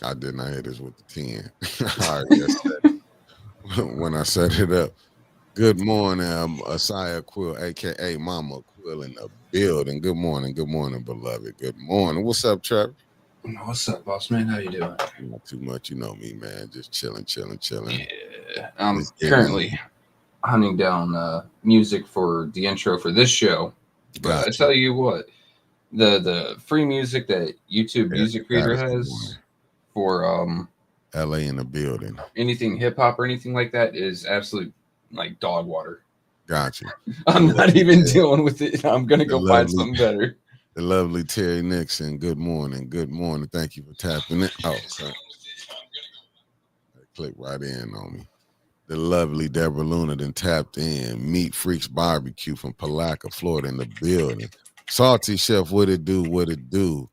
I did not hit this with the 10. I already got set when I set it up. Good morning, Asaya Quill, aka Mama Quill in the building. Good morning, beloved. Good morning. What's up, Trevor? What's up, boss man? How you doing? Not too much, you know me, man. Just chilling, chilling, chilling. Yeah, I'm Just getting it currently hunting down music for the intro for this show. in. But I Got you. tell you what, the free music that YouTube Yeah, Music got Creator us. Good has morning. for LA in the building. anything hip hop or anything like that is absolute like dog water. Got you. The I'm not lovely even Terry. dealing with it. I'm gonna The go find lovely something better. the lovely Terry Nixon. Good morning. Good morning. Thank you for tapping it. Oh, okay. Click right in on me. The lovely Deborah Luna then tapped in. Meat Freaks Barbecue from Palaca, Florida in the building. Salty Chef, what it do, what it do.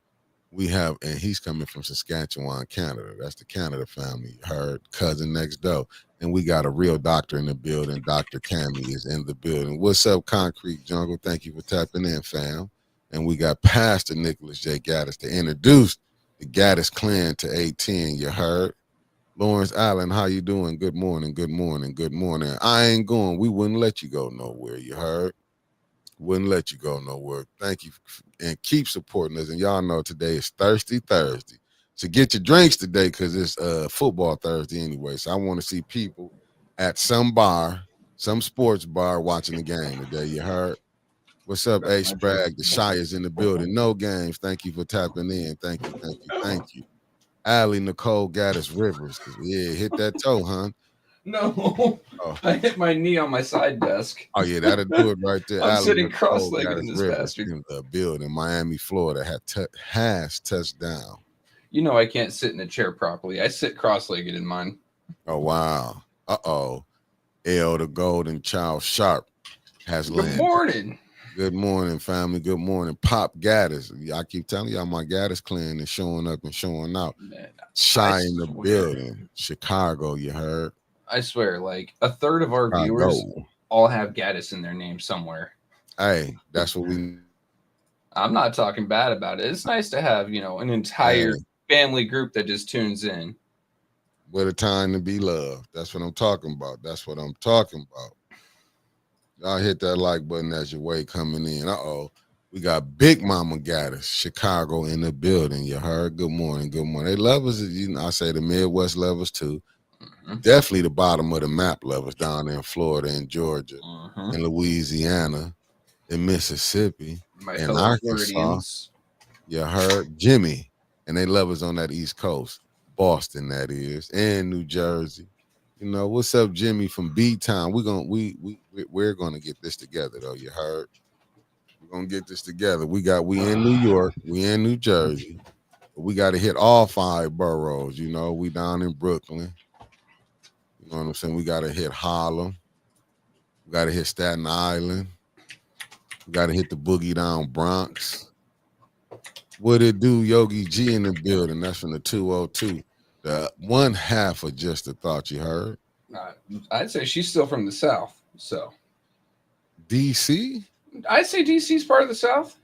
We have, and he's coming from Saskatchewan, Canada. That's the Canada family. Her cousin next door. And we got a real doctor in the building. Dr. Cammy is in the building. What's up, Concrete Jungle? Thank you for tapping in, fam. And we got Pastor Nicholas J. Gaddis to introduce the Gaddis clan to 18. You heard? Lawrence Allen, how you doing? Good morning, good morning, good morning. I ain't going. We wouldn't let you go nowhere. You heard? Wouldn't let you go nowhere. Thank you and keep supporting us. And y'all know today is Thirsty Thursday. So get your drinks today because it's football Thursday anyway. So I want to see people at some bar, some sports bar watching the game today. You heard? What's up, A Sprag? The Shy is in the building. No games. Thank you for tapping in. Thank you, thank you, thank you. Allie Nicole Gaddis Rivers. Yeah, hit that toe, huh? No, Oh, I hit my knee on my side desk. oh yeah, that'll do it right there. I'm Allie sitting Nicole cross-legged in Gaddis this Rivers bastard. in the building. Miami, Florida has touched down. You know I can't sit in a chair properly. I sit cross-legged in mine. Oh wow. Uh-oh. L the Golden Child Sharp has Good landed. morning. Good morning, family. Good morning. Pop Gaddis. I keep telling y'all my Gaddis clan is showing up and showing out. Man, I Shy in the swear. building. Chicago, you heard? I swear, like a third of our viewers Chicago. all have Gaddis in their name somewhere. Hey, that's what we I'm not talking bad about it. It's nice to have, an hey, entire family group that just tunes in. what a time to be loved. That's what I'm talking about. That's what I'm talking about. Y'all hit that like button as your way coming in. Uh-oh. We got Big Mama Gaddis, Chicago in the building. You heard? Good morning. Good morning. They love us. I say the Midwest love us too. Mm-hmm. Definitely the bottom of the map love us down there in Florida and Georgia Mm-hmm. and Louisiana and Mississippi My and fellow Arkansas. Floridians. You heard? Jimmy. And they love us on that East Coast. Boston, that is, and New Jersey. You know, what's up, Jimmy from B Town? We're gonna get this together though. You heard? We're gonna get this together. We in New York, we in New Jersey, but we gotta hit all five boroughs, you know. We down in Brooklyn. You know what I'm saying? We gotta hit Harlem, we gotta hit Staten Island, we gotta hit the boogie down Bronx. What it do, Yogi G in the building? That's from the 202. The one half of just the thought you heard. I'd say she's still from the South. So DC? I'd say DC's part of the South.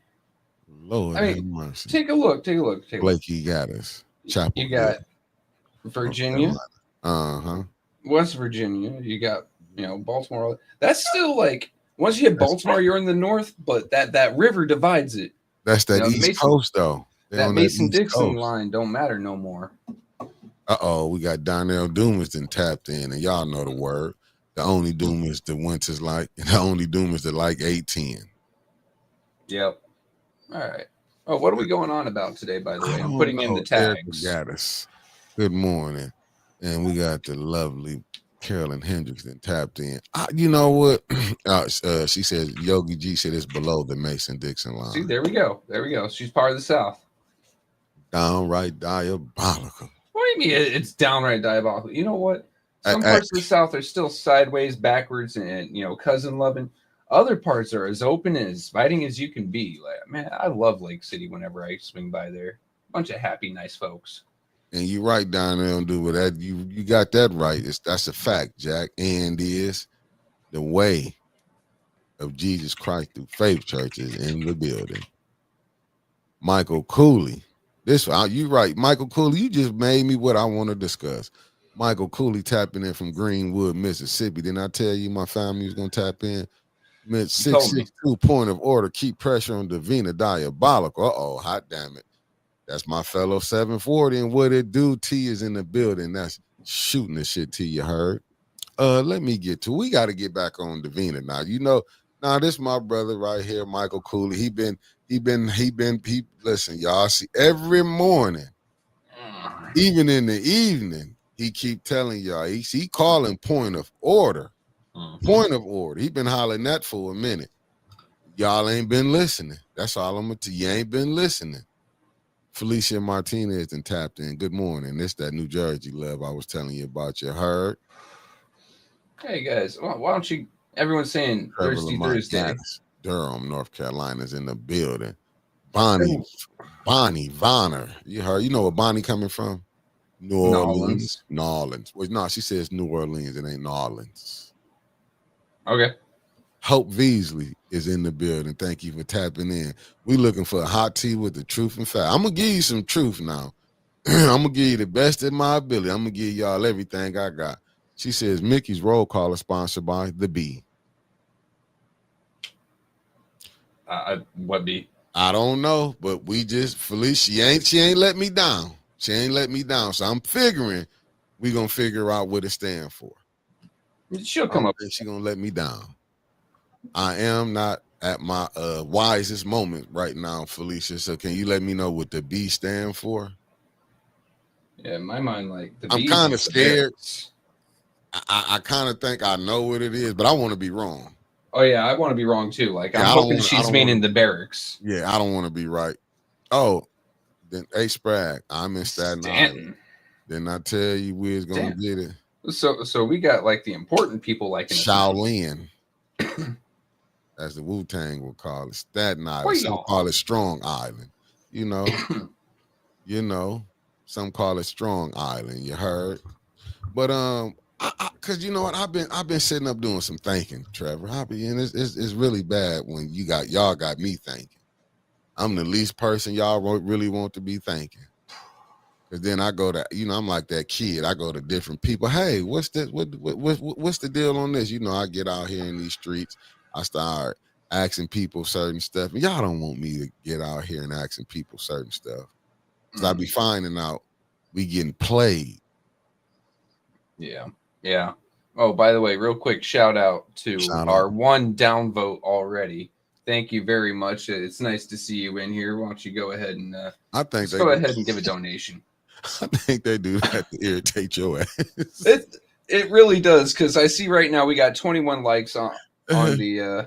Lord I have mean, mercy. take a look. Take a look. Take a look. Blakey got us. Chapel You Hill, got North Virginia, Carolina. Uh-huh. West Virginia. You got Baltimore. That's still like once you hit That's, Baltimore, you're in the north, but that river divides it. that's that The East Mason Coast though. They that on that Mason East Dixon Coast. line don't matter no more. Uh-oh, we got Donnell Doomis then tapped in, and y'all know the word. The only Doomis the winters like, and the only Doomis that like 810. Yep. All right. Oh, what are we going on about today? By the I way, I'm don't putting in the know. Erica tags. Gaddis. Good morning. And we got the lovely Carolyn Hendrickson tapped in. You know what? She says Yogi G said it's below the Mason Dixon See, line. there we go. There we go. She's part of the South. Downright diabolical. What do you mean it's downright diabolical? You know what? I, Some I, parts of the South are still sideways, backwards, and cousin loving. Other parts are as open and as inviting as you can be. Like, man, I love Lake City whenever I swing by there. Bunch of happy, nice folks. and you right down there and do with that. You got that right. That's a fact, Jack. And is the way of Jesus Christ through faith churches in the building. Michael Cooley. This you right, Michael Cooley. You just made me what I want to discuss. Michael Cooley tapping in from Greenwood, Mississippi. Didn't I tell you my family was gonna tap in? You told me. 662 point of order. Keep pressure on Davina. Diabolical. Uh-oh, hot damn it. That's my fellow 740. And what it do? T is in the building. That's shooting the shit T, you heard. Let me get to. We got to get back on Davina now. You know, now this my brother right here, Michael Cooley. He listen, y'all. See, every morning, even in the evening, he keep telling y'all. He calling point of order. Point of order. He been hollering that for a minute. Y'all ain't been listening. That's all I'm gonna tell you. You ain't been listening. Felicia Martinez and tapped in. Good morning. This that New Jersey love I was telling you about. You heard? Hey guys, why don't you? Everyone's saying Thirsty Thursday. Gaddis, Durham, North Carolina's in the building. Bonnie Vonner. You heard? You know where Bonnie coming from? New Orleans. Well, no, she says New Orleans. It ain't New Orleans. Okay. Hope Beasley is in the building. Thank you for tapping in. We looking for a hot tea with the truth and fact. I'm gonna give you some truth now. I'm gonna give you the best of my ability. I'm gonna give y'all everything I got. She says Mickey's roll call is sponsored by the Bee. What Bee? I don't know, but we just Felicia. She ain't let me down. She ain't let me down. So I'm figuring we gonna figure out what it stands for. She'll come up. She gonna let me down. I am not at my wisest moment right now, Felicia. So can you let me know what the B stand for? Yeah, in my mind, like I'm kind of scared. I kind of think I know what it is, but I want to be wrong. Oh yeah, I want to be wrong too. Like I'm hoping she's meaning the barracks. Yeah, I don't want to be right. Oh, then Spragg, I'm in Staten Island. Didn't I tell you we was gonna get it? So we got like the important people like in Shaolin. As the Wu-Tang will call it, Staten Island. Some call it Strong Island. You know, some call it Strong Island. You heard? But cause you know what, I've been sitting up doing some thinking, Trevor. And it's really bad when y'all got me thinking. I'm the least person y'all really want to be thinking. Cause then I go to, I'm like that kid. I go to different people. Hey, what's this? What's the deal on this? I get out here in these streets. I start asking people certain stuff. And y'all don't want me to get out here and asking people certain stuff. Because I be finding out we getting played. Yeah. Yeah. Oh, by the way, real quick, shout out to our one downvote already. Thank you very much. It's nice to see you in here. Why don't you go ahead and go ahead and give a donation. I think they do that to irritate your ass. It really does, because I see right now we got 21 likes on the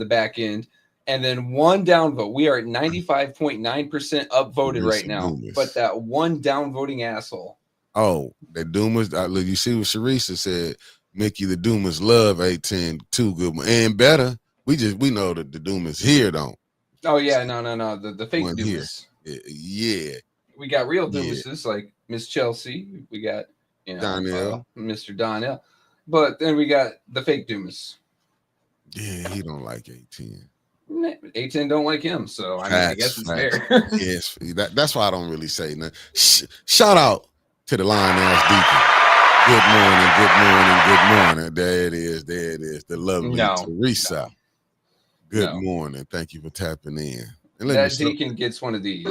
back end, and then one downvote. We are at 95.9% upvoted right now, but that one downvoting asshole. Oh, the Doomers. You see what Sharisa said. Mickey, the Doomers love 810 too good and better. We know that the Doomers here don't. Oh yeah, no. The fake Doomers. Yeah. We got real Doomerses like Miss Chelsea. We got Donnell. Mr. Donnell. But then we got the fake Doomers. Yeah, he don't like 810. 810 don't like him, so I guess it's fair. Yes, that's why I don't really say nothing. Shout out to the Lion-Ass Deacon. Good morning. There it is. The lovely Teresa. Good morning. Thank you for tapping in. And that Deacon gets one of these.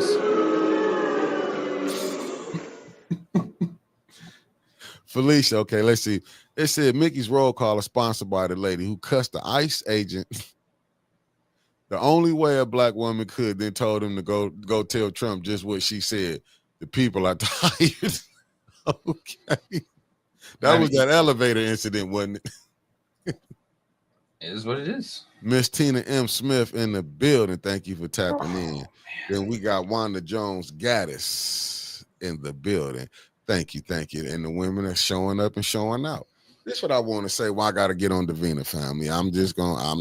Felicia, okay, let's see. It said Mickey's roll call is sponsored by the lady who cussed the ICE agent the only way a black woman could, then told him to go tell Trump just what she said. The people are tired. Okay. That was that elevator incident, wasn't it? It is what it is. Miss Tina M. Smith in the building. Thank you for tapping in. Then we got Wanda Jones Gaddis in the building. Thank you. And the women are showing up and showing out. This is what I want to say. Why I got to get on Davina family. I'm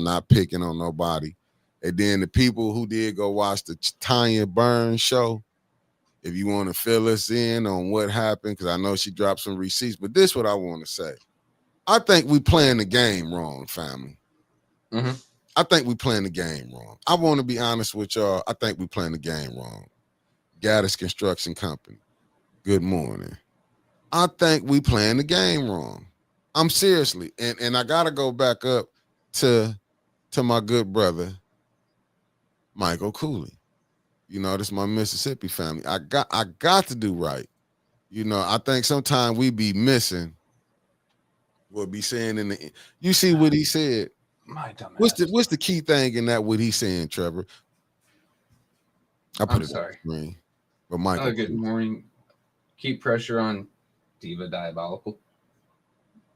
not picking on nobody. And then the people who did go watch the Tanya Burns show, if you want to fill us in on what happened, because I know she dropped some receipts, but this is what I want to say. I think we playing the game wrong, family. Mm-hmm. I think we playing the game wrong. I want to be honest with y'all. I think we playing the game wrong. Gaddis Construction Company. Good morning. I think we playing the game wrong. I'm seriously, and I gotta go back up to my good brother, Michael Cooley. You know, this is my Mississippi family. I got to do right. You know, I think sometimes we be missing what be saying in the. You see what he said. My dumbass. What's the key thing in that? What he's saying, Trevor? I'm sorry. On the screen. But Michael. Good morning. Keep pressure on Diva Diabolical.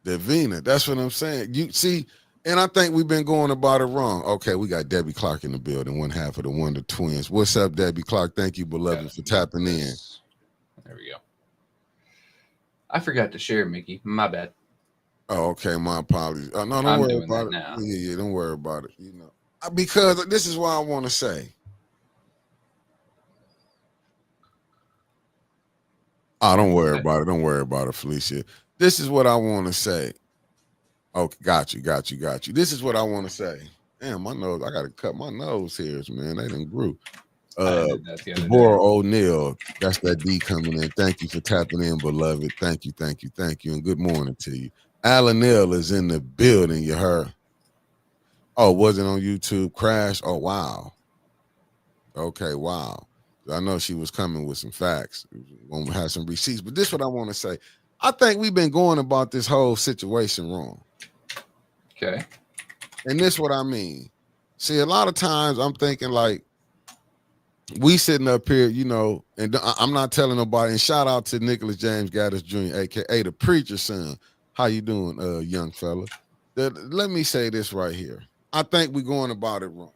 Davina. That's what I'm saying. You see, and I think we've been going about it wrong. Okay, we got Debbie Clark in the building, one half of the Wonder Twins. What's up, Debbie Clark? Thank you, beloved, for tapping in. There we go. I forgot to share, Mickey. My bad. Oh, okay. My apologies. No, don't worry about it. Now. Yeah, don't worry about it. You know, because this is what I want to say. Oh, don't worry about it. Don't worry about it, Felicia. This is what I want to say. Okay, got you. This is what I want to say. Damn, my nose. I got to cut my nose hairs, man. They done grew. Deborah O'Neill. That's that D coming in. Thank you for tapping in, beloved. Thank you. And good morning to you. Alan Neal is in the building. You heard? Oh, was it on YouTube? Crash? Oh, wow. Okay, wow. I know she was coming with some facts. We're gonna have some receipts, but this is what I want to say. I think we've been going about this whole situation wrong. Okay. And this is what I mean. See, a lot of times I'm thinking like we sitting up here, you know, and I'm not telling nobody. And shout out to Nicholas James Gaddis Jr., aka the preacher's son. How you doing, young fella? Let me say this right here. I think we're going about it wrong.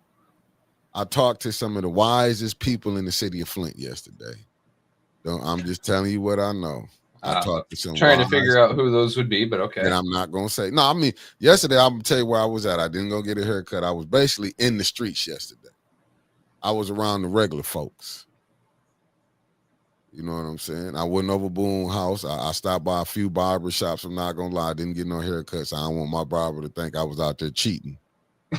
I talked to some of the wisest people in the city of Flint yesterday. I'm just telling you what I know. I talked to some trying to figure out who those would be, but okay. And I'm not going to say. No, I mean, yesterday, I'm going to tell you where I was at. I didn't go get a haircut. I was basically in the streets yesterday. I was around the regular folks. You know what I'm saying? I wasn't over Boone House. I stopped by a few barber shops. I'm not going to lie. I didn't get no haircuts. I don't want my barber to think I was out there cheating.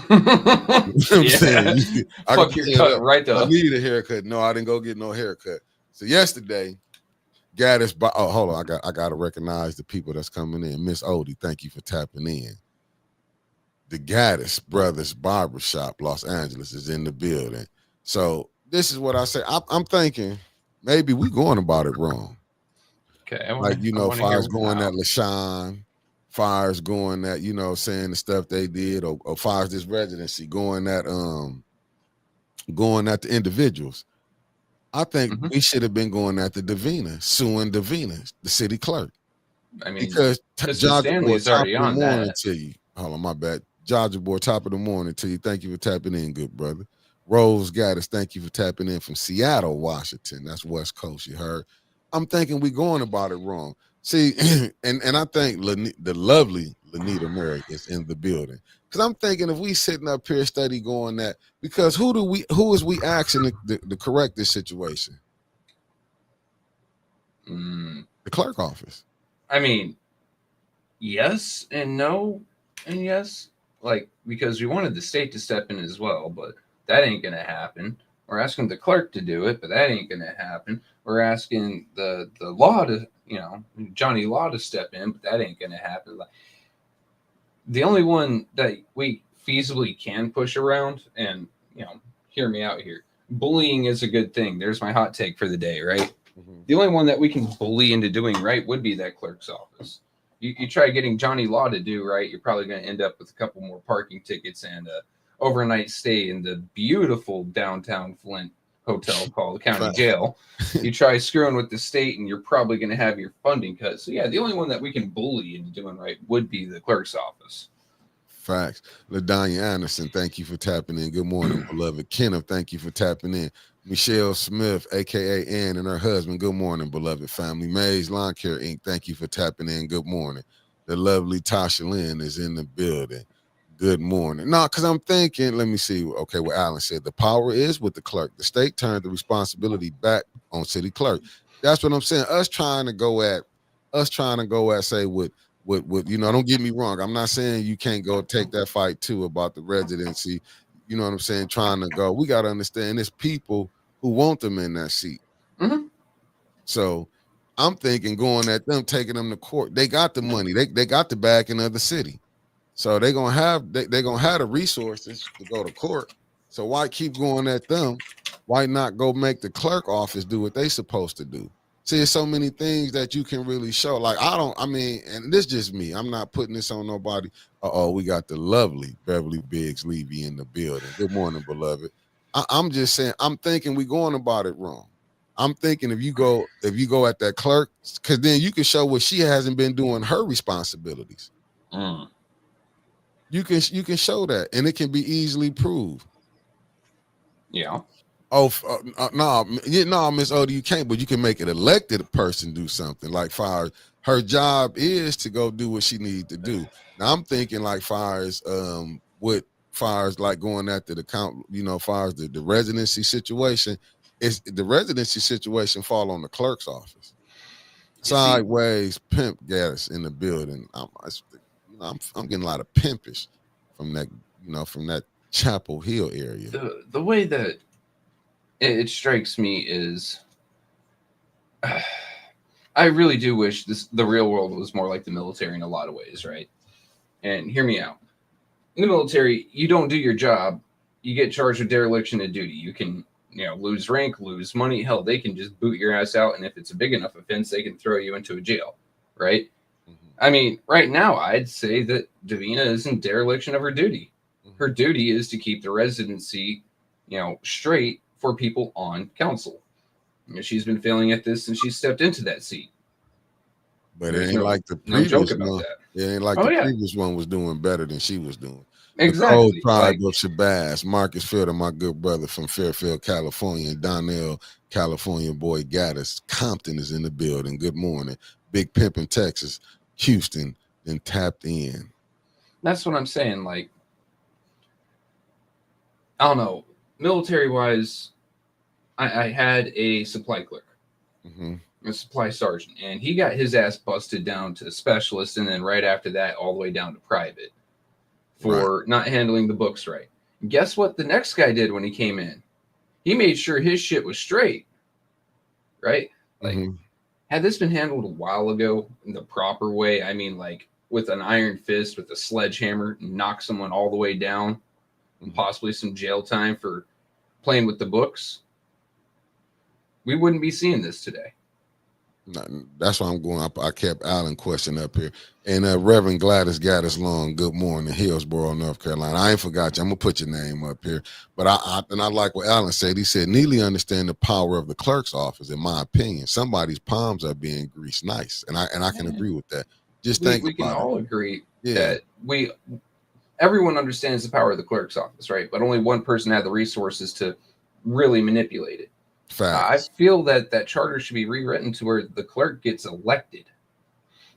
I'm saying? Fuck your cut right though. I needed a haircut. No, I didn't go get no haircut. So yesterday, Gaddis. Oh, hold on. I got to recognize the people that's coming in. Miss Odie, thank you for tapping in. The Gaddis Brothers Barbershop, Los Angeles, is in the building. So this is what I say. I'm thinking maybe we going about it wrong. Okay. Like, you know, Fire's going at LaShawn. Fire's going at, you know, saying the stuff they did, or Fire's this residency going at the individuals. I think we should have been going at the Davina, suing Davina, the city clerk. I mean, because Mr. Stanley's already on that. To you. Hold on, my bad. Jaja Boy, top of the morning to you. Thank you for tapping in, good brother. Rose Gaddis, thank you for tapping in from Seattle, Washington. That's West Coast, you heard. I'm thinking we going about it wrong. See, and I think the lovely Lanita Murray is in the building. Because I'm thinking if we sitting up here study going that, because who is we asking to correct this situation? The clerk office. I mean, yes and no and yes. Like, because we wanted the state to step in as well, but that ain't going to happen. We're asking the clerk to do it, but that ain't going to happen. We're asking the law to, you know, Johnny Law to step in, but that ain't going to happen. Like, the only one that we feasibly can push around, and, you know, hear me out here, bullying is a good thing. There's my hot take for the day, right? Mm-hmm. The only one that we can bully into doing right would be that clerk's office. You try getting Johnny Law to do right, you're probably going to end up with a couple more parking tickets and overnight stay in the beautiful downtown Flint hotel called the county jail. You try screwing with the state and you're probably going to have your funding cut. So yeah, the only one that we can bully into doing right would be the clerk's office. Facts. LaDanya Anderson, thank you for tapping in. Good morning, beloved. Kenneth, thank you for tapping in. Michelle Smith, aka Ann, and her husband, good morning, beloved family. Mays Lawn Care Inc., thank you for tapping in. Good morning. The lovely Tasha Lynn is in the building. Good morning. No, because I'm thinking, let me see. Okay, what Alan said. The power is with the clerk. The state turned the responsibility back on city clerk. That's what I'm saying. Us trying to go at, say, with you know, don't get me wrong. I'm not saying you can't go take that fight too about the residency. You know what I'm saying? Trying to go. We got to understand there's people who want them in that seat. Mhm. So I'm thinking going at them, taking them to court. They got the money. They got the backing of the city. So they're gonna have the resources to go to court. So why keep going at them? Why not go make the clerk office do what they supposed to do? See, there's so many things that you can really show. Like I mean, and this just me. I'm not putting this on nobody. Oh, we got the lovely Beverly Biggs Levy in the building. Good morning, beloved. I'm just saying, I'm thinking we going about it wrong. I'm thinking if you go at that clerk, because then you can show what she hasn't been doing her responsibilities. Mm. You can show that, and it can be easily proved. Yeah. Oh no, no, Miss Odie, you can't. But you can make an elected person do something. Like far her job is to go do what she needs to do. Now I'm thinking like far as like going after the count. Far as the residency situation, is the residency situation fall on the clerk's office. You see, Sideways pimp Gaddis in the building. I'm getting a lot of pimpish from that, from that Chapel Hill area. the way that it strikes me is, I really do wish the real world was more like the military in a lot of ways, right? And hear me out. In the military, you don't do your job, you get charged with dereliction of duty. You can, lose rank, lose money. Hell, they can just boot your ass out, and if it's a big enough offense, they can throw you into a jail, right? Mm-hmm. I mean, right now, I'd say that Davina is in dereliction of her duty. Mm-hmm. Her duty is to keep the residency, straight for people on council. She's been failing at this since she stepped into that seat. But There's it ain't like the no joke previous about one. that. It ain't like Oh, the yeah. previous one was doing better than she was doing. Exactly. The Cold Tribe of Shabazz, Marcus Fielder, my good brother from Fairfield, California, and Donnell, California boy Gaddis. Compton is in the building. Good morning. Big Pimp in Texas, Houston, then tapped in. That's what I'm saying. Like, I don't know. Military wise, I had a supply clerk, a supply sergeant, and he got his ass busted down to specialist, and then right after that, all the way down to private for not handling the books right. And guess what the next guy did when he came in? He made sure his shit was straight, right? Like, had this been handled a while ago in the proper way, I mean, like with an iron fist, with a sledgehammer, knock someone all the way down, and possibly some jail time for playing with the books, we wouldn't be seeing this today. That's why I'm going. I kept Alan question up here. And Reverend Gladys Gaddis Long, good morning, Hillsboro, North Carolina. I ain't forgot you. I'm gonna put your name up here. But I like what Alan said. He said, Neely understand the power of the clerk's office, in my opinion. Somebody's palms are being greased nice. And I can agree with that. Just think we can about all agree that everyone understands the power of the clerk's office, right? But only one person had the resources to really manipulate it. I feel that charter should be rewritten to where the clerk gets elected,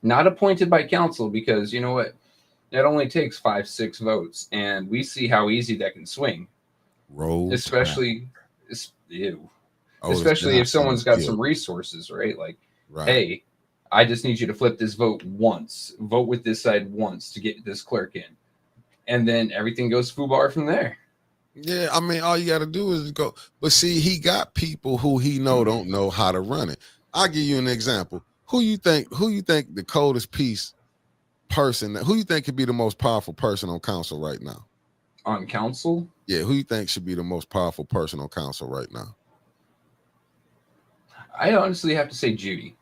not appointed by council, because you know what? It only takes 5-6 votes, and we see how easy that can swing. Especially if someone's got some resources, right? Like, hey, I just need you to flip this vote once, vote with this side once to get this clerk in, and then everything goes foobar from there. Yeah, I mean, all you got to do is go. But see, he got people who he don't know how to run it. I'll give you an example. Who you think the coldest person? Who you think could be the most powerful person on council right now? On council? Yeah, who you think should be the most powerful person on council right now? I honestly have to say Judy.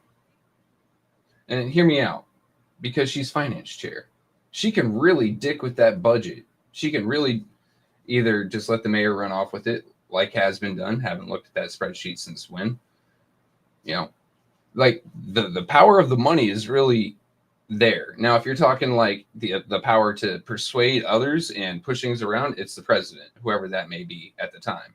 And hear me out, because she's finance chair. She can really dick with that budget. She can really either just let the mayor run off with it, like has been done. Haven't looked at that spreadsheet since when. Like the power of the money is really there. Now, if you're talking like the power to persuade others and push things around, it's the president, whoever that may be at the time.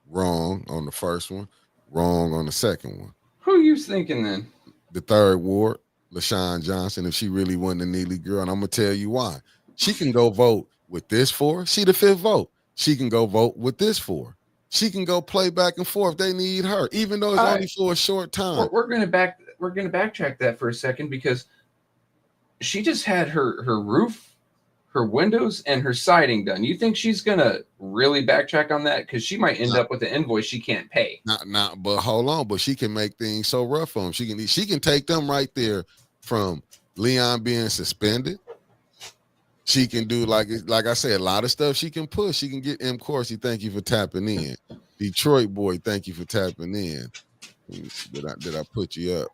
Wrong on the first one. Wrong on the second one. Who are you thinking then? The third ward, LaShawn Johnson, if she really wasn't a Neely girl. And I'm going to tell you why. She can go vote with this for. She the fifth vote. She can go vote with this for. She can go play back and forth. They need her, even though it's only for a short time. We're gonna backtrack that for a second, because she just had her her windows and her siding done. You think she's gonna really backtrack on that? Because she might end up with an invoice she can't pay. Not, but hold on, but she can make things so rough for him. She can take them right there from Leon being suspended. She can do like I said, a lot of stuff she can push. She can get M. Corsi. Thank you for tapping in. Detroit boy, thank you for tapping in. Did I put you up?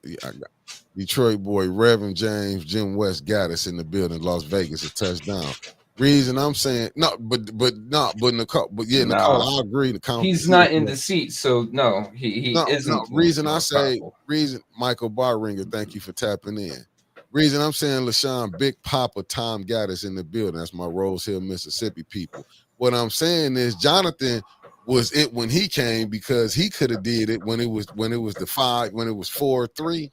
Yeah, I got Detroit boy, Reverend James, Jim West got us in the building. Las Vegas, a touchdown. Reason I'm saying but Nicole, Nicole, I agree. He's not in the seat, so no, he isn't. No, reason I say powerful. Reason Michael Barringer, thank you for tapping in. Reason I'm saying LaShawn, Big Papa Tom got us in the building. That's my Rose Hill, Mississippi people. What I'm saying is Jonathan was it when he came because he could have did it when it was the 4-3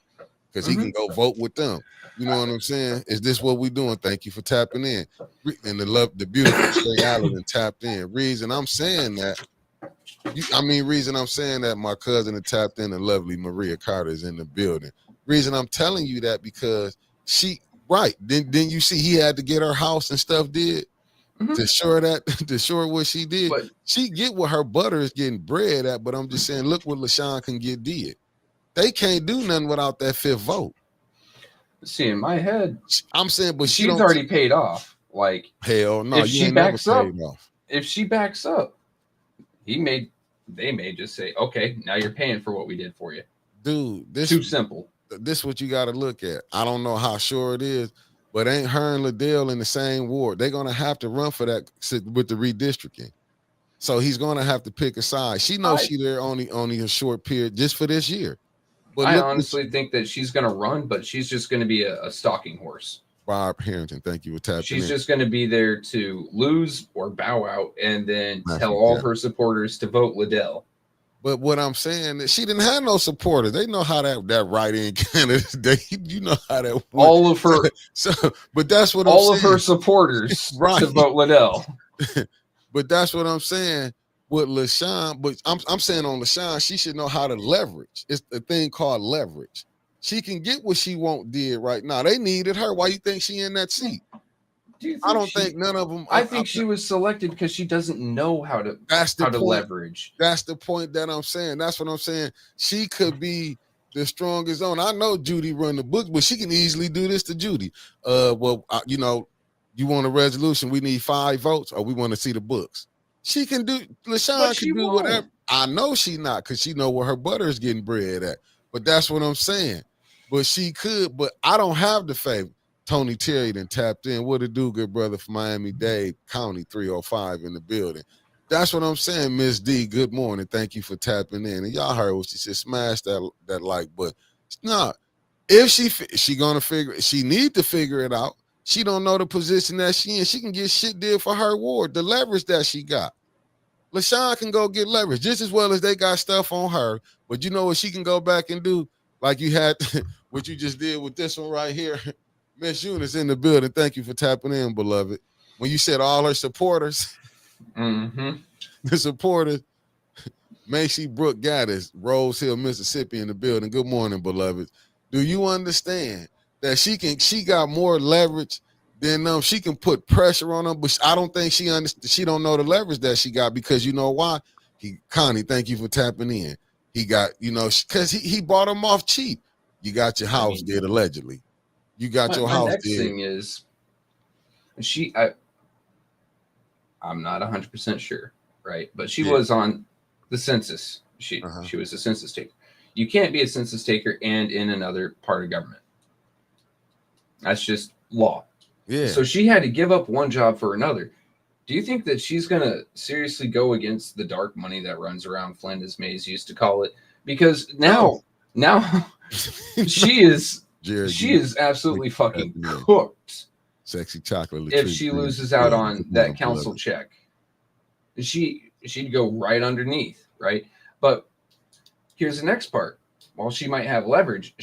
because he can go vote with them. You know what I'm saying? Is this what we doing? Thank you for tapping in. And the beautiful Shay Allen tapped in. Reason I'm saying that my cousin had tapped in and lovely Maria Carter is in the building. Reason I'm telling you that because then you see he had to get her house and stuff did to show what she did. But she get what her butter is getting bread at, but I'm just saying, look what LaShawn can get did. They can't do nothing without that fifth vote. See, in my head, I'm saying, but she's already paid off. Like hell no, if she backs up, they may just say, okay, now you're paying for what we did for you. Dude, this too simple. This is what you got to look at. I don't know how sure it is, but ain't her and Liddell in the same ward? They're gonna have to run for that with the redistricting. So he's gonna have to pick a side. She knows she there only a short period just for this year. But I honestly think that she's gonna run, but she's just gonna be a stalking horse. Bob Harrington, thank you for tapping She's just going to be there to lose or bow out and then tell all of her supporters to vote Liddell. But what I'm saying is she didn't have no supporters. They know how that write-in candidate, you know how that went. All of her but that's what all of her supporters to vote Liddell. But that's what I'm saying with LaShawn. But I'm saying on LaShawn, she should know how to leverage. It's a thing called leverage. She can get what she did right now. They needed her. Why you think she in that seat? I don't think none of them. I think she was selected because she doesn't know how to leverage. That's the point that I'm saying. That's what I'm saying. She could be the strongest on. I know Judy run the books, but she can easily do this to Judy. You want a resolution? We need 5 votes, or we want to see the books. She can do. LaShawn can do whatever. I know she not because she know where her butter is getting bread at. But that's what I'm saying. But she could, but I don't have the favor. Tony Terry then tapped in. What it do, good brother from Miami-Dade County 305 in the building. That's what I'm saying, Miss D. Good morning. Thank you for tapping in. And y'all heard what she said. Smash that like button. No, if she gonna she need to figure it out. She don't know the position that she in. She can get shit did for her ward. The leverage that she got. LaShawn can go get leverage just as well as they got stuff on her. But you know what she can go back and do? Like you had what you just did with this one right here. Miss Eunice in the building. Thank you for tapping in, beloved. When you said all her supporters, the supporters, Macy Brooke Gaddis, Rose Hill, Mississippi in the building. Good morning, beloved. Do you understand that she got more leverage than she can put pressure on them? But I don't think she don't know the leverage that she got because you know why? Connie, thank you for tapping in. He got, because he bought them off cheap. You got your house did allegedly. You got your house next did. Thing is, I'm not 100% sure, right? But she was on the census. She was a census taker. You can't be a census taker and in another part of government. That's just law. Yeah. So she had to give up one job for another. Do you think that she's going to seriously go against the dark money that runs around Flynn, as Mays used to call it? Because now she is absolutely fucking cooked. Sexy chocolate. If she loses out on that council check, she'd go right underneath, right? But here's the next part. While she might have leverage,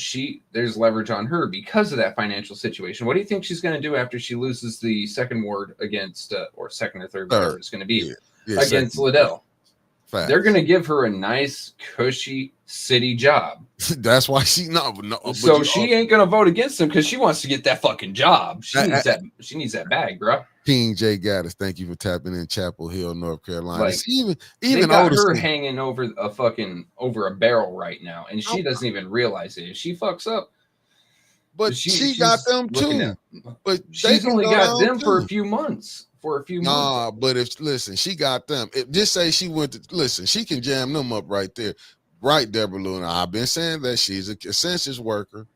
there's leverage on her because of that financial situation. What do you think she's going to do after she loses the second ward against, or second or third, whatever it's going to be, against Liddell? Facts. They're gonna give her a nice, cushy city job. That's why she no. So she ain't gonna vote against him because she wants to get that fucking job. She I- needs that. She needs that bag, bro. King J Gaddis, thank you for tapping in Chapel Hill, North Carolina. Like, See, They even got her Otis, hanging over a barrel right now, and she doesn't even realize it. If she fucks up, but she got she's them looking too. But they she's can only go got down them for a too. few months. Nah, but if listen, she got them. If just say she went to listen, she can jam them up right there. Right, Deborah Luna. I've been saying that she's a census worker.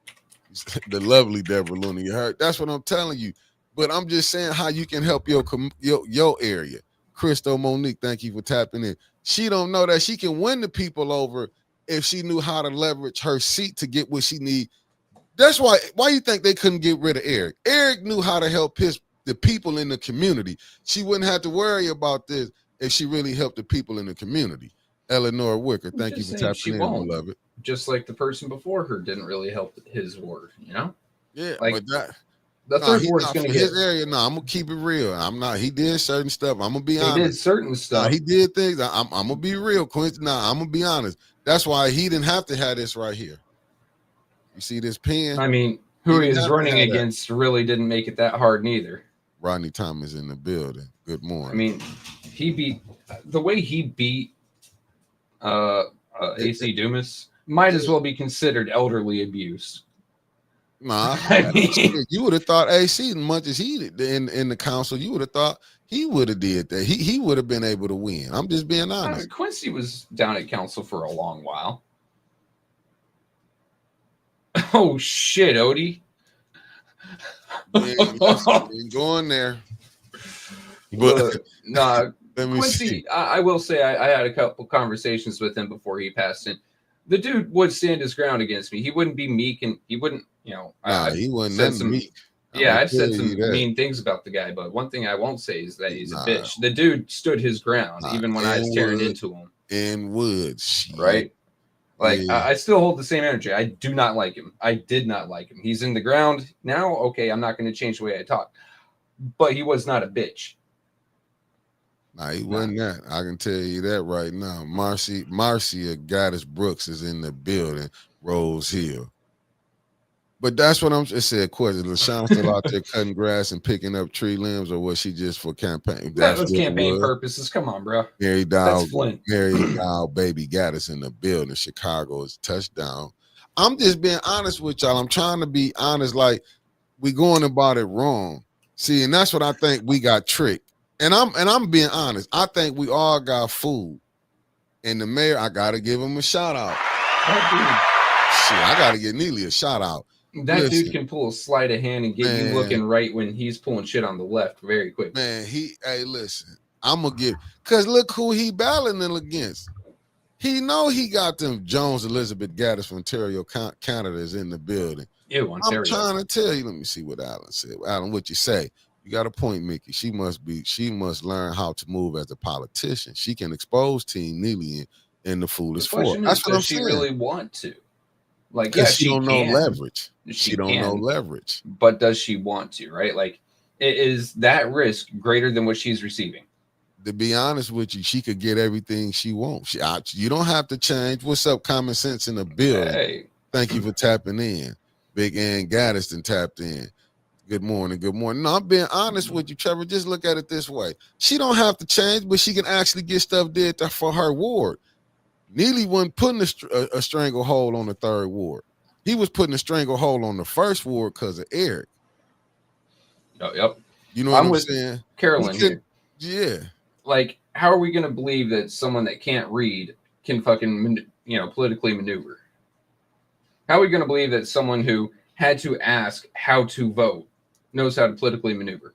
The lovely Deborah Luna. You heard? That's what I'm telling you. But I'm just saying how you can help your area. Christo Monique, thank you for tapping in. She don't know that she can win the people over if she knew how to leverage her seat to get what she need. That's why you think they couldn't get rid of Eric? Eric knew how to help the people in the community. She wouldn't have to worry about this if she really helped the people in the community. Eleanor Wicker, thank you for tapping in, beloved. Just like the person before her didn't really help his ward, you know? Yeah, like but that the third ward's for gonna get his area. No, I'm gonna keep it real. I'm not. He did certain stuff. I'm gonna be honest. He did certain stuff. He did things. I'm gonna be real, Quincy. I'm gonna be honest. That's why he didn't have to have this right here. You see this pen? I mean, who he is running against really didn't make it that hard neither. Rodney Thomas in the building. Good morning. I mean, he beat the way he beat AC Dumas might as well be considered elderly abuse. Nah, I mean, you would have thought AC, as much as he did in the council, you would have thought he would have did that. He would have been able to win. I'm just being honest. Quincy was down at council for a long while. Oh shit, Odie. Ain't going there. But nah, Quincy, I will say I had a couple conversations with him before he passed in. The dude would stand his ground against me. He wouldn't be meek, and he wouldn't, he wasn't meek. Yeah, I've said some mean things about the guy, but one thing I won't say is that he's a bitch. The dude stood his ground even when I was tearing into him. In woods, right? Like, yeah. I still hold the same energy. I do not like him. I did not like him. He's in the ground now. Okay, I'm not going to change the way I talk, but he was not a bitch. Nah, he wasn't that. I can tell you that right now. Marcia Gaddis Brooks is in the building. Rose Hill. But that's what I'm just saying. Question: LaShawn still out there cutting grass and picking up tree limbs, or was she just for campaign? That was campaign purposes. Come on, bro. Mary Dow, baby Gaddis in the building. Chicago is touchdown. I'm just being honest with y'all. I'm trying to be honest. Like, we going about it wrong. See, and that's what I think we got tricked. And I'm being honest. I think we all got fooled. And the mayor, I gotta give him a shout out. I gotta give Neely a shout out. That dude can pull a sleight of hand and get you looking right when he's pulling shit on the left very quick. Man, listen, I'm gonna give, cause look who he battling against. He know he got them Jones Elizabeth Gaddis from Ontario, Canada is in the building. Ew, Ontario. I'm trying to tell you. Let me see what Alan said. Alan, what you say? You got a point, Mickey. She must learn how to move as a politician. She can expose Team Neely in the foolish four. That's what I'm saying. Does she really want to? Like, yeah, she don't know leverage. She don't know leverage. But does she want to, right? Like, is that risk greater than what she's receiving? To be honest with you, she could get everything she wants. You don't have to change. What's up, Common Sense in the building? Hey. Thank you for tapping in. Big Ann Gaddis tapped in. Good morning. Good morning. No, I'm being honest with you, Trevor. Just look at it this way. She don't have to change, but she can actually get stuff did for her ward. Neely wasn't putting a stranglehold on the third ward. He was putting a stranglehold on the first ward because of Eric. Yep. You know what I'm saying? Carolyn here. Yeah. Like, how are we going to believe that someone that can't read can fucking, politically maneuver? How are we going to believe that someone who had to ask how to vote knows how to politically maneuver?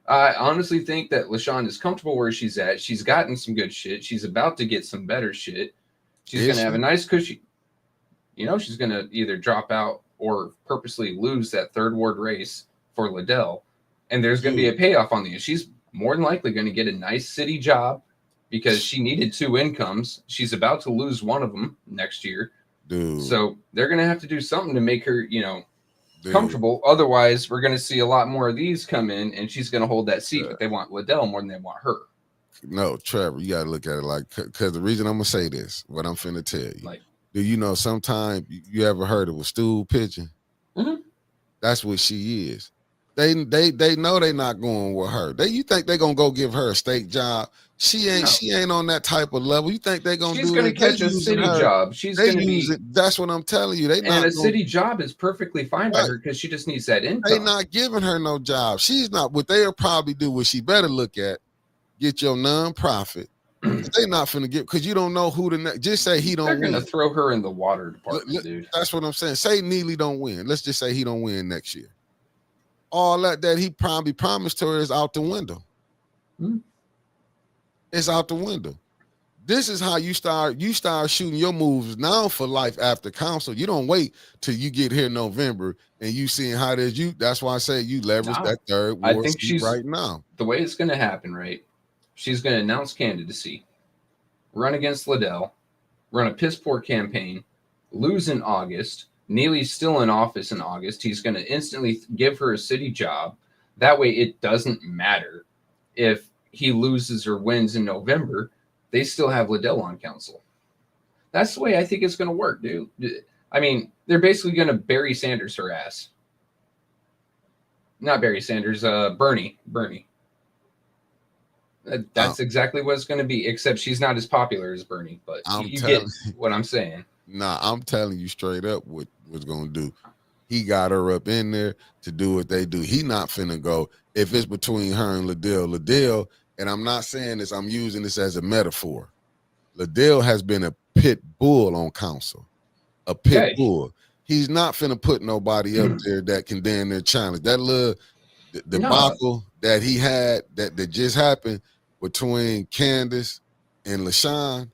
I honestly think that LaShawn is comfortable where she's at. She's gotten some good shit. She's about to get some better shit. She's going to have a nice cushy. She's going to either drop out or purposely lose that third ward race for Liddell. And there's going to be a payoff on the end. She's more than likely going to get a nice city job because she needed 2 incomes. She's about to lose one of them next year. Dude. So they're going to have to do something to make her, comfortable. Otherwise, we're going to see a lot more of these come in, and she's going to hold that seat. But they want Liddell more than they want her. No, Trevor, you gotta look at it like, because the reason I'm gonna say this, what I'm finna tell you. Like, Do you know sometime you ever heard of a stool pigeon? mhm. That's what she is. They know they not going with her. You think they gonna go give her a state job? No, She ain't on that type of level. You think they gonna she's do gonna this? They catch a using city her. job. She's They gonna use be, it. That's what I'm telling you. They and not a going. city job is perfectly fine by Right. her because she just needs that They income. not giving her no job. She's not. What they'll probably do, what she better look at, get your nonprofit. They not finna get, because you don't know who the next. Just say he They're don't gonna win. throw her in the water department, dude. That's what I'm saying. Say Neely don't win. Let's just say he don't win next year. All that he probably promised her is out the window. Hmm. It's out the window. This is how you start shooting your moves now for life after council. You don't wait till you get here in November and you seeing how there's you. That's why I say you leverage Nah, that third I ward think seat right now. the way it's gonna happen, right? She's gonna announce candidacy, run against Liddell, run a piss poor campaign, lose in August. Neely's still in office in August. He's going to instantly give her a city job. That way, it doesn't matter if he loses or wins in November. They still have Liddell on council. That's the way I think it's going to work, dude. I mean, they're basically going to Barry Sanders her ass. Not Barry Sanders, Bernie. That's exactly what it's going to be, except she's not as popular as Bernie. But you get what I'm saying. Nah, I'm telling you straight up what was going to do. He got her up in there to do what they do. He not finna go. If it's between her and Liddell, and I'm not saying this, I'm using this as a metaphor. Liddell has been a pit bull on council. A pit bull. He's not finna put nobody up there that can damn near challenge. That little debacle that he had that just happened between Candace and LaShawn,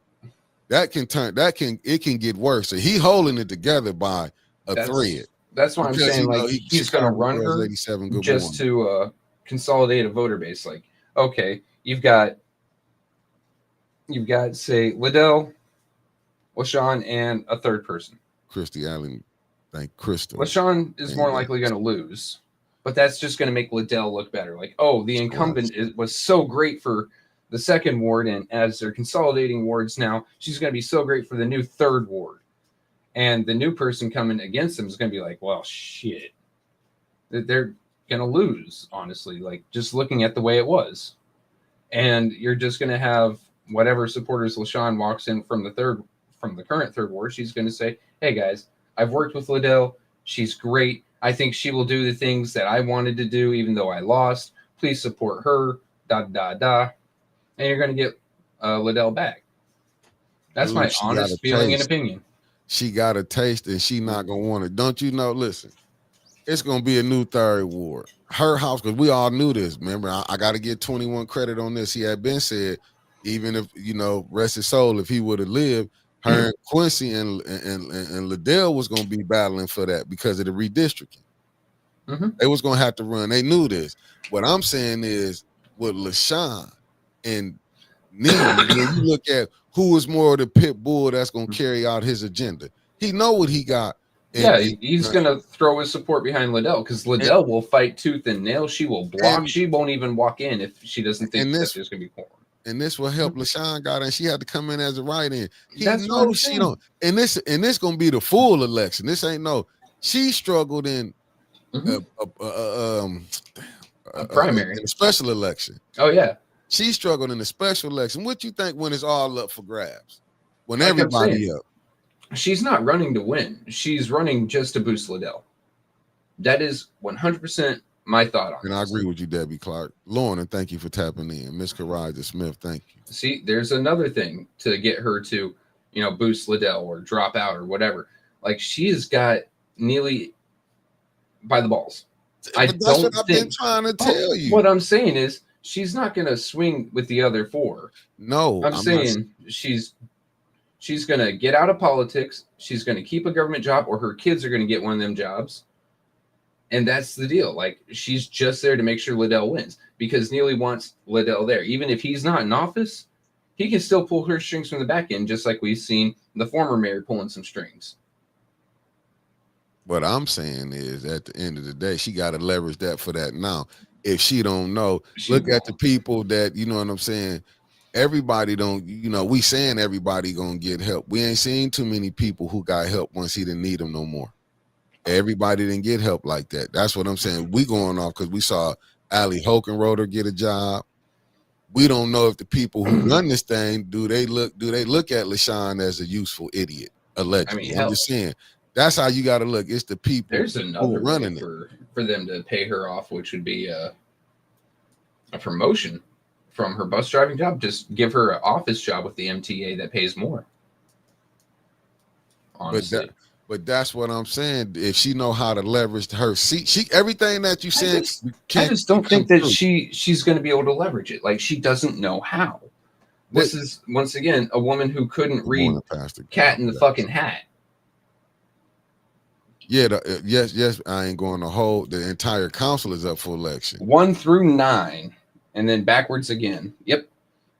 it can get worse. So he holding it together by a thread. That's why I'm saying, like, he's going to run her just to consolidate a voter base. Like, okay, you've got say Liddell, LaShawn, and a third person. Christy Allen, thank Crystal. LaShawn is more likely going to lose, but that's just going to make Liddell look better. Like, oh, the incumbent was so great for the second ward, and as they're consolidating wards now, she's going to be so great for the new third ward. And the new person coming against them is going to be like, well, shit. They're going to lose, honestly, like just looking at the way it was. And you're just going to have whatever supporters LaShawn walks in from the current third ward. She's going to say, hey, guys, I've worked with Liddell. She's great. I think she will do the things that I wanted to do, even though I lost. Please support her, And you're going to get Liddell back. That's my honest feeling and opinion. She got a taste and she not going to want it. Don't you know? Listen, it's going to be a new third ward. Her house, because we all knew this. Remember, I got to get 21 credit on this. He had been said, even if, rest his soul, if he would have lived, her and Quincy and Liddell was going to be battling for that because of the redistricting. Mm-hmm. They was going to have to run. They knew this. What I'm saying is with LaShawn and Neely, when you look at who is more of the pit bull that's going to carry out his agenda, he know what he got. He's going to throw his support behind Liddell because Liddell will fight tooth and nail. She will block. She won't even walk in if she doesn't think that there's going to be quorum. And this will help LaShawn got in. She had to come in as a write-in. He knows she don't. And this going to be the full election. This ain't she struggled in a primary, in a special election. Oh yeah. She struggled in the special election. What you think when it's all up for grabs? When everybody up? She's not running to win. She's running just to boost Liddell. That is 100% my thought on it. And I agree with you, Debbie Clark. Lauren, and thank you for tapping in. Miss Karaja Smith, thank you. See, there's another thing to get her to, boost Liddell or drop out or whatever. Like, she has got Neely by the balls. That's what I've been trying to tell you. What I'm saying is, she's not going to swing with the other four. No. I'm saying she's going to get out of politics. She's going to keep a government job, or her kids are going to get one of them jobs. And that's the deal. Like, she's just there to make sure Liddell wins because Neely wants Liddell there. Even if he's not in office, he can still pull her strings from the back end, just like we've seen the former mayor pulling some strings. What I'm saying is, at the end of the day, she got to leverage that for that now. If she don't know, look at the people that, you know what I'm saying, everybody don't, we saying everybody gonna get help. We ain't seen too many people who got help once he didn't need them no more. Everybody didn't get help like that. That's what I'm saying. We going off because we saw Ali Hokenroder get a job. We don't know if the people who run this thing do they look at LaShawn as a useful idiot, allegedly. I'm just saying that's how you got to look. It's the people there's another who running way for them to pay her off, which would be a promotion from her bus driving job. Just give her an office job with the MTA that pays more. Honestly. But that's what I'm saying. If she know how to leverage her seat, everything that you said. I just don't think that she's going to be able to leverage it. Like, she doesn't know how. This is once again a woman who couldn't read Cat in the fucking Hat. Yeah, yes. I ain't going to hold. The entire council is up for election. 1 through 9, and then backwards again. Yep.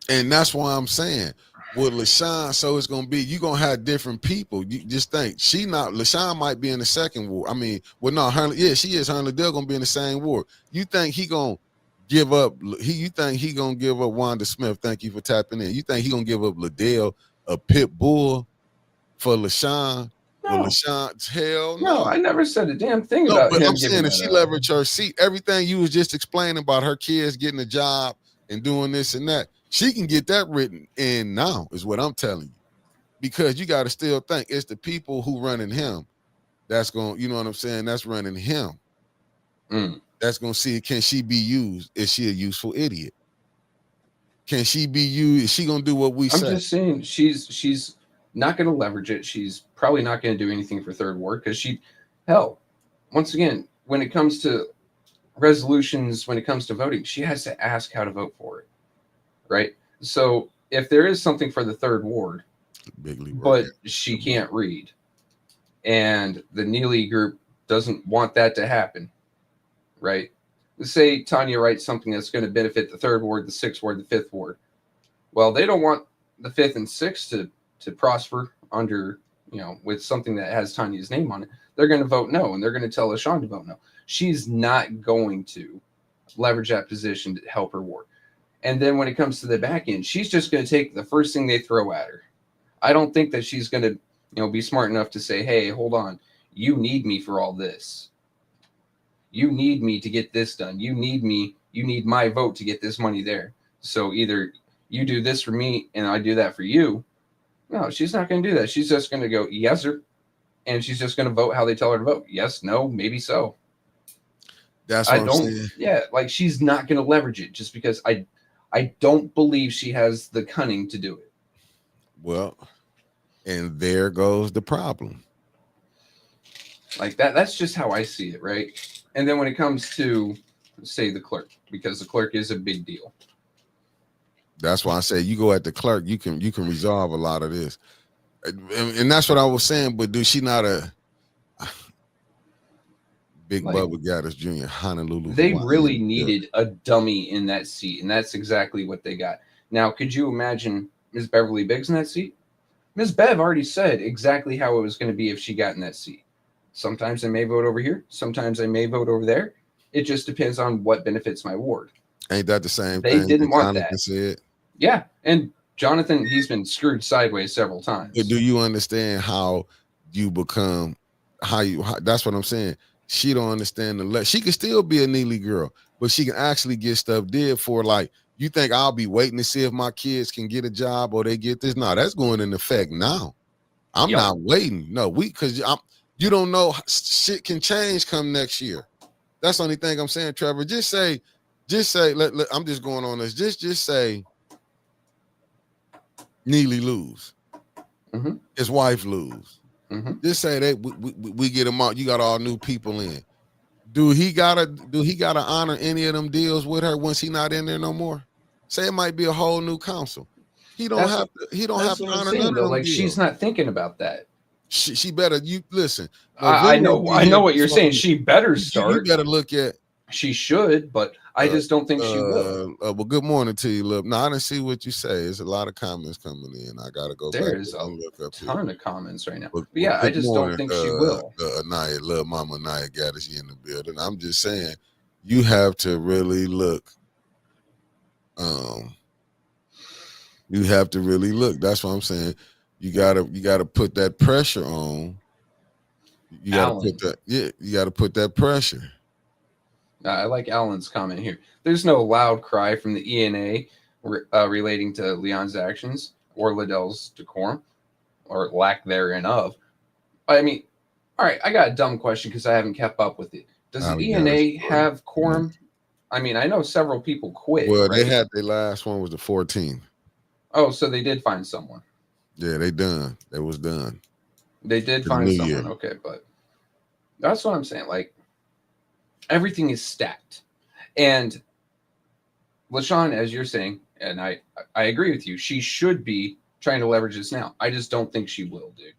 And that's why I'm saying with LaShawn, so it's gonna be you're gonna have different people. You just think LaShawn might be in the second ward. I mean, well, no, she is. Her and Liddell gonna be in the same ward. You think he gonna give up? You think he gonna give up Wanda Smith? Thank you for tapping in. You think he gonna give up Liddell, a pit bull, for LaShawn? No. LaShawn, hell no. No, I never said a damn thing about him. I'm saying if she leveraged her seat, everything you was just explaining about her kids getting a job and doing this and that, she can get that written in now, is what I'm telling you. Because you got to still think it's the people who running him that's going, you know what I'm saying? That's running him. That's going to see, can she be used? Is she a useful idiot? Can she be used? Is she going to do what we say? I'm just saying she's not going to leverage it. She's probably not going to do anything for third ward because once again, when it comes to resolutions, when it comes to voting, she has to ask how to vote for it. Right. So if there is something for the third ward, but she can't read, and the Neely group doesn't want that to happen, right? Say Tanya writes something that's going to benefit the third ward, the sixth ward, the fifth ward. Well, they don't want the fifth and sixth to prosper under, with something that has Tanya's name on it. They're going to vote no, and they're going to tell LaShawn to vote no. She's not going to leverage that position to help her ward. And then when it comes to the back end, she's just going to take the first thing they throw at her. I don't think that she's going to, be smart enough to say, hey, hold on. You need me for all this. You need me to get this done. You need my vote to get this money there. So either you do this for me and I do that for you. No, she's not going to do that. She's just going to go, yes, sir. And she's just going to vote how they tell her to vote. Yes, no, maybe so. That's what I'm saying. Yeah, like she's not going to leverage it just because I don't believe she has the cunning to do it. Well, and there goes the problem. Like that's just how I see it, right? And then when it comes to, say, the clerk, because the clerk is a big deal. That's why I say you go at the clerk, you can resolve a lot of this. And that's what I was saying, but do she not a Big Bubba Gaddis Jr., Honolulu. They really needed a dummy in that seat, and that's exactly what they got. Now, could you imagine Ms. Beverly Biggs in that seat? Ms. Bev already said exactly how it was going to be if she got in that seat. Sometimes I may vote over here. Sometimes I may vote over there. It just depends on what benefits my ward. Ain't that the same thing? They didn't want Jonathan that. Said? Yeah, and Jonathan, he's been screwed sideways several times. But do you understand how you become, that's what I'm saying. She don't understand she can still be a Neely girl, but she can actually get stuff did for, like, you think I'll be waiting to see if my kids can get a job or they get this? No, that's going in effect now. I'm not waiting. No, because you don't know, shit can change come next year. That's the only thing I'm saying, Trevor. Just say, I'm just going on this. Just say Neely lose. Mm-hmm. His wife lose. Mm-hmm. Just say we get him out. You got all new people in. Do he gotta honor any of them deals with her once he not in there no more? Say it might be a whole new council. He don't have to honor none of them. Like, she's not thinking about that. She better, you listen. I know what you're saying. She better start. You better look at. She should, but I just don't think she will. Well, good morning to you, Lil. No, I didn't see what you say. There's a lot of comments coming in. I gotta go. There's a ton of comments right now. But yeah, I just don't think she will. Anaya, Lil Mama Anaya Gaddis in the building. I'm just saying, you have to really look. You have to really look. That's what I'm saying. You gotta put that pressure on. You gotta put Alan. that, yeah, you gotta put that pressure. I like Alan's comment here. There's no loud cry from the ENA relating to Leon's actions or Liddell's decorum or lack therein of. I mean, all right, I got a dumb question because I haven't kept up with it. Does the We got a ENA story. have quorum? I mean, I know several people quit, Well, they right? had their last one was the 14th. Oh, so they did find someone. Yeah, they done. It was done They did for the find new year. someone. Okay, but that's what I'm saying. Like, everything is stacked. And LaShawn, as you're saying, and I agree with you, she should be trying to leverage this now. I just don't think she will, dude.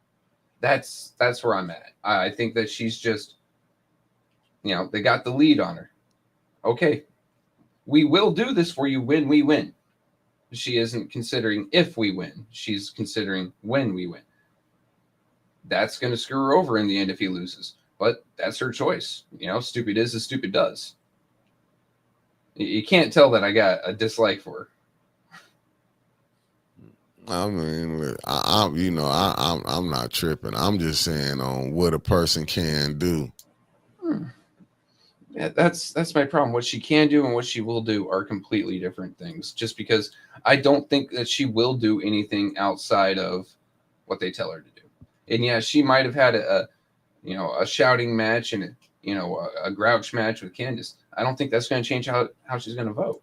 That's where I'm at. I think that she's just, they got the lead on her. Okay, we will do this for you when we win. She isn't considering if we win. She's considering when we win. That's going to screw her over in the end if he loses. But that's her choice. Stupid is as stupid does. You can't tell that I got a dislike for her. I mean, I'm not tripping. I'm just saying on what a person can do. Yeah, that's my problem. What she can do and what she will do are completely different things. Just because I don't think that she will do anything outside of what they tell her to do. And yeah, she might have had a shouting match and a grouch match with Candace. I don't think that's going to change how she's going to vote.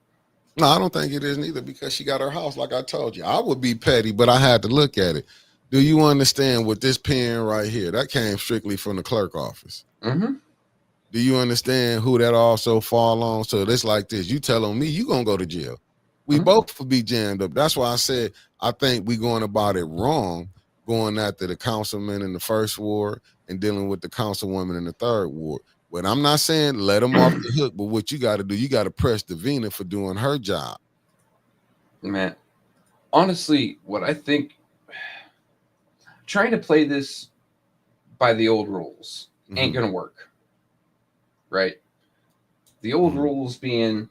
No, I don't think it is neither because she got her house. Like I told you, I would be petty, but I had to look at it. Do you understand what this pen right here? That came strictly from the clerk office. Mm-hmm. Do you understand who that also fall on? So it's like this. You telling me you gonna go to jail. We both will be jammed up. That's why I said I think we going about it wrong, going after the councilman in the first ward and dealing with the councilwoman in the third ward. But I'm not saying let them off the hook, but what you got to do, you got to press Davina for doing her job. Man, honestly, what I think, trying to play this by the old rules ain't going to work. Right? The old rules being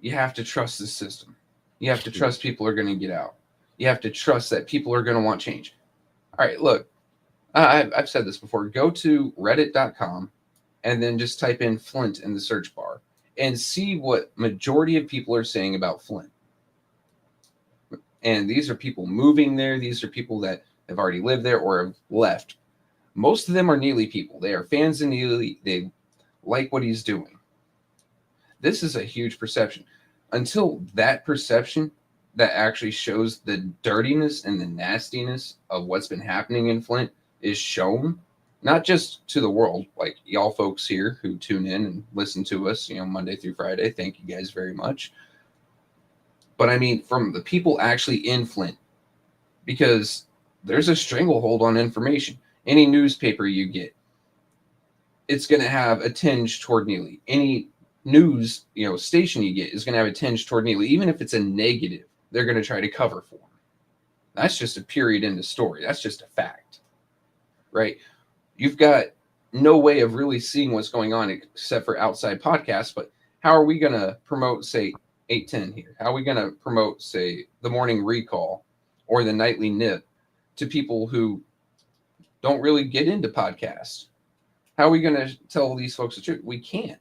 you have to trust the system. You have to trust people are going to get out. You have to trust that people are going to want change. All right, look, I've said this before. Go to reddit.com and then just type in Flint in the search bar and see what majority of people are saying about Flint. And these are people moving there. These are people that have already lived there or have left. Most of them are Neely people. They are fans of Neely. They like what he's doing. This is a huge perception. Until that perception that actually shows the dirtiness and the nastiness of what's been happening in Flint is shown, not just to the world, like y'all folks here who tune in and listen to us, Monday through Friday. Thank you guys very much. But I mean, from the people actually in Flint, because there's a stranglehold on information. Any newspaper you get, it's going to have a tinge toward Neely. Any news, station you get is going to have a tinge toward Neely. Even if it's a negative, they're going to try to cover for him. That's just a period in the story. That's just a fact, right? You've got no way of really seeing what's going on except for outside podcasts. But how are we going to promote, say, 810 here? How are we going to promote, say, the Morning Recall or the Nightly Nip to people who don't really get into podcasts? How are we going to tell these folks the truth? We can't.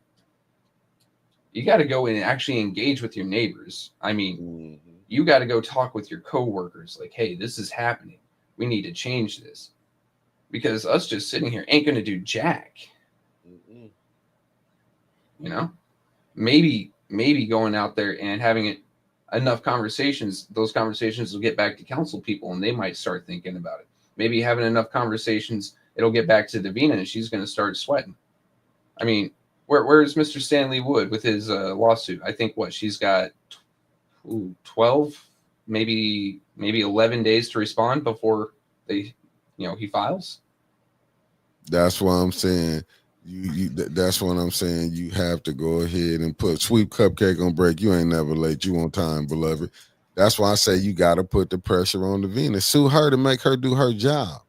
You got to go in and actually engage with your neighbors. I mean, you got to go talk with your coworkers. Like, hey, this is happening. We need to change this. Because us just sitting here ain't going to do jack. Maybe going out there and having enough conversations, those conversations will get back to council people and they might start thinking about it. Maybe having enough conversations, it'll get back to Davina and she's going to start sweating. I mean, where's Mr. Stanley Wood with his lawsuit? I think she's got 12, maybe 11 days to respond before he files. That's why I'm saying that's what I'm saying. You have to go ahead and put sweet cupcake on break. You ain't never late. You on time, beloved. That's why I say you got to put the pressure on Davina. Sue her to make her do her job.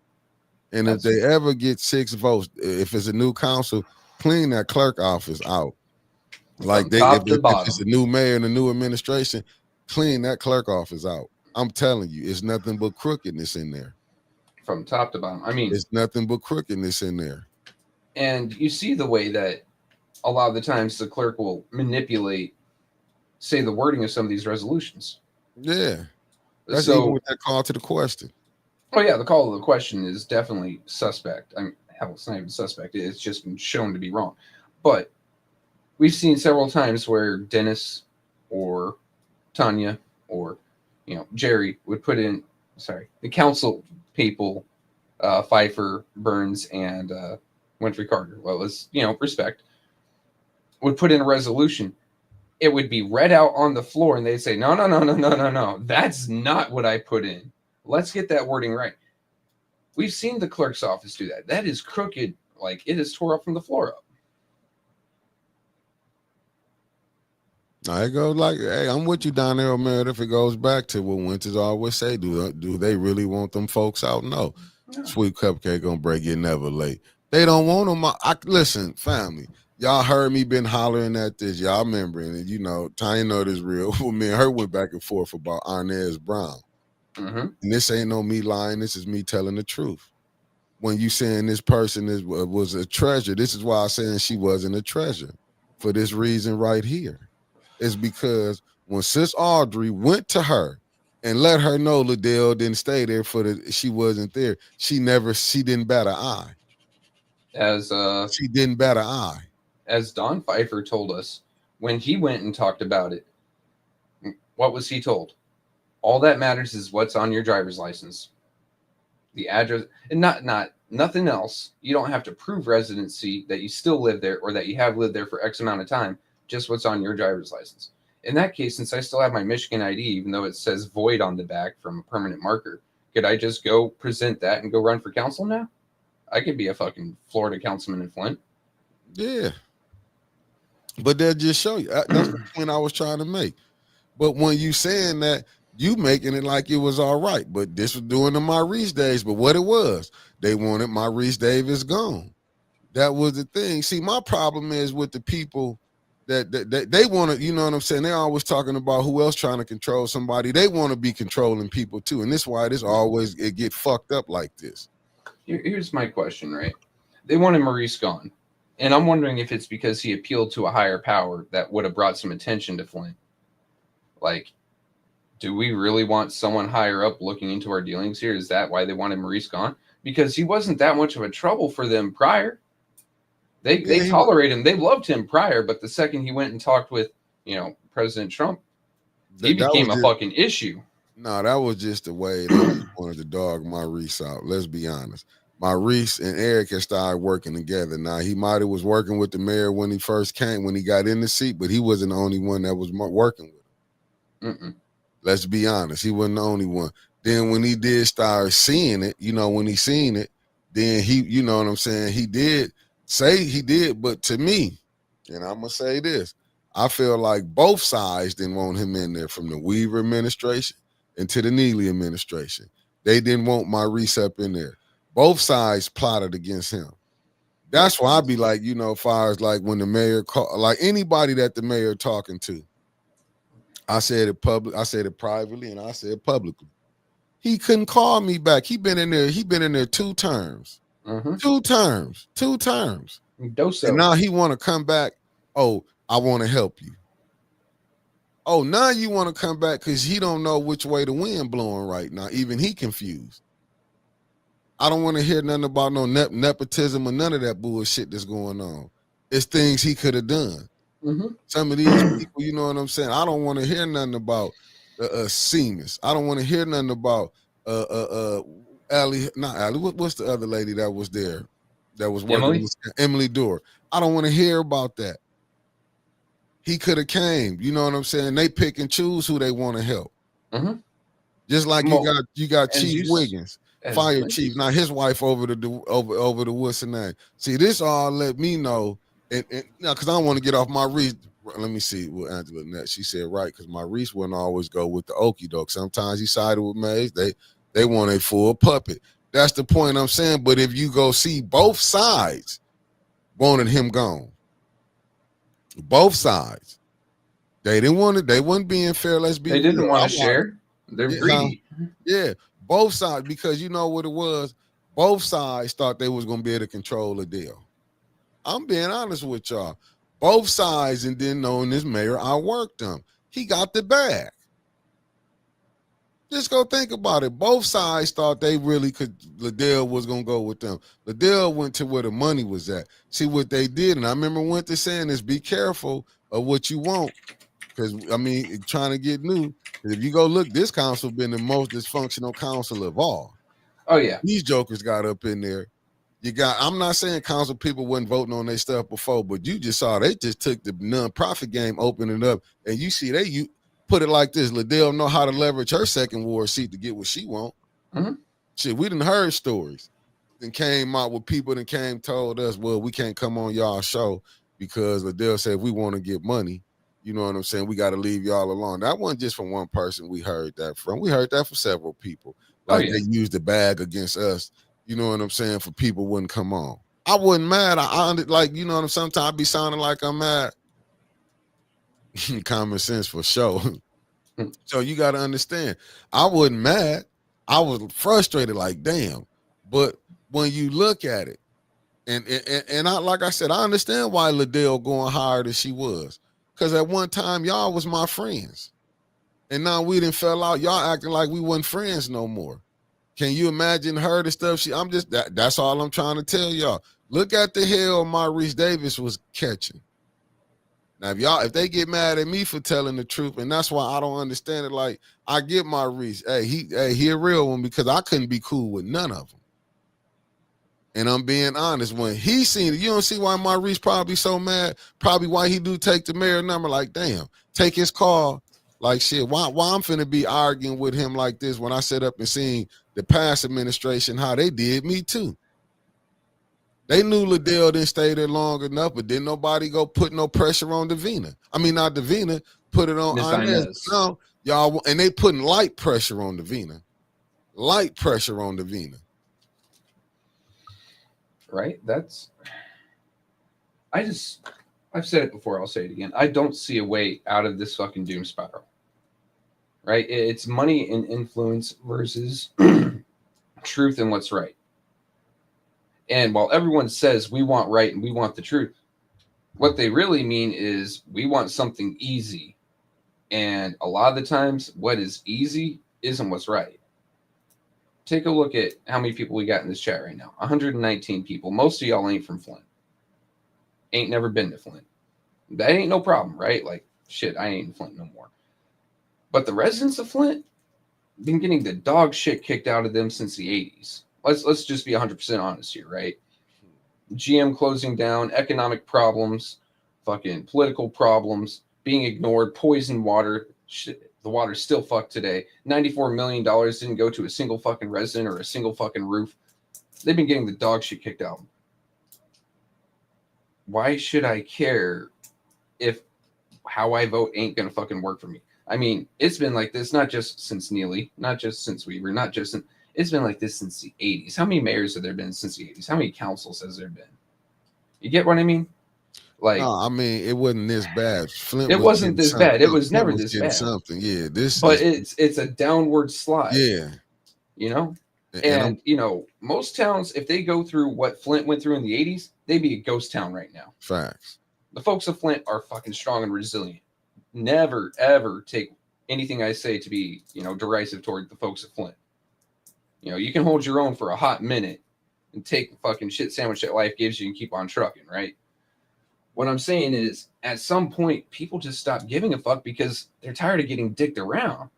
And if they ever get 6 votes, if it's a new council, clean that clerk office out. Like if it's a new mayor and a new administration, clean that clerk office out. I'm telling you, it's nothing but crookedness in there. from top to bottom. I mean, It's nothing but crookedness in there. and you see the way that a lot of the times the clerk will manipulate, say, the wording of some of these resolutions. Yeah. That's even So, with that call to the question. oh yeah, the call to the question is definitely suspect. I mean, hell, it's not even suspect. It's just been shown to be wrong. But we've seen several times where Dennis or Tanya or Jerry would put in, sorry, the council people, Pfeiffer, Burns, and Winfrey Carter. Well, let's respect, would put in a resolution. It would be read out on the floor, and they'd say, "No, no, no, no, no, no, no. That's not what I put in. Let's get that wording right." We've seen the clerk's office do that. That is crooked. Like, it is tore up from the floor up. I go like, hey, I'm with you down there, man. If it goes back to what Winters always say, do they really want them folks out? No. No. Sweet Cupcake gonna break it never late. They don't want them. Listen, family. Y'all heard me been hollering at this. Y'all remember, and Tanya know this real. Well, me and her went back and forth about Arnez Brown. Mm-hmm. And this ain't no me lying. This is me telling the truth. When you saying this person was a treasure, this is why I'm saying she wasn't a treasure. For this reason right here. Is because when Sis Audrey went to her and let her know Liddell didn't stay there she wasn't there, she didn't bat an eye. She didn't bat an eye. As Don Pfeiffer told us when he went and talked about it, what was he told? All that matters is what's on your driver's license, the address, and not nothing else. You don't have to prove residency, that you still live there or that you have lived there for X amount of time. Just what's on your driver's license. In that case, since I still have my Michigan ID, even though it says void on the back from a permanent marker, could I just go present that and go run for council now? I could be a fucking Florida councilman in Flint. Yeah. But that just show you. That's the point I was trying to make. But when you saying that, you making it like it was all right. But this was during the Maurice days. But what it was, they wanted Maurice Davis gone. That was the thing. See, my problem is with the people that they want to, you know what I'm saying? They're always talking about who else trying to control somebody. They want to be controlling people too. And this is why it get fucked up like this. Here's my question, right? They wanted Maurice gone. And I'm wondering if it's because he appealed to a higher power that would have brought some attention to Flint. Like, do we really want someone higher up looking into our dealings here? Is that why they wanted Maurice gone? Because he wasn't that much of a trouble for them prior. They tolerated him. They loved him prior, but the second he went and talked with, President Trump, he became a fucking issue. No, that was just the way they wanted to dog Maurice out. Let's be honest. Maurice and Eric had started working together. Now, he might have was working with the mayor when he first came, when he got in the seat, but he wasn't the only one that was working with him. Mm-mm. Let's be honest. He wasn't the only one. Then when he did start seeing it, when he seen it, then he, you know what I'm saying, he did say he did. But to me, and I'm going to say this, I feel like both sides didn't want him in there, from the Weaver administration and to the Neely administration. They didn't want Maurice up in there. Both sides plotted against him. That's why I'd be like, far as like when the mayor like anybody that the mayor talking to, I said it privately, and I said publicly. He couldn't call me back. He been in there 2 terms. Mm-hmm. 2 terms. 2 terms. Doso. And now he want to come back. Oh, I want to help you. Oh, now you want to come back because he don't know which way the wind blowing right now. Even he confused. I don't want to hear nothing about no nepotism or none of that bullshit that's going on. It's things he could have done. Mm-hmm. Some of these people, you know what I'm saying? I don't want to hear nothing about Seamus. I don't want to hear nothing about Allie, not Allie. What's the other lady that was there that was working? Emily Dorr. I don't want to hear about that. He could have came. You know what I'm saying? They pick and choose who they want to help. Mm-hmm. Just like you got Chief Wiggins, fire chief. Now his wife over the what's her name? See, this all let me know, and now because I don't want to get off my Reese. Let me see what Angela Net. She said right, because Maurice wouldn't always go with the okie doke. Sometimes he sided with Mays. They want a full puppet. That's the point I'm saying. But if you go see, both sides wanted him gone. Both sides. They didn't want it. They weren't being fair. Let's be. They didn't want to share. They're Yeah, huh? greedy. Yeah, both sides, because you know what it was. Both sides thought they was gonna be able to control the deal. I'm being honest with y'all. Both sides, and then knowing this mayor, I worked him. He got the bag. Just go think about it. Both sides thought they really could. Liddell was gonna go with them. Liddell went to where the money was at. See what they did, and I remember Winter saying this: be careful of what you want, because I mean, trying to get new. If you go look, this council been the most dysfunctional council of all. Oh yeah, These jokers got up in there. You got. I'm not saying council people wasn't voting on their stuff before, but you just saw they just took the nonprofit game, opened it up, and you see you put it like this: Liddell know how to leverage her second ward seat to get what she want. Mm-hmm. Shit, we done heard stories. Then came out with people that came told us, well, we can't come on y'all show because Liddell said we want to get money. You know what I'm saying? We got to leave y'all alone. That wasn't just from one person we heard that from. We heard that from several people. Like they used the bag against us. You know what I'm saying? For people wouldn't come on. I wasn't mad. I like, you know what I'm saying? Sometimes I be sounding like I'm mad. Common sense for sure. So you got to understand, I wasn't mad. I was frustrated, like, damn. But when you look at it, and I, like I said, I understand why Liddell going higher than she was. Because at one time, y'all was my friends. And now we done fell out. Y'all acting like we wasn't friends no more. Can you imagine her, the stuff that's all I'm trying to tell y'all. Look at the hell Maurice Davis was catching. Now, if they get mad at me for telling the truth, and that's why I don't understand it. Like, I get Maurice. He a real one, because I couldn't be cool with none of them. And I'm being honest. When he seen it, you don't see why Maurice probably so mad. Probably why he do take the mayor number. Like, damn, take his call. Like, shit, why I'm finna be arguing with him like this when I set up and seen the past administration, how they did me too. They knew Liddell didn't stay there long enough, but didn't nobody go put no pressure on Davina. I mean, not Davina, put it on Inez. No, y'all, and they putting light pressure on Davina. Light pressure on Davina. Right? I've said it before, I'll say it again. I don't see a way out of this fucking doom spiral. Right? It's money and influence versus truth and what's right. And while everyone says we want right and we want the truth, what they really mean is we want something easy. And a lot of the times, what is easy isn't what's right. Take a look at how many people we got in this chat right now. 119 people. Most of y'all ain't from Flint. Ain't never been to Flint. That ain't no problem, right? Like, shit, I ain't in Flint no more. But the residents of Flint been getting the dog shit kicked out of them since the 80s. Let's just be 100% honest here, right? GM closing down, economic problems, fucking political problems, being ignored, poison water. Shit, the water's still fucked today. $94 million didn't go to a single fucking resident or a single fucking roof. They've been getting the dog shit kicked out. Why should I care if how I vote ain't gonna fucking work for me? I mean, it's been like this not just since Neely, not just since Weaver, not just since... It's been like this since the 80s. How many mayors have there been since the 80s? How many councils has there been? You get what I mean? Like, no, I mean, it wasn't this bad. Flint it wasn't this bad. It was never this bad. Something, yeah. But it's a downward slide. Yeah, you know. And you know, most towns, if they go through what Flint went through in the 80s, they'd be a ghost town right now. Facts. The folks of Flint are fucking strong and resilient. Never ever take anything I say to be, you know, derisive toward the folks of Flint. You know, you can hold your own for a hot minute and take the fucking shit sandwich that life gives you and keep on trucking, right? What I'm saying is, at some point, people just stop giving a fuck because they're tired of getting dicked around.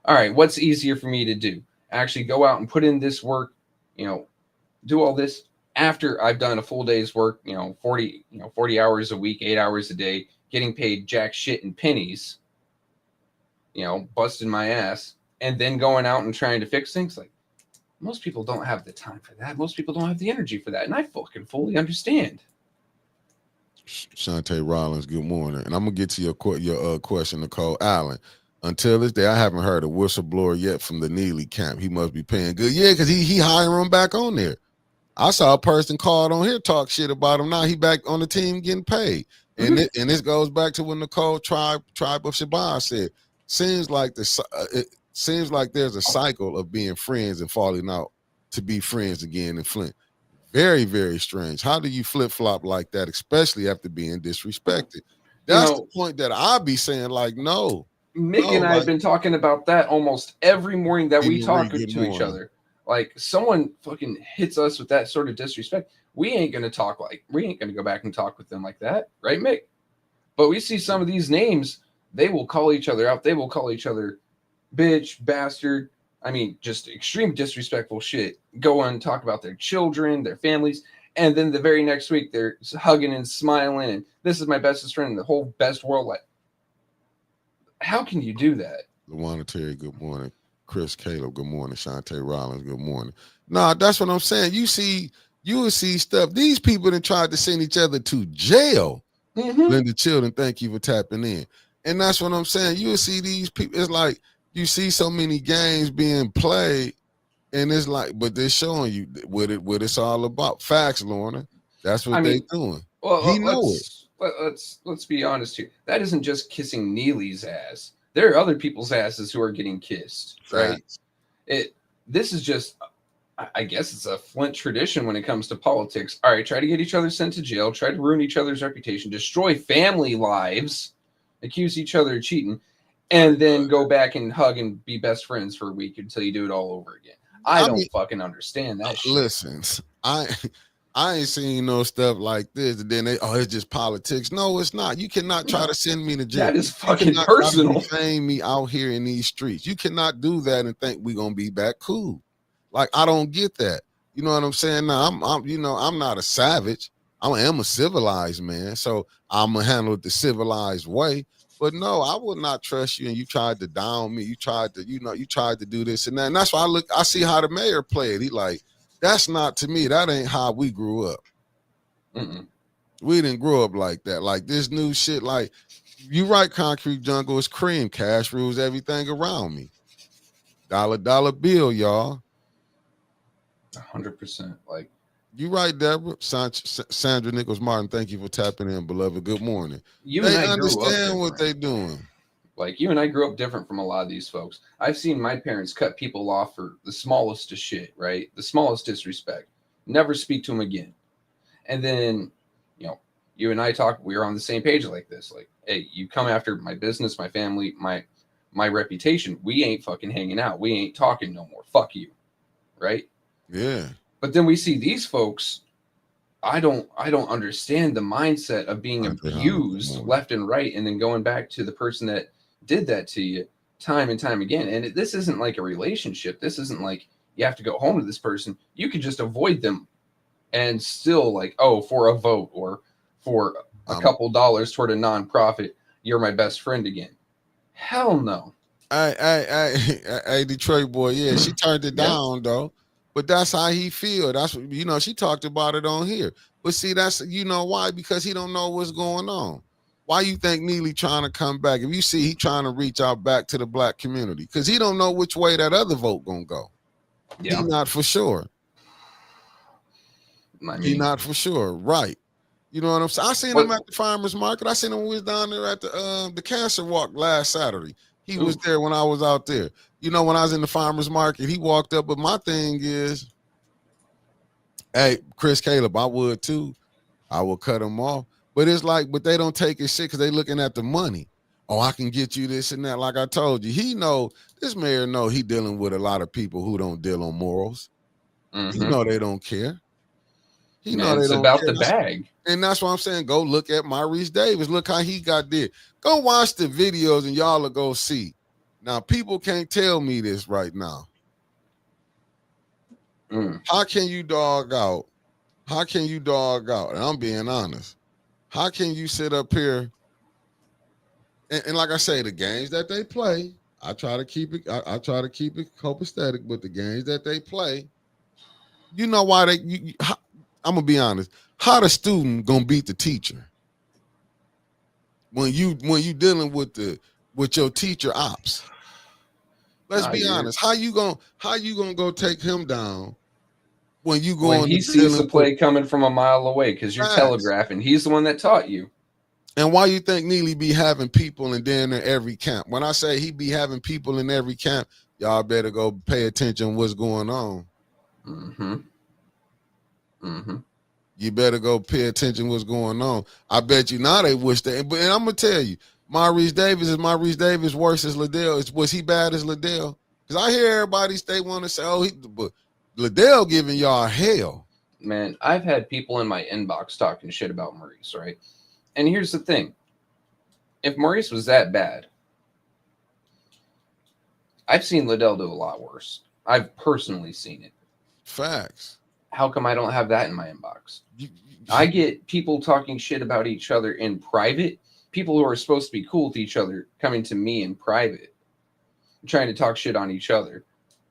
All right, what's easier for me to do? Actually go out and put in this work, you know, do all this after I've done a full day's work, 40 hours a week, 8 hours a day, getting paid jack shit and pennies, busting my ass, and then going out and trying to fix things. Like, most people don't have the time for that. Most people don't have the energy for that. And I fucking fully understand. Shantae Rollins, good morning. And I'm going to get to your question, Nicole Allen. Until this day, I haven't heard a whistleblower yet from the Neely camp. He must be paying good. Yeah, because he hiring him back on there. I saw a person called on here talk shit about him. Now he back on the team getting paid. And and this goes back to what Nicole Tribe of Shabazz said. Seems like seems like there's a cycle of being friends and falling out to be friends again in Flint. Very, very strange. How do you flip-flop like that, especially after being disrespected? That's the point that I'll be saying, like, no. Mick and I have been talking about that almost every morning that we talk to each other. Like, someone fucking hits us with that sort of disrespect, we ain't gonna go back and talk with them like that, right, Mick? But we see some of these names, they will call each other out. They will call each other bitch, bastard. I mean, just extreme disrespectful shit. Go on and talk about their children, their families. And then the very next week, they're hugging and smiling. And this is my bestest friend in the whole best world. Like, how can you do that? Luana Terry, good morning. Chris Caleb, good morning. Shantae Rollins, good morning. Nah, that's what I'm saying. You will see stuff. These people that tried to send each other to jail. Linda Children, thank you for tapping in. And that's what I'm saying. You will see these people. It's like, you see so many games being played, and it's like, but they're showing you what it's all about. Facts, Lorna. That's what they're doing. Well, let's be honest here. That isn't just kissing Neely's ass. There are other people's asses who are getting kissed, right? This is just, I guess it's a Flint tradition when it comes to politics. All right, try to get each other sent to jail, try to ruin each other's reputation, destroy family lives, accuse each other of cheating, and then go back and hug and be best friends for a week until you do it all over again. I don't fucking understand that shit. Listen, I ain't seen no stuff like this. And then it's just politics. No, it's not. You cannot try to send me to jail. That is fucking personal. Defame me out here in these streets. You cannot do that and think we're gonna be back cool. Like, I don't get that. You know what I'm saying? Now, I'm not a savage. I am a civilized man, so I'm gonna handle it the civilized way. But no, I would not trust you. And you tried to down me. You tried to do this and that. And that's why I see how the mayor played. He like, that's not to me. That ain't how we grew up. We didn't grow up like that. Like this new shit, like you right, Concrete Jungle is cream. Cash rules everything around me. Dollar bill, y'all. 100%. Like, you right, Deborah. Sandra Nichols Martin, thank you for tapping in, beloved. Good morning. They understand what they're doing. Like, you and I grew up different from a lot of these folks. I've seen my parents cut people off for the smallest of shit, right? The smallest disrespect. Never speak to them again. And then, you and I talk, we were on the same page like this. Like, hey, you come after my business, my family, my reputation. We ain't fucking hanging out. We ain't talking no more. Fuck you. Right? Yeah. But then we see these folks, I don't understand the mindset of being abused left and right, and then going back to the person that did that to you time and time again. And this isn't like a relationship. This isn't like you have to go home to this person. You could just avoid them and still like, oh, for a vote or for a couple dollars toward a nonprofit, you're my best friend again. Hell no. Hey, Detroit boy. Yeah, she turned it down though. But that's how he feel. That's what, she talked about it on here. But see, that's, why? Because he don't know what's going on. Why you think Neely trying to come back? If you see he trying to reach out back to the black community, because he don't know which way that other vote gonna go. Yeah. He not for sure. He not for sure. Right. You know what I'm saying? I seen him at the farmer's market. I seen him when we was down there at the cancer walk last Saturday. He was there when I was out there. When I was in the farmer's market, he walked up. But my thing is, hey, Chris Caleb, I would too. I will cut him off. But it's like, but they don't take his shit because they looking at the money. Oh, I can get you this and that. Like I told you, this mayor know he dealing with a lot of people who don't deal on morals. They don't care. It's about the bag. And that's why I'm saying, go look at Maurice Davis. Look how he got there. Go watch the videos and y'all will go see. Now, people can't tell me this right now. How can you dog out? And I'm being honest. How can you sit up here? And like I say, the games that they play, I try to keep it copacetic, but the games that they play, you know why I'm gonna be honest. How the student gonna beat the teacher when you dealing with your teacher ops? Let's be honest. How you gonna go take him down when you going? When he sees the play coming from a mile away because you're telegraphing. He's the one that taught you. And why you think Neely be having people in every camp? When I say he be having people in every camp, y'all better go pay attention what's going on. Mm-hmm. Mm-hmm. You better go pay attention what's going on. I bet you now they wish they, but and I'm gonna tell you, Maurice Davis worse as Liddell? Was he bad as Liddell? Because I hear everybody they want to say, oh, but Liddell giving y'all hell. Man, I've had people in my inbox talking shit about Maurice, right? And here's the thing. If Maurice was that bad, I've seen Liddell do a lot worse. I've personally seen it. Facts. How come I don't have that in my inbox? I get people talking shit about each other in private. People who are supposed to be cool with each other coming to me in private, trying to talk shit on each other,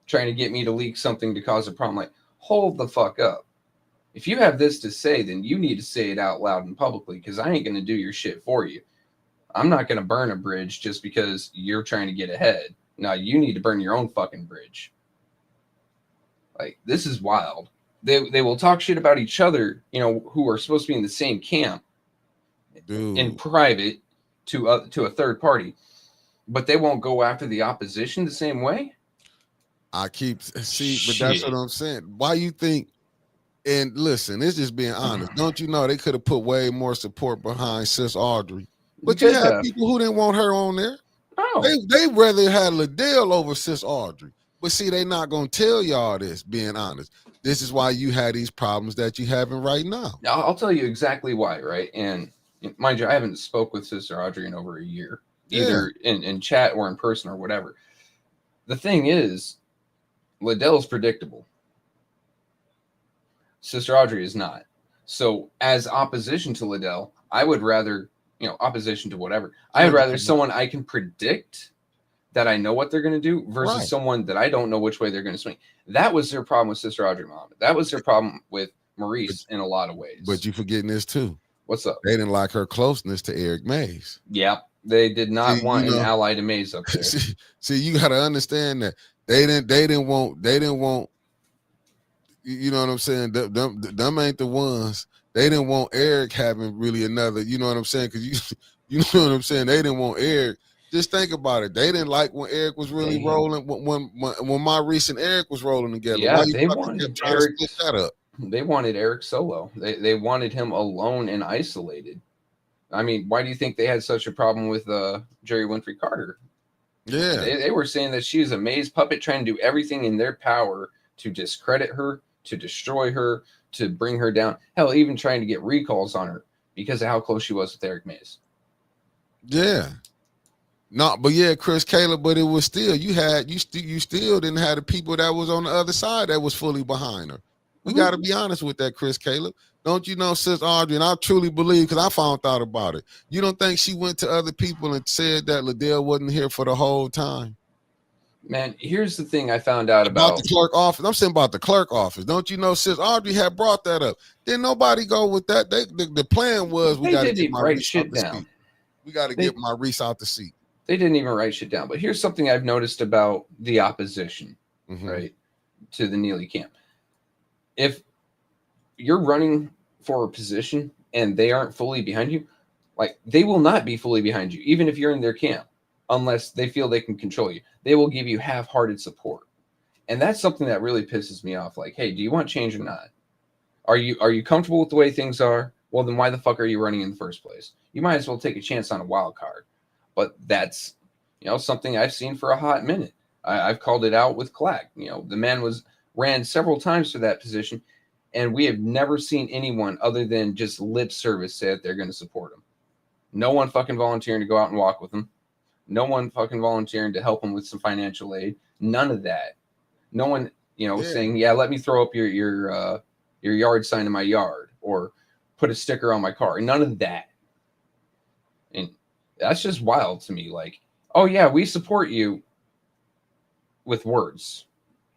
trying to get me to leak something to cause a problem. Like, hold the fuck up. If you have this to say, then you need to say it out loud and publicly, because I ain't going to do your shit for you. I'm not going to burn a bridge just because you're trying to get ahead. Now you need to burn your own fucking bridge. Like, this is wild. They will talk shit about each other, you know, who are supposed to be in the same camp, dude, in private to a third party, but they won't go after the opposition the same way. But that's what I'm saying. Why you think? And listen, it's just being honest. Don't you know they could have put way more support behind Sis Audrey? But you had people who didn't want her on there. Oh. They rather had Liddell over Sis Audrey. But see, they not gonna tell y'all this, being honest. This is why you had these problems that you having right now. I'll tell you exactly why, right? And mind you, I haven't spoke with Sister Audrey in over a year, either in chat or in person or whatever. The thing is, Liddell's predictable. Sister Audrey is not. So as opposition to Liddell, I would rather, opposition to whatever. I would rather someone I can predict that I know what they're going to do versus someone that I don't know which way they're going to swing. That was their problem with Sister Audrey Muhammad. That was their problem with Maurice in a lot of ways. But you forgetting this too. What's up? They didn't like her closeness to Eric Mays. Yep. They did not want an ally to Mays up there. See, you got to understand that they didn't want, you know what I'm saying? Them ain't the ones. They didn't want Eric having really another, you know what I'm saying? Because you know what I'm saying? They didn't want Eric. Just think about it. They didn't like when Eric was really rolling. When Maurice and Eric was rolling together. Yeah, they wanted Eric. To split that up? They wanted Eric solo. They wanted him alone and isolated. I mean, why do you think they had such a problem with Jerry Winfrey Carter? Yeah, they were saying that she is a Mays puppet, trying to do everything in their power to discredit her, to destroy her, to bring her down. Hell, even trying to get recalls on her because of how close she was with Eric Mays. Yeah. No, but yeah, Chris Caleb, but it was still you still didn't have the people that was on the other side that was fully behind her. We got to be honest with that, Chris Caleb. Don't you know, Sis Audrey, and I truly believe, because I found out about it. You don't think she went to other people and said that Liddell wasn't here for the whole time? Man, here's the thing I found out about the clerk office. I'm saying about the clerk office. Don't you know, Sis Audrey had brought that up? Didn't nobody go with that? The plan was we got to get my write shit down. We got to get Maurice out the seat. They didn't even write shit down. But here's something I've noticed about the opposition, right, to the Neely camp. If you're running for a position and they aren't fully behind you, like, they will not be fully behind you, even if you're in their camp, unless they feel they can control you. They will give you half-hearted support. And that's something that really pisses me off. Like, hey, do you want change or not? Are you comfortable with the way things are? Well, then why the fuck are you running in the first place? You might as well take a chance on a wild card. But that's, something I've seen for a hot minute. I've called it out with Clack. The man ran several times for that position, and we have never seen anyone other than just lip service say that they're going to support him. No one fucking volunteering to go out and walk with him. No one fucking volunteering to help him with some financial aid. None of that. No one, saying, yeah, let me throw up your yard sign in my yard or put a sticker on my car. None of that. And that's just wild to me. Like, oh yeah, we support you with words,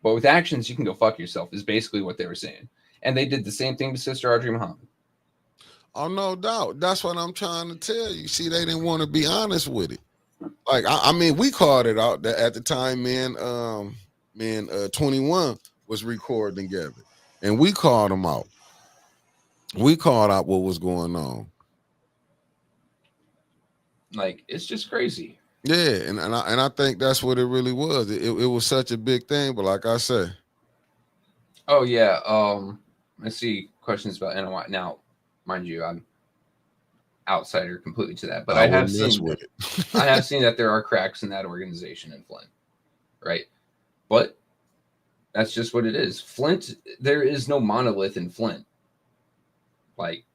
but with actions, you can go fuck yourself, is basically what they were saying. And they did the same thing to Sister Audrey Muhammad. Oh, no doubt. That's what I'm trying to tell you. See, they didn't want to be honest with it. Like, I mean, we called it out that at the time, 21 was recording together, and we called them out. We called out what was going on. Like, it's just crazy. Yeah, and I think that's what it really was. It was such a big thing, but like I say, Oh yeah. I see questions about NOI now. Mind you, I'm outsider completely to that, but I wouldn't mess with I it. have seen that there are cracks in that organization in Flint, right? But that's just what it is. Flint, there is no monolith in Flint. Like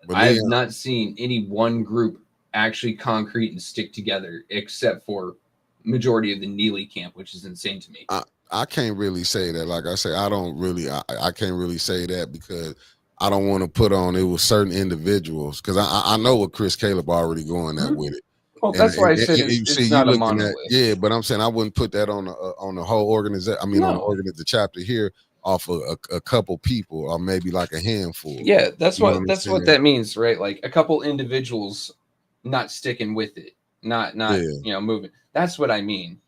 But I've Leon, not seen any one group actually concrete and stick together, except for majority of the Neely camp, which is insane to me. I can't really say that. Like I say, I can't really say that because I don't want to put on it with certain individuals because I know what Chris Caleb already going at Mhm. with it. Well, And, that's why I said you see, it's you not a looking at monolith. yeah, but I'm saying I wouldn't put that on the whole organization. I mean, on No. the chapter here off of a couple people or maybe like a handful. Yeah, You know what I'm that's what saying? that means, right? Like a couple individuals not sticking with it, not Yeah, moving. That's what I mean.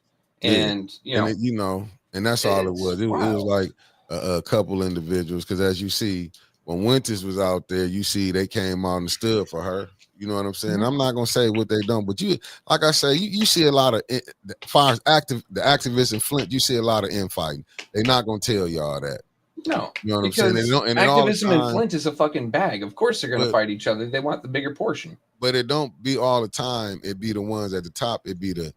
yeah, And and and that's all it it's was. It was wild. like a couple individuals because as you see, when Winters was out there, you see they came out and stood for her. You know what I'm saying? Mhm. I'm not gonna say what they done, but you, like I say, you see a lot of far as the activists in Flint, you see a lot of infighting. They're not gonna tell y'all that. No, You know what I'm saying? because And then all the activism in time, Flint is a fucking bag. Of course they're gonna but fight each other. They want the bigger portion. it don't be all the time. It be the ones at the top. It be the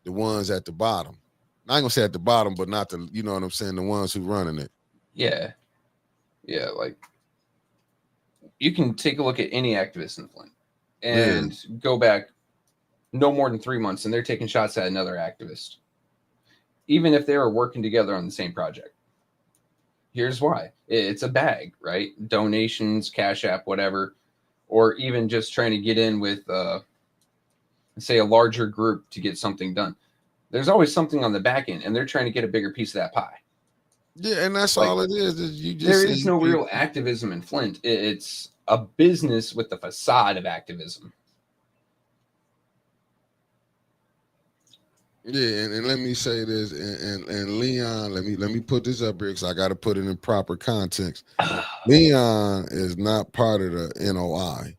ones at the bottom. I ain't gonna say at the bottom, but not the, you know what I'm saying, the ones who running it. Yeah, yeah. Like you can take a look at any activist in Flint Yeah. and go back no more than 3 months, and they're taking shots at another activist, even if they were working together on the same project. Here's why: it's a bag, right? Donations, Cash App, whatever, or even just trying to get in with, say, a larger group to get something done. There's always something on the back end, and they're trying to get a bigger piece of that pie. Yeah, and that's Like all it is you just there is see no people. real activism in Flint. It's a business with the facade of activism. Yeah, and let me say this, and Leon, let me put this up here because I got to put it in proper context. Leon is not part of the NOI.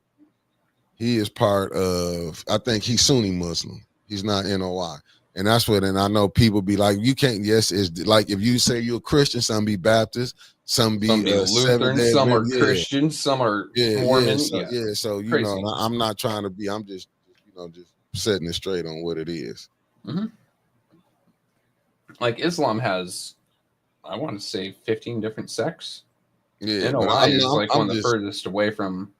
He is part of. I think he's Sunni Muslim. He's not NOI, and that's what. And I know people be like, you can't. Yes, it's like if you say you're a Christian, some be Baptist, some Some be be Seventh Lutheran, Day some are Adventist. Yeah, Christian, some are yeah. Mormon. So Yeah, yeah, so crazy. I'm not trying to be. I'm just setting it straight on what it is. Mm-hmm. Like Islam has, I want to say, 15 different sects. Yeah, but NOI is like one I'm of the just furthest away yeah, from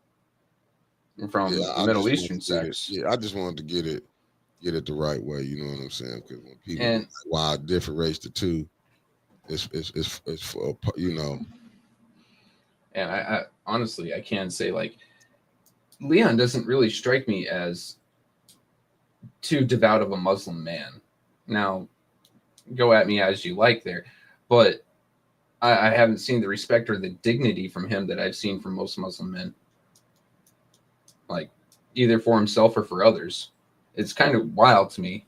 the I Middle just want Eastern to get it. sects. Yeah, I just wanted to get it the right way. You know what I'm saying? Because when people be And like, "Why I differentiate the two?" It's for you know. I honestly I can say like Leon doesn't really strike me as too devout of a Muslim man. Now, go at me as you like there, but I haven't seen the respect or the dignity from him that I've seen from most Muslim men, like either for himself or for others. It's kind of wild to me.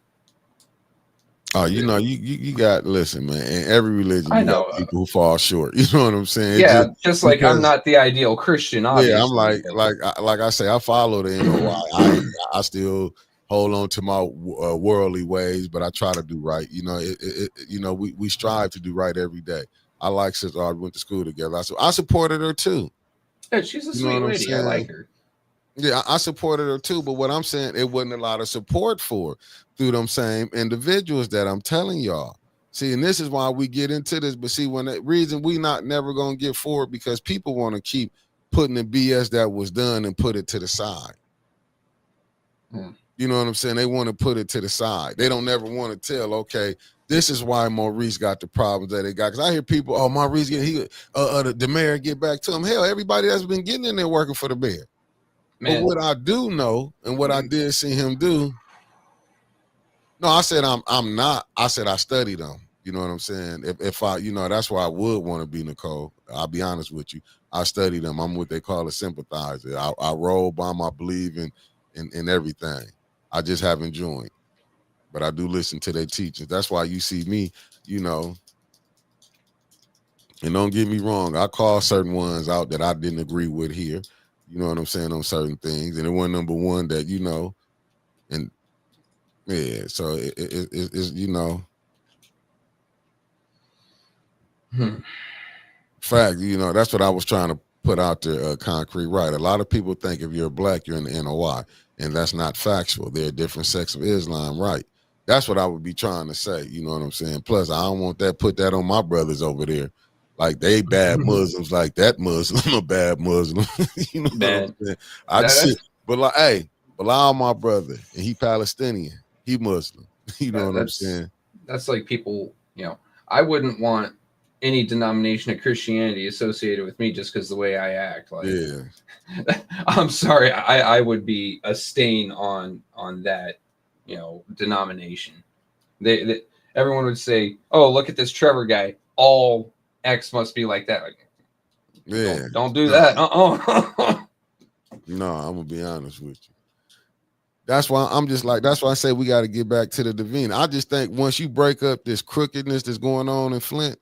Oh, you know, you got listen, man. In every religion, I you got know, people who fall short. You know what I'm saying? It yeah, just just like I'm because not the ideal Christian, yeah, I'm obviously, but like I say, I follow the NOI. I still hold on to my worldly ways, but I try to do right. You know, you know, we strive to do right every day. I like Sister I went to school together. I supported her too. yeah, she's a You know sweet what I'm lady. I like saying? her. Yeah, I supported her too. But what I'm saying, it wasn't a lot of support for through them same individuals that I'm telling y'all. See, and this is why we get into this. But see, when the reason we not never gonna get forward because people want to keep putting the BS that was done and put it to the side. Hmm. You know what I'm saying? They want to put it to the side. They don't never want to tell, okay, this is why Maurice got the problems that they got. Because I hear people, oh, Maurice the mayor get back to him. Hell, everybody that's been getting in there working for the mayor. But Man, what I do know and what I did see him do, no, I said I'm not. I said I studied them. You know what I'm saying? If I, you know, that's why I would want to be Nicole. I'll be honest with you. I study them. I'm what they call a sympathizer. I roll by my belief in everything. I just haven't joined, but I do listen to their teachings. That's why you see me, you know. And don't get me wrong, I call certain ones out that I didn't agree with here. You know what I'm saying on certain things, and it wasn't number one that you know. And Yeah, so it's you know, fact, you know, that's what I was trying to put out there, concrete. Right. A lot of people think if you're black, you're in the NOI, and that's not factual. They're a different sects of Islam, right? That's what I would be trying to say. You know what I'm saying? Plus, I don't want that put that on my brothers over there. Like they bad Muslims, like that Muslim a bad Muslim. You know what I'm Man, saying? I just that's but like, hey, Bilal, my brother, and he Palestinian, he Muslim. You know that, what I'm that's saying? that's like people, I wouldn't want any denomination of Christianity associated with me just because the way I act. Like, Yeah. I'm sorry, I would be a stain on that, denomination. They everyone would say, "Oh, look at this Trevor guy. All X must be like that." Like, Yeah. don't do No, that. no, I'm gonna be honest with you. That's why I'm just like, that's why I say we got to get back to the Davina. I just think once you break up this crookedness that's going on in Flint,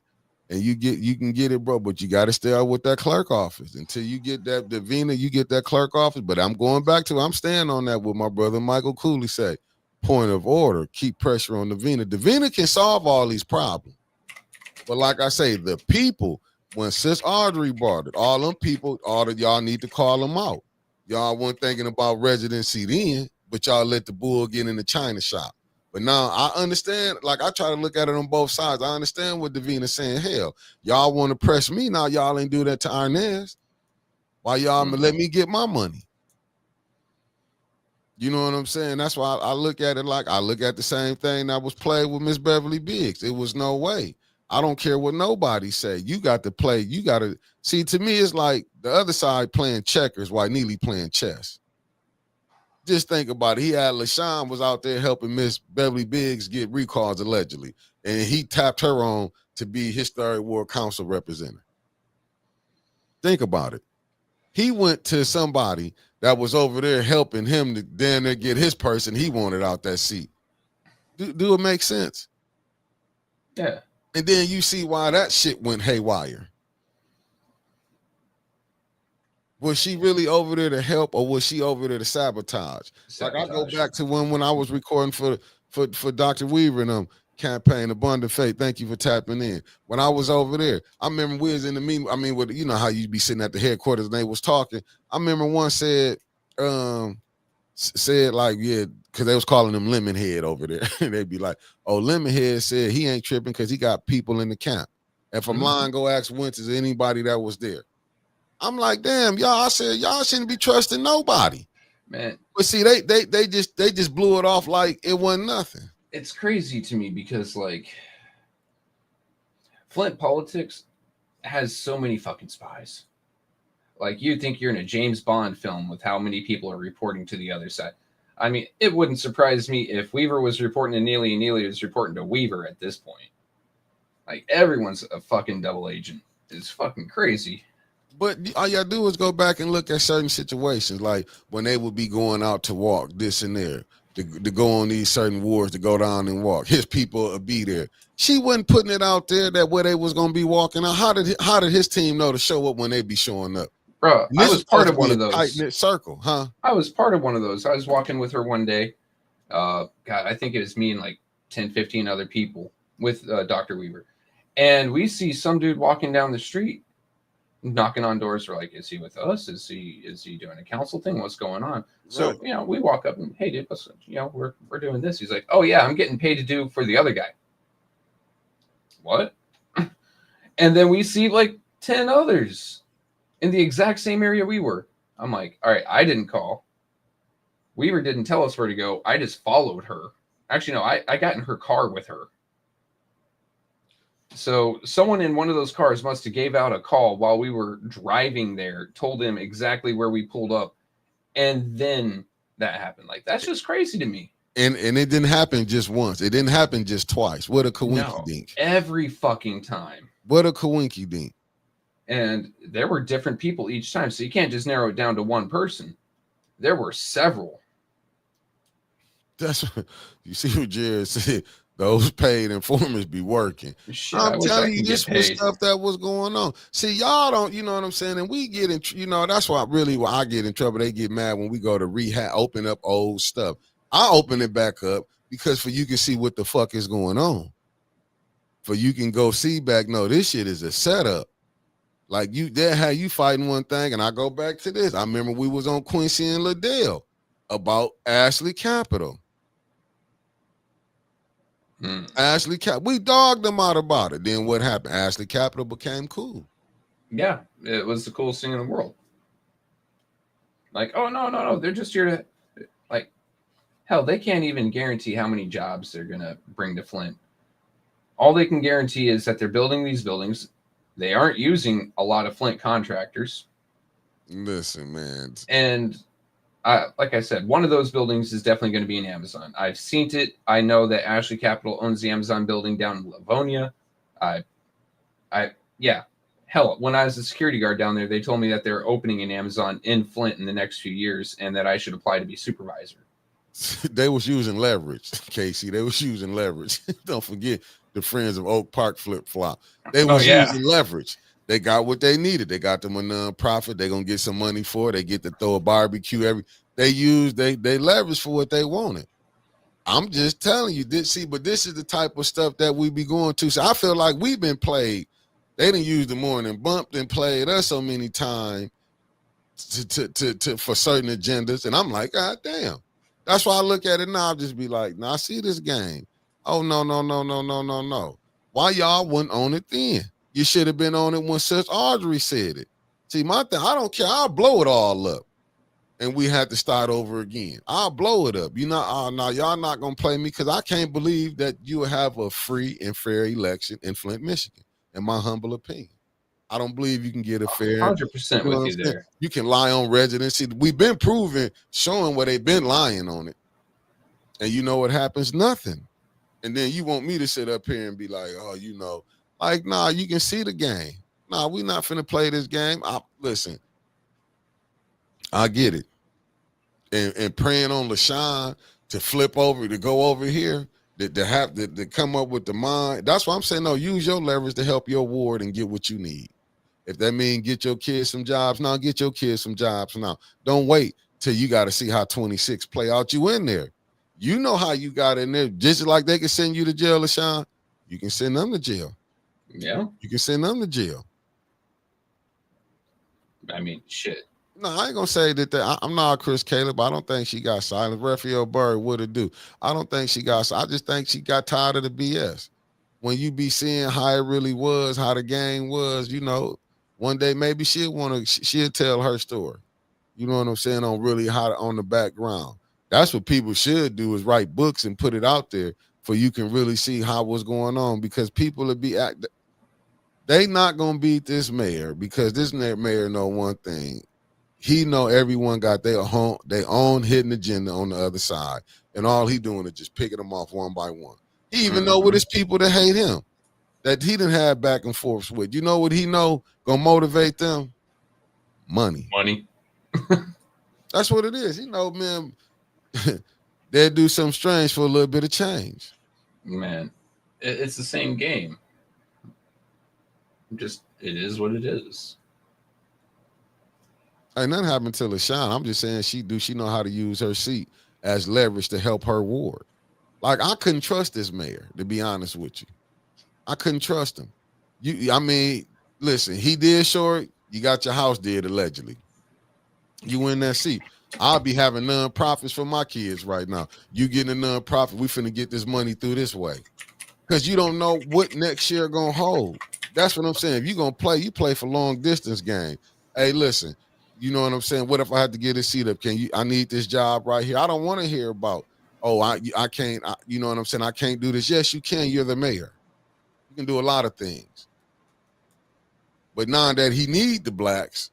and you can get it, bro, but you got to stay out with that clerk office until you get that Davina, you get that clerk office. But I'm going back to, I'm staying on that with my brother Michael Cooley say. Point of order, keep pressure on Davina. Davina can solve all these problems. But like I say, the people, when Sis Audrey brought it, all them people, all of y'all need to call them out. Y'all weren't thinking about residency then, but y'all let the bull get in the China shop. But now I understand, like I try to look at it on both sides. I understand what Davina's saying. Hell, y'all want to press me now. Y'all ain't do that to Arnaz. Why y'all let me get my money? You know what I'm saying? That's why I look at it like I look at the same thing that was played with Miss Beverly Biggs. It was no way. I don't care what nobody say. You got to play. You got to see. To me, it's like the other side playing checkers while Neely playing chess. Just think about it. He had LaShawn was out there helping Miss Beverly Biggs get recalls allegedly, and he tapped her on to be his third ward council representative. Think about it. He went to somebody that was over there helping him to then get his person he wanted out that seat. Do it make sense? Yeah. And then you see why that shit went haywire. Was she really over there to help, or was she over there to sabotage? Like I go back to when I was recording for Dr. Weaver and campaign Abundant Faith. Thank you for tapping in. When I was over there, I remember we was in the meeting. I mean, with, you know how you be sitting at the headquarters and they was talking. I remember one said like, yeah, because they was calling him Lemonhead over there. They'd be like, oh, Lemonhead said he ain't tripping because he got people in the camp. If I'm lying, go ask Winters, anybody that was there. I'm like, damn, y'all. I said y'all shouldn't be trusting nobody, man. But see, they just blew it off like it wasn't nothing. It's crazy to me because like Flint politics has so many fucking spies. Like you'd think you're in a James Bond film with how many people are reporting to the other side. I mean, it wouldn't surprise me if Weaver was reporting to Neely and Neely was reporting to Weaver at this point. Like everyone's a fucking double agent. It's fucking crazy. But all you do is go back and look at certain situations, like when they would be going out to walk this and there, to go on these certain wars, to go down and walk. His people would be there. She wasn't putting it out there that where they was going to be walking out. How did his team know to show up when they be showing up? Bro, I was part of one of those. Tight-knit circle, huh? I was part of one of those. I was walking with her one day. God, I think it was me and like 10, 15 other people with Dr. Weaver. And we see some dude walking down the street, knocking on doors. We're like, is he with us? Is he doing a council thing? What's going on? So, right. We walk up and, hey, dude, we're doing this. He's like, oh yeah, I'm getting paid to do for the other guy. What? And then we see like 10 others in the exact same area we were. I'm like, all right, I didn't call. Weaver didn't tell us where to go. I just followed her. Actually, no, I got in her car with her. So someone in one of those cars must have gave out a call while we were driving there, told him exactly where we pulled up, and then that happened. Like, that's just crazy to me. And it didn't happen just once. It didn't happen just twice. What a coinky dink. Every fucking time. What a coinky dink. And there were different people each time, so you can't just narrow it down to one person. There were several. That's what you see what Jared said. Those paid informers be working. Shit, I'm telling you, this was stuff that was going on. See, y'all don't, you know what I'm saying? And we get in, that's why I get in trouble. They get mad when we go to rehab, open up old stuff. I open it back up because for you can see what the fuck is going on. For you can go see back, no, this shit is a setup. Like they had you fighting one thing, and I go back to this. I remember we was on Quincy and Liddell about Ashley Capital. Ashley Cap, we dogged them out about it. Then what happened? Ashley Capital became cool. Yeah, it was the coolest thing in the world. Like, oh no, they're just here to, like, hell, they can't even guarantee how many jobs they're gonna bring to Flint. All they can guarantee is that they're building these buildings. They aren't using a lot of Flint contractors. Listen, man. And like I said, one of those buildings is definitely going to be an Amazon. I've seen it. I know that Ashley Capital owns the Amazon building down in Livonia. Yeah. Hell, when I was a security guard down there, they told me that they're opening an Amazon in Flint in the next few years and that I should apply to be supervisor. They was using leverage, Casey. They was using leverage. Don't forget the Friends of Oak Park flip-flop. They was using leverage. They got what they needed. They got them a nonprofit. They're gonna get some money for it. They get to throw a barbecue they leverage for what they wanted. I'm just telling you, but this is the type of stuff that we be going to. So I feel like we've been played. They didn't use the morning bump and played us so many times to for certain agendas. And I'm like, God damn. That's why I look at it now. I'll just be like, now I see this game. Oh, no. Why y'all wasn't on it then? You should have been on it when Sis Audrey said it. See, my thing, I don't care. I'll blow it all up. And we had to start over again. I'll blow it up. You know, now y'all not going to play me because I can't believe that you will have a free and fair election in Flint, Michigan, in my humble opinion. I don't believe you can get a fair 100% with you there. You can lie on residency. We've been showing where they've been lying on it. And you know what happens? Nothing. And then you want me to sit up here and be like, oh, you know, like, nah, you can see the game. Nah, we not finna play this game. Listen, I get it. And praying on LaShawn to flip over, to go over here, to come up with the mind. That's why I'm saying, no, use your leverage to help your ward and get what you need. If that means get your kids some jobs, now get your kids some jobs now. Don't wait till you got to see how 26 play out. You in there. You know how you got in there. Just like they can send you to jail, LaShawn, you can send them to jail. Yeah. You can send them to jail. I mean, shit. No, I ain't gonna say that. I'm not Chris Caleb. I don't think she got silent. Raphael Bird would have do. I don't think she got. I just think she got tired of the BS. When you be seeing how it really was, how the game was, you know, one day maybe she'll tell her story. You know what I'm saying? On the background. That's what people should do is write books and put it out there for you can really see how what's going on because people will be they not gonna beat this mayor because this mayor know one thing. He know everyone got their own hidden agenda on the other side, and all he doing is just picking them off one by one. He even know what his people that hate him, that he didn't have back and forth with. You know what he know gonna motivate them? Money. That's what it is. You know, man, they'll do something strange for a little bit of change. Man, it's the same game. Just it is what it is. Ain't nothing happened to LaShawn. I'm just saying she know how to use her seat as leverage to help her ward. Like I couldn't trust this mayor, to be honest with you. I couldn't trust him. Listen, he did short. You got your house dead allegedly. You in that seat. I'll be having nonprofits for my kids right now. You getting a nonprofit, we finna get this money through this way. Because you don't know what next year gonna hold. That's what I'm saying. If you're gonna play, you play for long distance game. Hey, listen, you know what I'm saying? What if I had to get a seat up? I need this job right here. I don't want to hear about, I can't, you know what I'm saying? I can't do this. Yes, you can. You're the mayor. You can do a lot of things. But now that he need the blacks,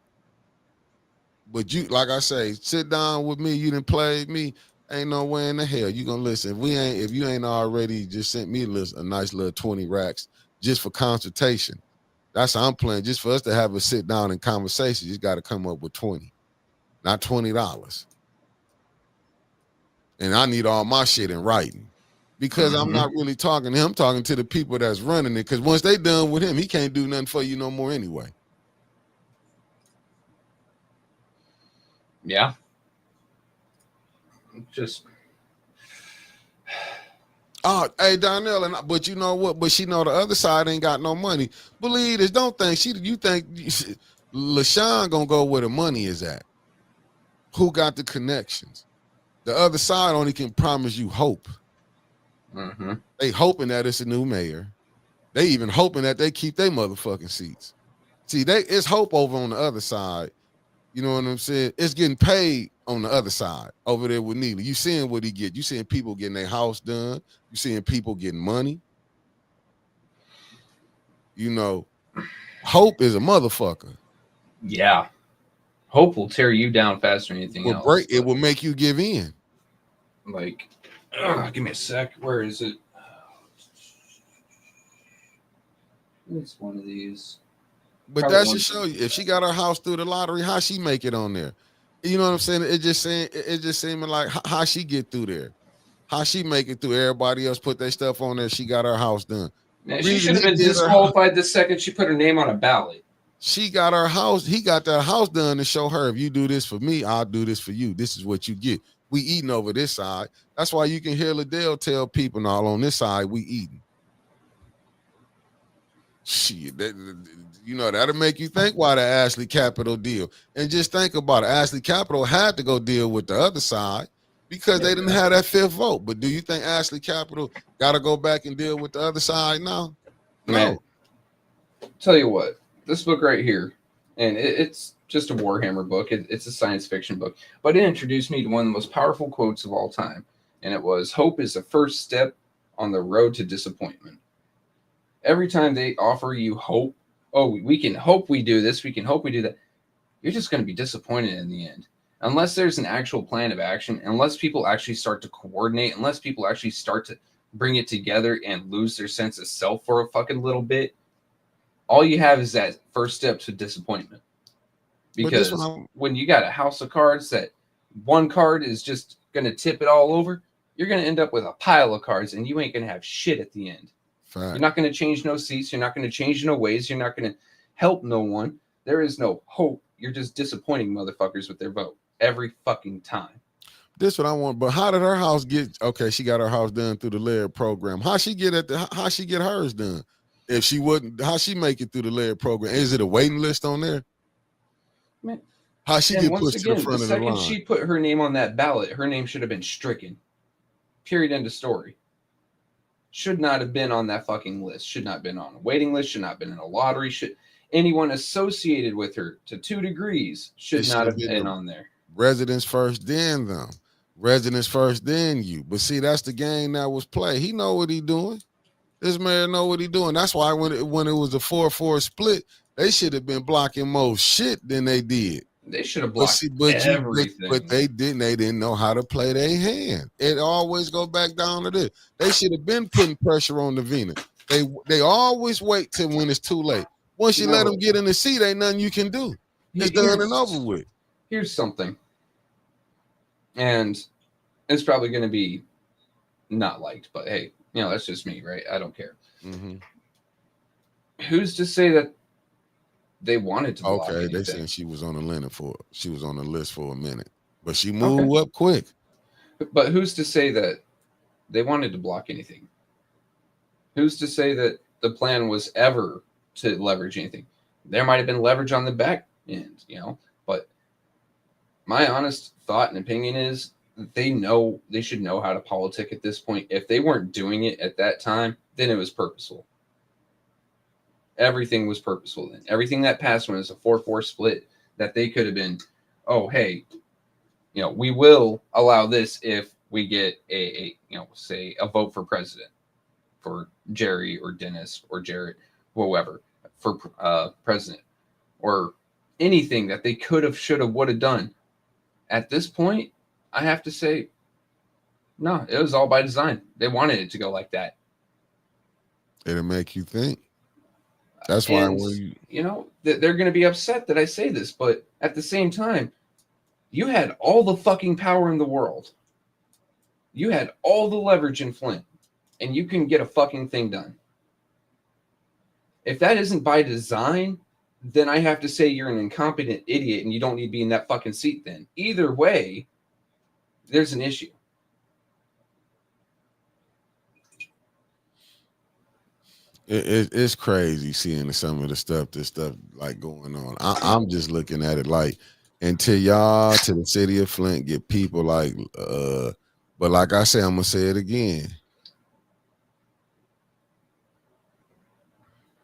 but you, like I say, sit down with me. You didn't play me. Ain't no way in the hell you gonna listen. If you ain't already just sent me a nice little 20 racks just for consultation. That's how I'm playing. Just for us to have a sit down and conversation, you just got to come up with 20, not $20. And I need all my shit in writing because I'm not really talking to him. I'm talking to the people that's running it. Because once they done with him, he can't do nothing for you no more anyway. Yeah. Just Oh, hey Donnell, but you know what? But she know the other side ain't got no money. Believe this. Don't think you think LaShawn gonna go where the money is at. Who got the connections? The other side only can promise you hope. Mm-hmm. They hoping that it's a new mayor. They even hoping that they keep their motherfucking seats. See, it's hope over on the other side. You know what I'm saying? It's getting paid on the other side over there with Neely. You seeing what he get? You seeing people getting their house done. You seeing people getting money. You know, hope is a motherfucker. Yeah. Hope will tear you down faster than anything else. It will make you give in. Like, give me a sec. Where is it? It's one of these. But Probably that should show you if she got her house through the lottery, how she make it on there. You know what I'm saying? It just seeming like how she get through there, how she make it through. Everybody else put their stuff on there. She got her house done. Man, she should have been disqualified the second she put her name on a ballot. She got her house. He got that house done to show her, if you do this for me, I'll do this for you. This is what you get. We eating over this side. That's why you can hear Liddell tell people, "All on this side, we eating." Shit, you know, that'll make you think why the Ashley Capital deal. And just think about it. Ashley Capital had to go deal with the other side because they didn't have that fifth vote. But do you think Ashley Capital got to go back and deal with the other side now? No. Man, tell you what, this book right here, and it's just a Warhammer book. It's a science fiction book. But it introduced me to one of the most powerful quotes of all time. And it was, "Hope is the first step on the road to disappointment." Every time they offer you hope, oh, we can hope we do this, we can hope we do that, you're just going to be disappointed in the end. Unless there's an actual plan of action, unless people actually start to coordinate, unless people actually start to bring it together and lose their sense of self for a fucking little bit, all you have is that first step to disappointment. Because when you got a house of cards that one card is just going to tip it all over, you're going to end up with a pile of cards and you ain't going to have shit at the end. Fact. You're not going to change no seats. You're not going to change no ways. You're not going to help no one. There is no hope. You're just disappointing motherfuckers with their vote every fucking time. This what I want. But how did her house get? Okay, she got her house done through the Laird program. How she get hers done? If she wouldn't, how she make it through the Laird program? Is it a waiting list on there? Man, how she get pushed to the front of the line? The second she put her name on that ballot, her name should have been stricken. Period. End of story. Should not have been on that fucking list. Should not have been on a waiting list. Should not have been in a lottery. Anyone associated with her to 2 degrees should not have been on there. Residents first, then them. Residents first, then you. But see, that's the game that was played. He know what he doing. This man know what he doing. That's why when it was a 4-4 split, they should have been blocking more shit than they did. They should have blocked everything. But they didn't. They didn't know how to play their hand. It always go back down to this. They should have been putting pressure on the Vina. They always wait till when it's too late. Once you let them get in the seat, ain't nothing you can do. It's done and over with. Here's something. And it's probably going to be not liked, but hey, that's just me, right? I don't care. Mm-hmm. Who's to say that they wanted to block anything? They saying she was on the list for a minute, but she moved up quick. But who's to say that they wanted to block anything? Who's to say that the plan was ever to leverage anything? There might have been leverage on the back end, but my honest thought and opinion is that they should know how to politic at this point. If they weren't doing it at that time, then it was purposeful. Everything was purposeful then. Everything that passed when it was a 4-4 split, that they could have been, oh, hey, we will allow this if we get say a vote for president, for Jerry or Dennis or Jarrett, whoever, for president, or anything that they could have, should have, would have done. At this point, I have to say, no, it was all by design. They wanted it to go like that. It'll make you think. That's why they're going to be upset that I say this, but at the same time, you had all the fucking power in the world. You had all the leverage in Flint, and you can get a fucking thing done. If that isn't by design, then I have to say you're an incompetent idiot and you don't need to be in that fucking seat then. Either way, there's an issue. It's crazy seeing some of the stuff like going on. I'm just looking at it like until y'all to the city of Flint get people like but like I say, I'm gonna say it again.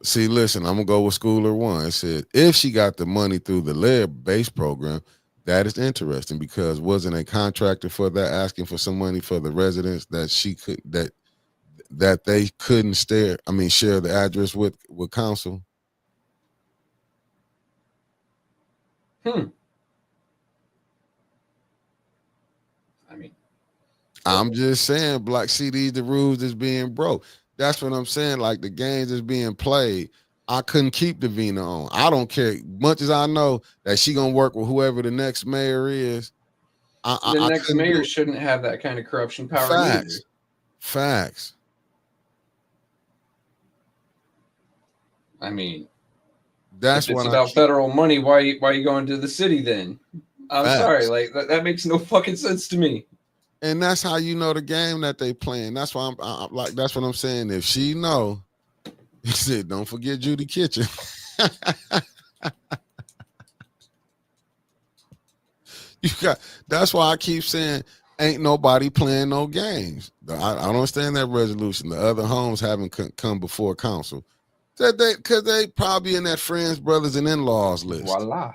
See, listen, I'm gonna go with Schooler One. It said if she got the money through the LEB base program, that is interesting because wasn't a contractor for that asking for some money for the residents that she could that they couldn't share the address with council. I mean, I'm just saying, Black CDs, the rules is being broke. That's what I'm saying. Like the games is being played. I couldn't keep Davina on. I don't care. Much as I know that she gonna work with whoever the next mayor is. the I next couldn't do mayor it. shouldn't have that kind of corruption power either. Facts. I mean, That's if it's what I about keep. federal money, why you going to the city then? I'm sorry, Facts. like that makes no fucking sense to me. And that's how you know the game that they playing. That's why I'm like. That's what I'm saying. If she know, he said, don't forget Judy Kitchen. You got. That's why I keep saying ain't nobody playing no games. I don't understand that resolution. The other homes haven't come before council. That because they probably in that friends, brothers, and in-laws list. Voila.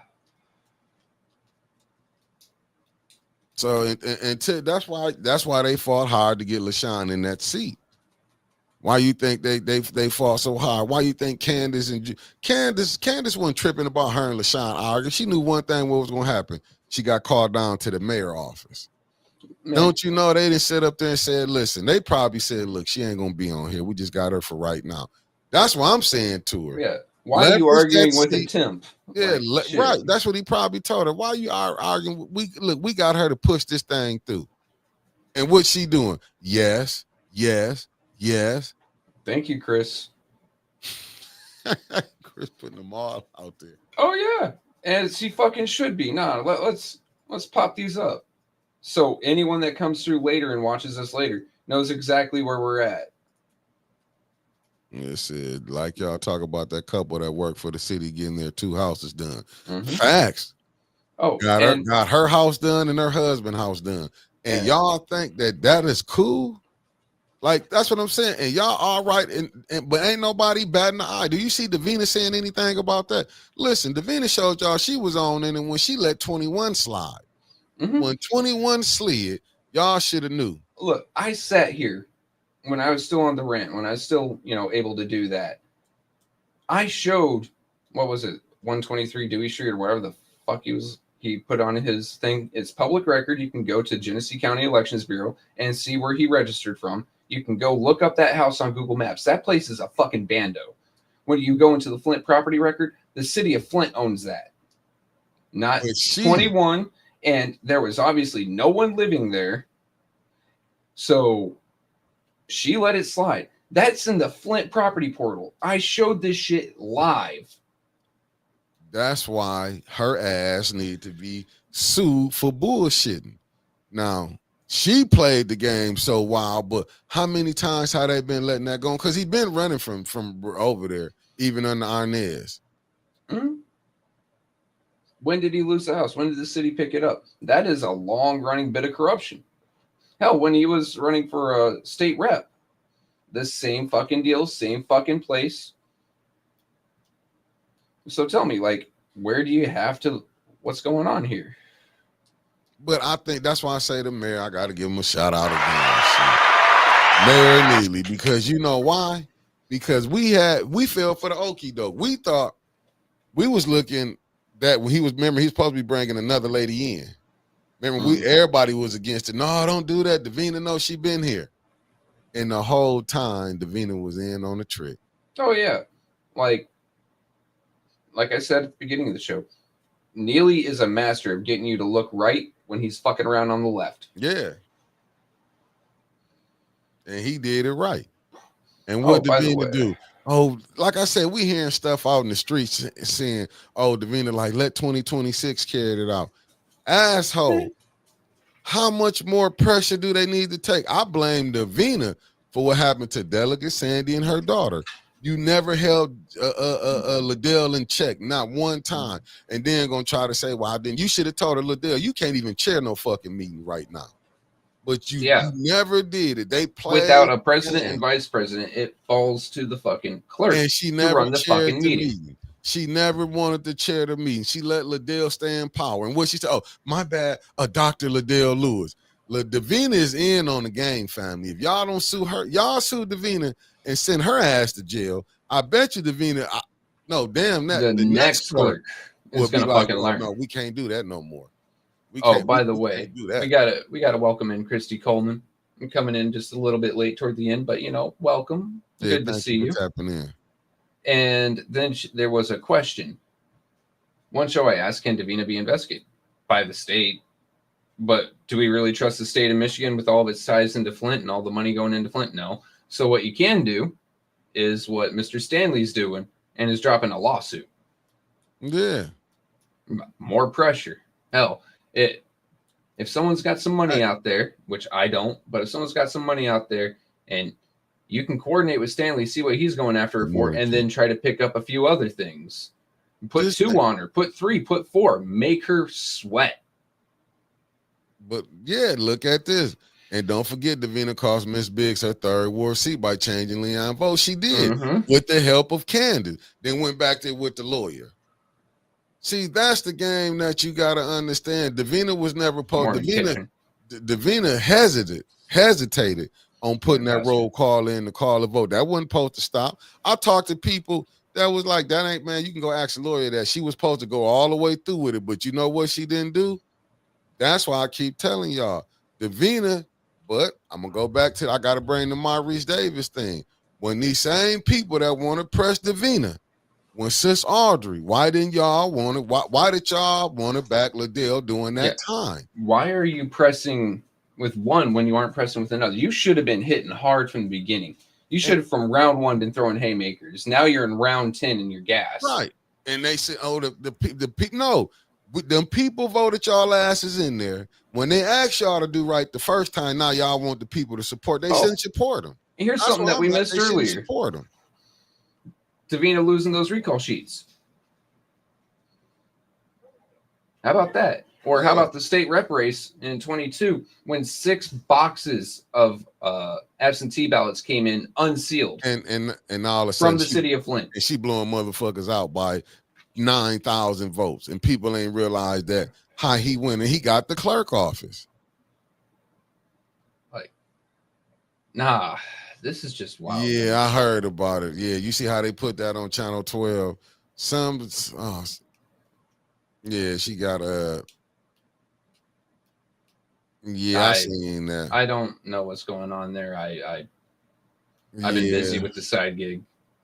So that's why they fought hard to get LaShawn in that seat. Why you think they fought so hard? Why you think Candace wasn't tripping about her and LaShawn arguing? She knew one thing what was gonna happen. She got called down to the mayor office. Man. Don't you know they didn't sit up there and said, listen, they probably said, look, she ain't gonna be on here. We just got her for right now. That's what I'm saying to her. Yeah. Why are you arguing with a temp? Yeah, right. That's what he probably told her. Why you are arguing? We got her to push this thing through. And what's she doing? Yes. Thank you, Chris. Chris putting them all out there. Oh yeah. And she fucking should be. Nah, let's pop these up. So anyone that comes through later and watches us later knows exactly where we're at. It said, like y'all talk about that couple that worked for the city getting their 2 houses done. Mm-hmm. Facts. Oh, got her house done and her husband's house done. And y'all think that is cool? Like, that's what I'm saying. And y'all all right, but ain't nobody batting an eye. Do you see Davina saying anything about that? Listen, Davina showed y'all she was on in, and when she let 21 slide, when 21 slid, y'all should have knew. Look, I sat here when I was still on the rent, when I was still, able to do that. I showed, what was it, 123 Dewey Street or wherever the fuck he put on his thing. It's public record. You can go to Genesee County Elections Bureau and see where he registered from. You can go look up that house on Google Maps. That place is a fucking bando. When you go into the Flint property record, the city of Flint owns that. Not 21. And there was obviously no one living there. So she let it slide. That's in the Flint property portal. I showed this shit live. That's why her ass needed to be sued for bullshitting. Now, she played the game so wild, but how many times have they been letting that go? Because he's been running from over there, even under Arnez. Mm-hmm. When did he lose the house? When did the city pick it up? That is a long-running bit of corruption. Hell, when he was running for a state rep, the same fucking deal, same fucking place. So tell me, like, where do you have to, what's going on here? But I think that's why I say the mayor, I got to give him a shout out again. Mayor Neely, because you know why? Because we fell for the okie doke. We thought we was looking that when he was supposed to be bringing another lady in. Remember, everybody was against it. No, don't do that. Davina knows she been here. And the whole time, Davina was in on the trick. Oh, yeah. Like I said at the beginning of the show, Neely is a master of getting you to look right when he's fucking around on the left. Yeah. And he did it right. And what Davina do? Oh, like I said, we hearing stuff out in the streets saying, oh, Davina, like, let 2026 carry it out. Asshole. How much more pressure do they need to take? I blame Davina for what happened to Delegate Sandy and her daughter. You never held Liddell in check, not one time. And then gonna try to say, well, then you should have told her, Liddell, you can't even chair no fucking meeting right now. But you never did it. They played without a president and vice president. It falls to the fucking clerk, and she never to run the chaired fucking the meeting. She never wanted to chair the meeting. She let Liddell stay in power. And what she said, oh, my bad, Dr. Liddell Lewis. Davina is in on the game, family. If y'all don't sue her, y'all sue Davina and send her ass to jail. I bet you Davina, the next clerk is gonna fucking learn. No, we can't do that no more. By the way, we gotta welcome in Christy Coleman. I'm coming in just a little bit late toward the end, but welcome. Good to see you. Tapping in. And then there was a question. One show I asked, can Davina be investigated by the state? But do we really trust the state of Michigan with all of its ties into Flint and all the money going into Flint? No. So what you can do is what Mr. Stanley's doing and is dropping a lawsuit. Yeah. More pressure. Hell, if someone's got some money out there, which I don't, but if someone's got some money out there and you can coordinate with Stanley, see what he's going after her for, and then try to pick up a few other things. Put 2 on her, put 3, put 4, make her sweat. But yeah, look at this. And don't forget, Davina cost Miss Biggs her 3rd ward seat by changing Leon vote. She did with the help of Candace. Then went back there with the lawyer. See, that's the game that you got to understand. Davina was never supposed. Davina hesitated on putting that roll call in to call a vote. That wasn't supposed to stop. I talked to people that was like, that ain't, man, you can go ask a lawyer that. She was supposed to go all the way through with it. But you know what she didn't do? That's why I keep telling y'all, Davina, but I'm going to go back to, I got to bring the Maurice Davis thing. When these same people that want to press Davina, when Sis Audrey, why didn't y'all want to, why did y'all want to back Liddell during that time? Why are you pressing with one when you aren't pressing with another? You should have been hitting hard from the beginning. You should have from round 1 been throwing haymakers. Now you're in round 10 and you're gassed. Right. And they said, oh, the people, no, them people voted y'all asses in there. When they asked y'all to do right the first time, now y'all want the people to support. They shouldn't support them. Here's something that we missed earlier. Support them. Davina losing those recall sheets. How about that? Or how about the state rep race in 22 when 6 boxes of absentee ballots came in unsealed and all of a sudden from the city of Flint, and she blowing motherfuckers out by 9,000 votes, and people ain't realized that how he went and he got the clerk office. Like, nah, this is just wild. Yeah, I heard about it. Yeah, you see how they put that on Channel 12. Yeah, she got a. Yeah, I seen that. I don't know what's going on there. I've been busy with the side gig.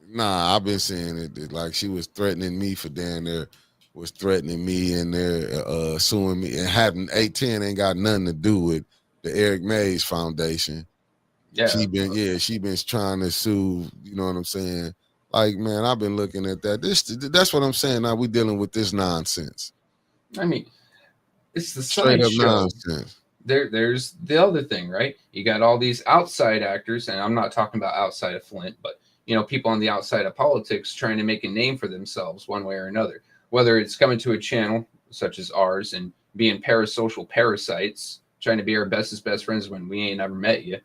Nah, I've been seeing it. Like she was threatening me for down there, was threatening me in there, suing me, and having 810 ain't got nothing to do with the Eric Mays Foundation. Yeah, she been trying to sue. You know what I'm saying? Like, man, I've been looking at that. That's what I'm saying. Now we dealing with this nonsense. I mean, it's the straight up nonsense. There's the other thing, right? You got all these outside actors, and I'm not talking about outside of Flint, but people on the outside of politics trying to make a name for themselves one way or another. Whether it's coming to a channel such as ours and being parasocial parasites, trying to be our bestest best friends when we ain't ever met you,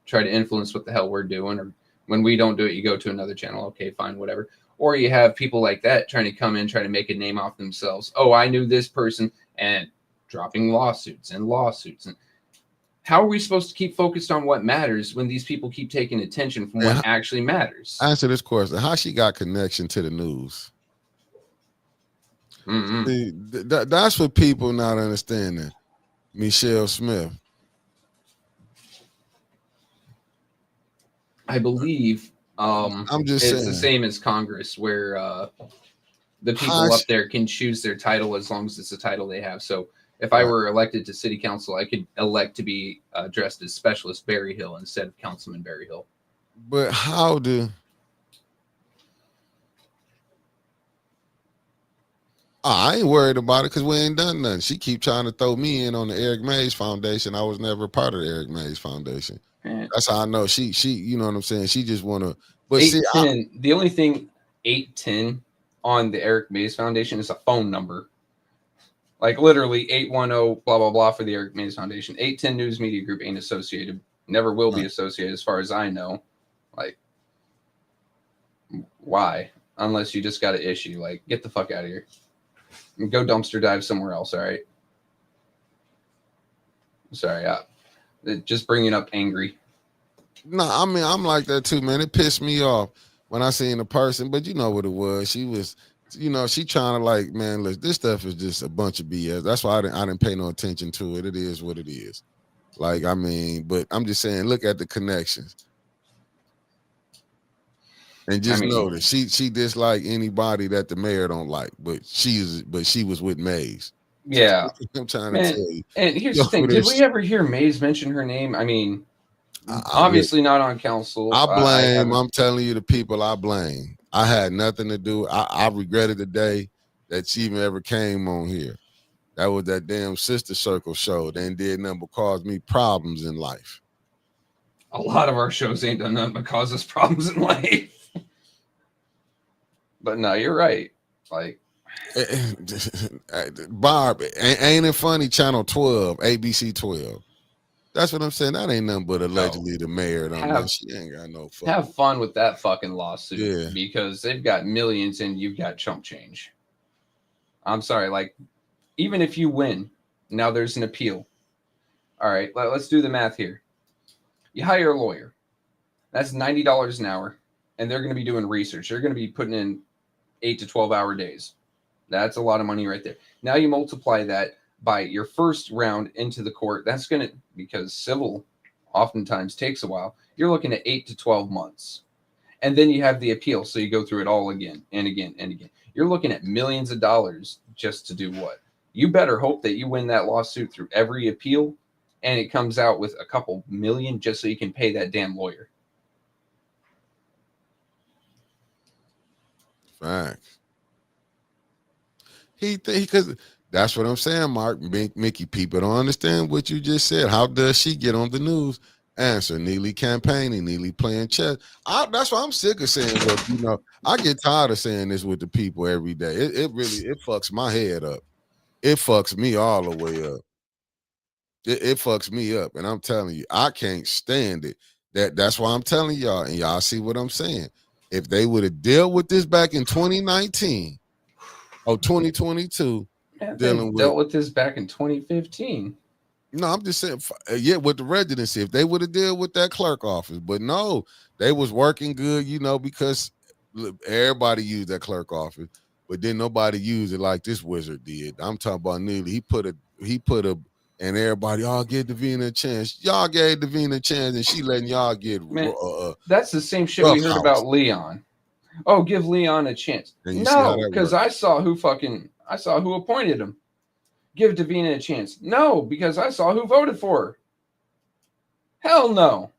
try to influence what the hell we're doing, or when we don't do it, you go to another channel. Okay, fine, whatever. Or you have people like that trying to come in, trying to make a name off themselves. Oh, I knew this person, and dropping lawsuits. And how are we supposed to keep focused on what matters when these people keep taking attention from what actually matters? Answer this question: how she got connection to the news? See, that's what people not understanding. Michelle Smith. I believe I'm just it's saying. The same as Congress, where the people up there can choose their title as long as it's a title they have. So if I were elected to city council, I could elect to be addressed as Specialist Berryhill instead of Councilman Berryhill. But how do... I ain't worried about it because we ain't done nothing. She keep trying to throw me in on the Eric Mays Foundation. I was never a part of the Eric Mays Foundation. That's how I know she, you know what I'm saying? She just want to But see, 810. The only thing 810 on the Eric Mays Foundation is a phone number. Like literally 810 blah blah blah for the Eric Mays Foundation. 810 News Media Group ain't associated. Never will be associated as far as I know. Like why? Unless you just got an issue. Like get the fuck out of here. Go dumpster dive somewhere else, all right? Sorry, just bringing up angry. No, I mean I'm like that too, man. It pissed me off when I seen the person, but you know what it was. She was, you know, she trying to like, man, look, this stuff is just a bunch of BS. That's why I didn't pay no attention to it. It is what it is. Like, I mean, but I'm just saying, look at the connections. And just know that she dislike anybody that the mayor don't like, but she was with Mays. Yeah. I'm trying to tell you. And here's the thing, did we ever hear Mays mention her name? I mean, obviously not on council. I'm telling you, the people I blame. I had nothing to do. I regretted the day that she even ever came on here. That was that damn Sister Circle show. They ain't did nothing but cause me problems in life. A lot of our shows ain't done nothing but cause us problems in life. But no, you're right. Like, Barb, ain't it funny? Channel 12, ABC 12. That's what I'm saying. That ain't nothing but allegedly the mayor. She ain't got no fun. Have fun with that fucking lawsuit because they've got millions and you've got chump change. I'm sorry. Like, even if you win, now there's an appeal. All right, let's do the math here. You hire a lawyer. That's $90 an hour, and they're going to be doing research. They're going to be putting in 8 to 12-hour days. That's a lot of money right there. Now you multiply that by your first round into the court. That's going to, because civil oftentimes takes a while, you're looking at 8 to 12 months. And then you have the appeal. So you go through it all again and again and again. You're looking at millions of dollars just to do what? You better hope that you win that lawsuit through every appeal and it comes out with a couple million just so you can pay that damn lawyer. Facts. Because that's what I'm saying, Mark. Mickey, people don't understand what you just said. How does she get on the news? Answer: Neely campaigning, Neely playing chess. That's why I'm sick of saying what, you know, I get tired of saying this with the people every day. It really fucks my head up. It fucks me all the way up. It fucks me up. And I'm telling you, I can't stand it. That's why I'm telling y'all, and y'all see what I'm saying. If they would have dealt with this back in 2019 or 2022, dealt with this back in 2015. No, I'm just saying, with the residency, if they would have dealt with that clerk office, but no, they was working good, you know, because everybody used that clerk office, but then nobody used it like this wizard did. I'm talking about Neely. He put a, and everybody, y'all give Davina a chance. Y'all gave Davina a chance, and she letting y'all get. Man, that's the same shit we heard about Leon. Oh, give Leon a chance. No, because I saw who appointed him. Give Davina a chance. No, because I saw who voted for her. Hell no.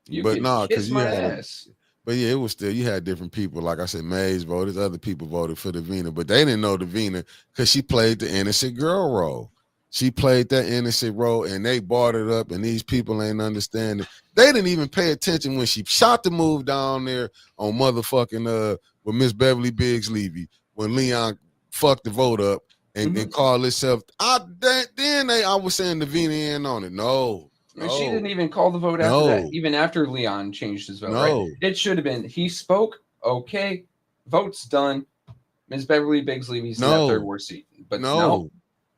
Because you had ass. But yeah, it was still, you had different people. Like I said, Mays voted, other people voted for Davina, but they didn't know Davina because she played the innocent girl role. She played that innocent role, and they bought it up, and these people ain't understanding. They didn't even pay attention when she shot the move down there on motherfucking with Miss Beverly Biggs Levy when Leon fucked the vote up and called itself. I was saying Davina in on it. No. She didn't even call the vote after that, even after Leon changed his vote. Right? It should have been he spoke. Okay, vote's done. Miss Beverly Biggs Levy's in that third ward seat, but no.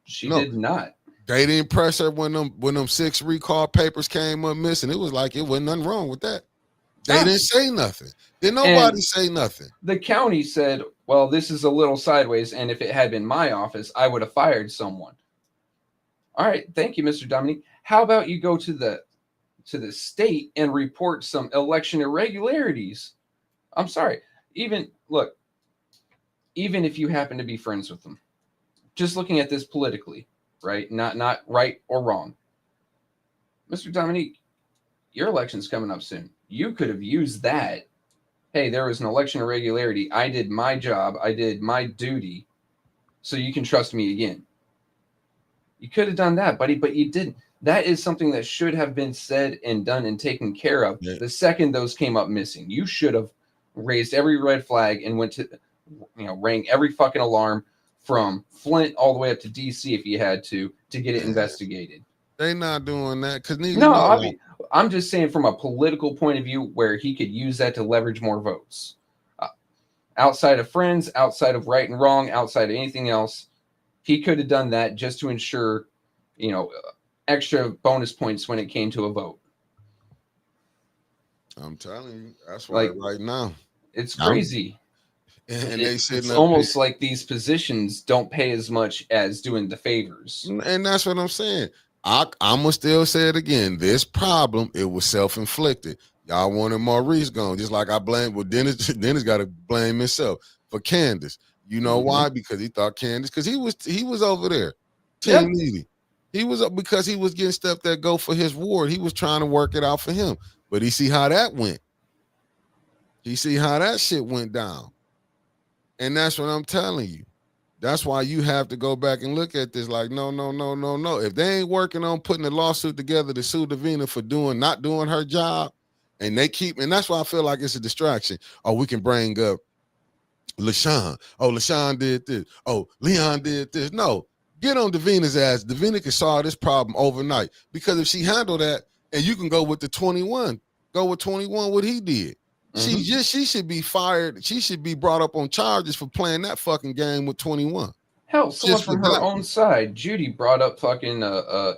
She did not. They didn't press her when them 6 recall papers came up missing. It was like it wasn't nothing wrong with that. They didn't say nothing. Did nobody say nothing? The county said, well, this is a little sideways, and if it had been my office, I would have fired someone. All right, thank you, Mr. Dominique. How about you go to the state and report some election irregularities? I'm sorry. Even if you happen to be friends with them. Just looking at this politically, right? Not right or wrong. Mr. Dominique, your election's coming up soon. You could have used that. Hey, there was an election irregularity. I did my job. I did my duty. So you can trust me again. You could have done that, buddy, but you didn't. That is something that should have been said and done and taken care of Yeah. the second those came up missing. You should have raised every red flag and went to, rang every fucking alarm from Flint all the way up to DC if you had to get it investigated. They not doing that because neither No, know. Like, I'm just saying from a political point of view where he could use that to leverage more votes. Outside of friends, outside of right and wrong, outside of anything else, he could have done that just to ensure, extra bonus points when it came to a vote. I'm telling you, that's why right now it's crazy. And they sitting it's up almost like these positions don't pay as much as doing the favors. And that's what I'm saying. I'm gonna still say it again. This problem, it was self-inflicted. Y'all wanted Maurice gone, just like I blame. Well, Dennis got to blame himself for Candace. You know why? Because he thought Candace, because he was over there, Team Needy. He was up because he was getting stuff that go for his ward. He was trying to work it out for him, but he see how that went. He see how that shit went down, and that's what I'm telling you. That's why you have to go back and look at this like, no. If they ain't working on putting a lawsuit together to sue Davina for not doing her job, and that's why I feel like it's a distraction. Oh, we can bring up LaShawn. Oh, LaShawn did this. Oh, Leon did this. No, get on Davina's ass. Davina can solve this problem overnight. Because if she handled that, and you can go with the 21, go with 21 what he did. She should be fired. She should be brought up on charges for playing that fucking game with 21. Hell, someone from her own side, Judy, brought up fucking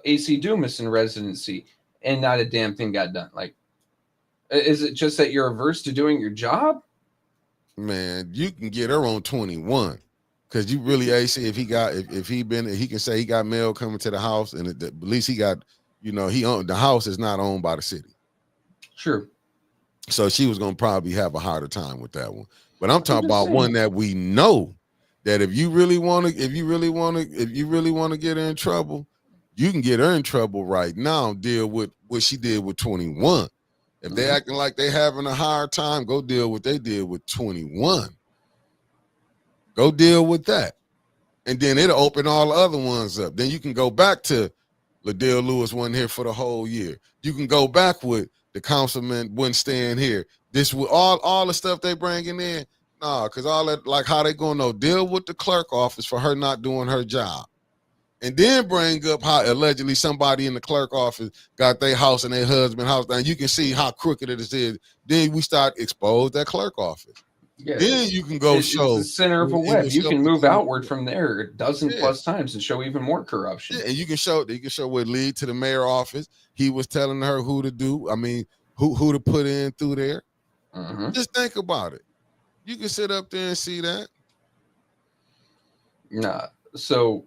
AC Dumas in residency, and not a damn thing got done. Like, is it just that you're averse to doing your job? Man, you can get her on 21 because you really AC if he can say he got mail coming to the house, and at least he got, he owned the house is not owned by the city. Sure. So she was gonna probably have a harder time with that one. But I'm talking about one that we know that if you really want to get her in trouble, you can get her in trouble right now. Deal with what she did with 21. If they acting like they having a hard time, go deal with what they did with 21. Go deal with that. And then it'll open all the other ones up. Then you can go back to Ladell Lewis wasn't here for the whole year. You can go back with the councilman wouldn't stand here. This with all the stuff they bringing in. Nah, because all that, like how they gonna deal with the clerk office for her not doing her job. And then bring up how allegedly somebody in the clerk office got their house and their husband house. And you can see how crooked it is. Then we start expose that clerk office. Yeah, then you can go show it's the center of a web. You can move outward from there a dozen plus times and show even more corruption. Yeah, and you can show what lead to the mayor office. He was telling her who to do. I mean, who to put in through there. Just think about it. You can sit up there and see that. Nah. So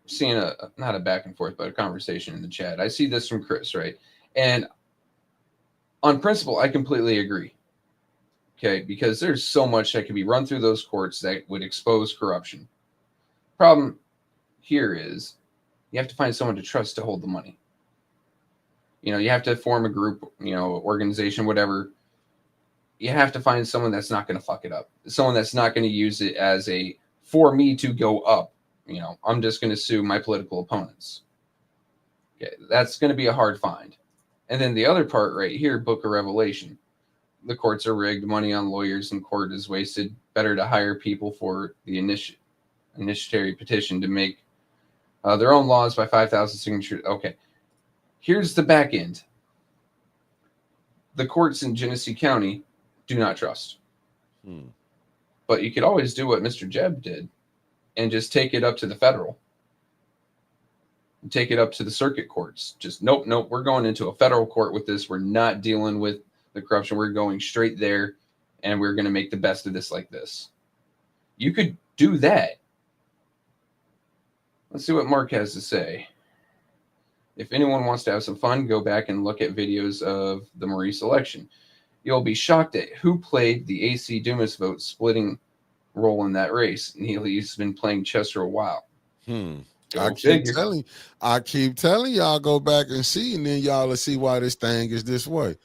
seeing not a back and forth, but a conversation in the chat. I see this from Chris, right? And on principle, I completely agree. Okay, because there's so much that could be run through those courts that would expose corruption. Problem here is you have to find someone to trust to hold the money. You have to form a group, organization, whatever. You have to find someone that's not going to fuck it up. Someone that's not going to use it as for me to go up. I'm just going to sue my political opponents. Okay, that's going to be a hard find. And then the other part right here, Book of Revelation. The courts are rigged, money on lawyers and court is wasted. Better to hire people for the initiatory petition to make their own laws by 5,000 signatures. Okay, here's the back end. The courts in Genesee County do not trust. But you could always do what Mr. Jeb did and just take it up to the federal. Take it up to the circuit courts. Just nope, we're going into a federal court with this. We're not dealing with the corruption. We're going straight there, and we're going to make the best of this like this. You could do that. Let's see what Mark has to say. If anyone wants to have some fun, go back and look at videos of the Maurice election. You'll be shocked at who played the AC Dumas vote splitting role in that race. Neely's been playing chess for a while. I keep telling y'all, go back and see, and then y'all will see why this thing is this way.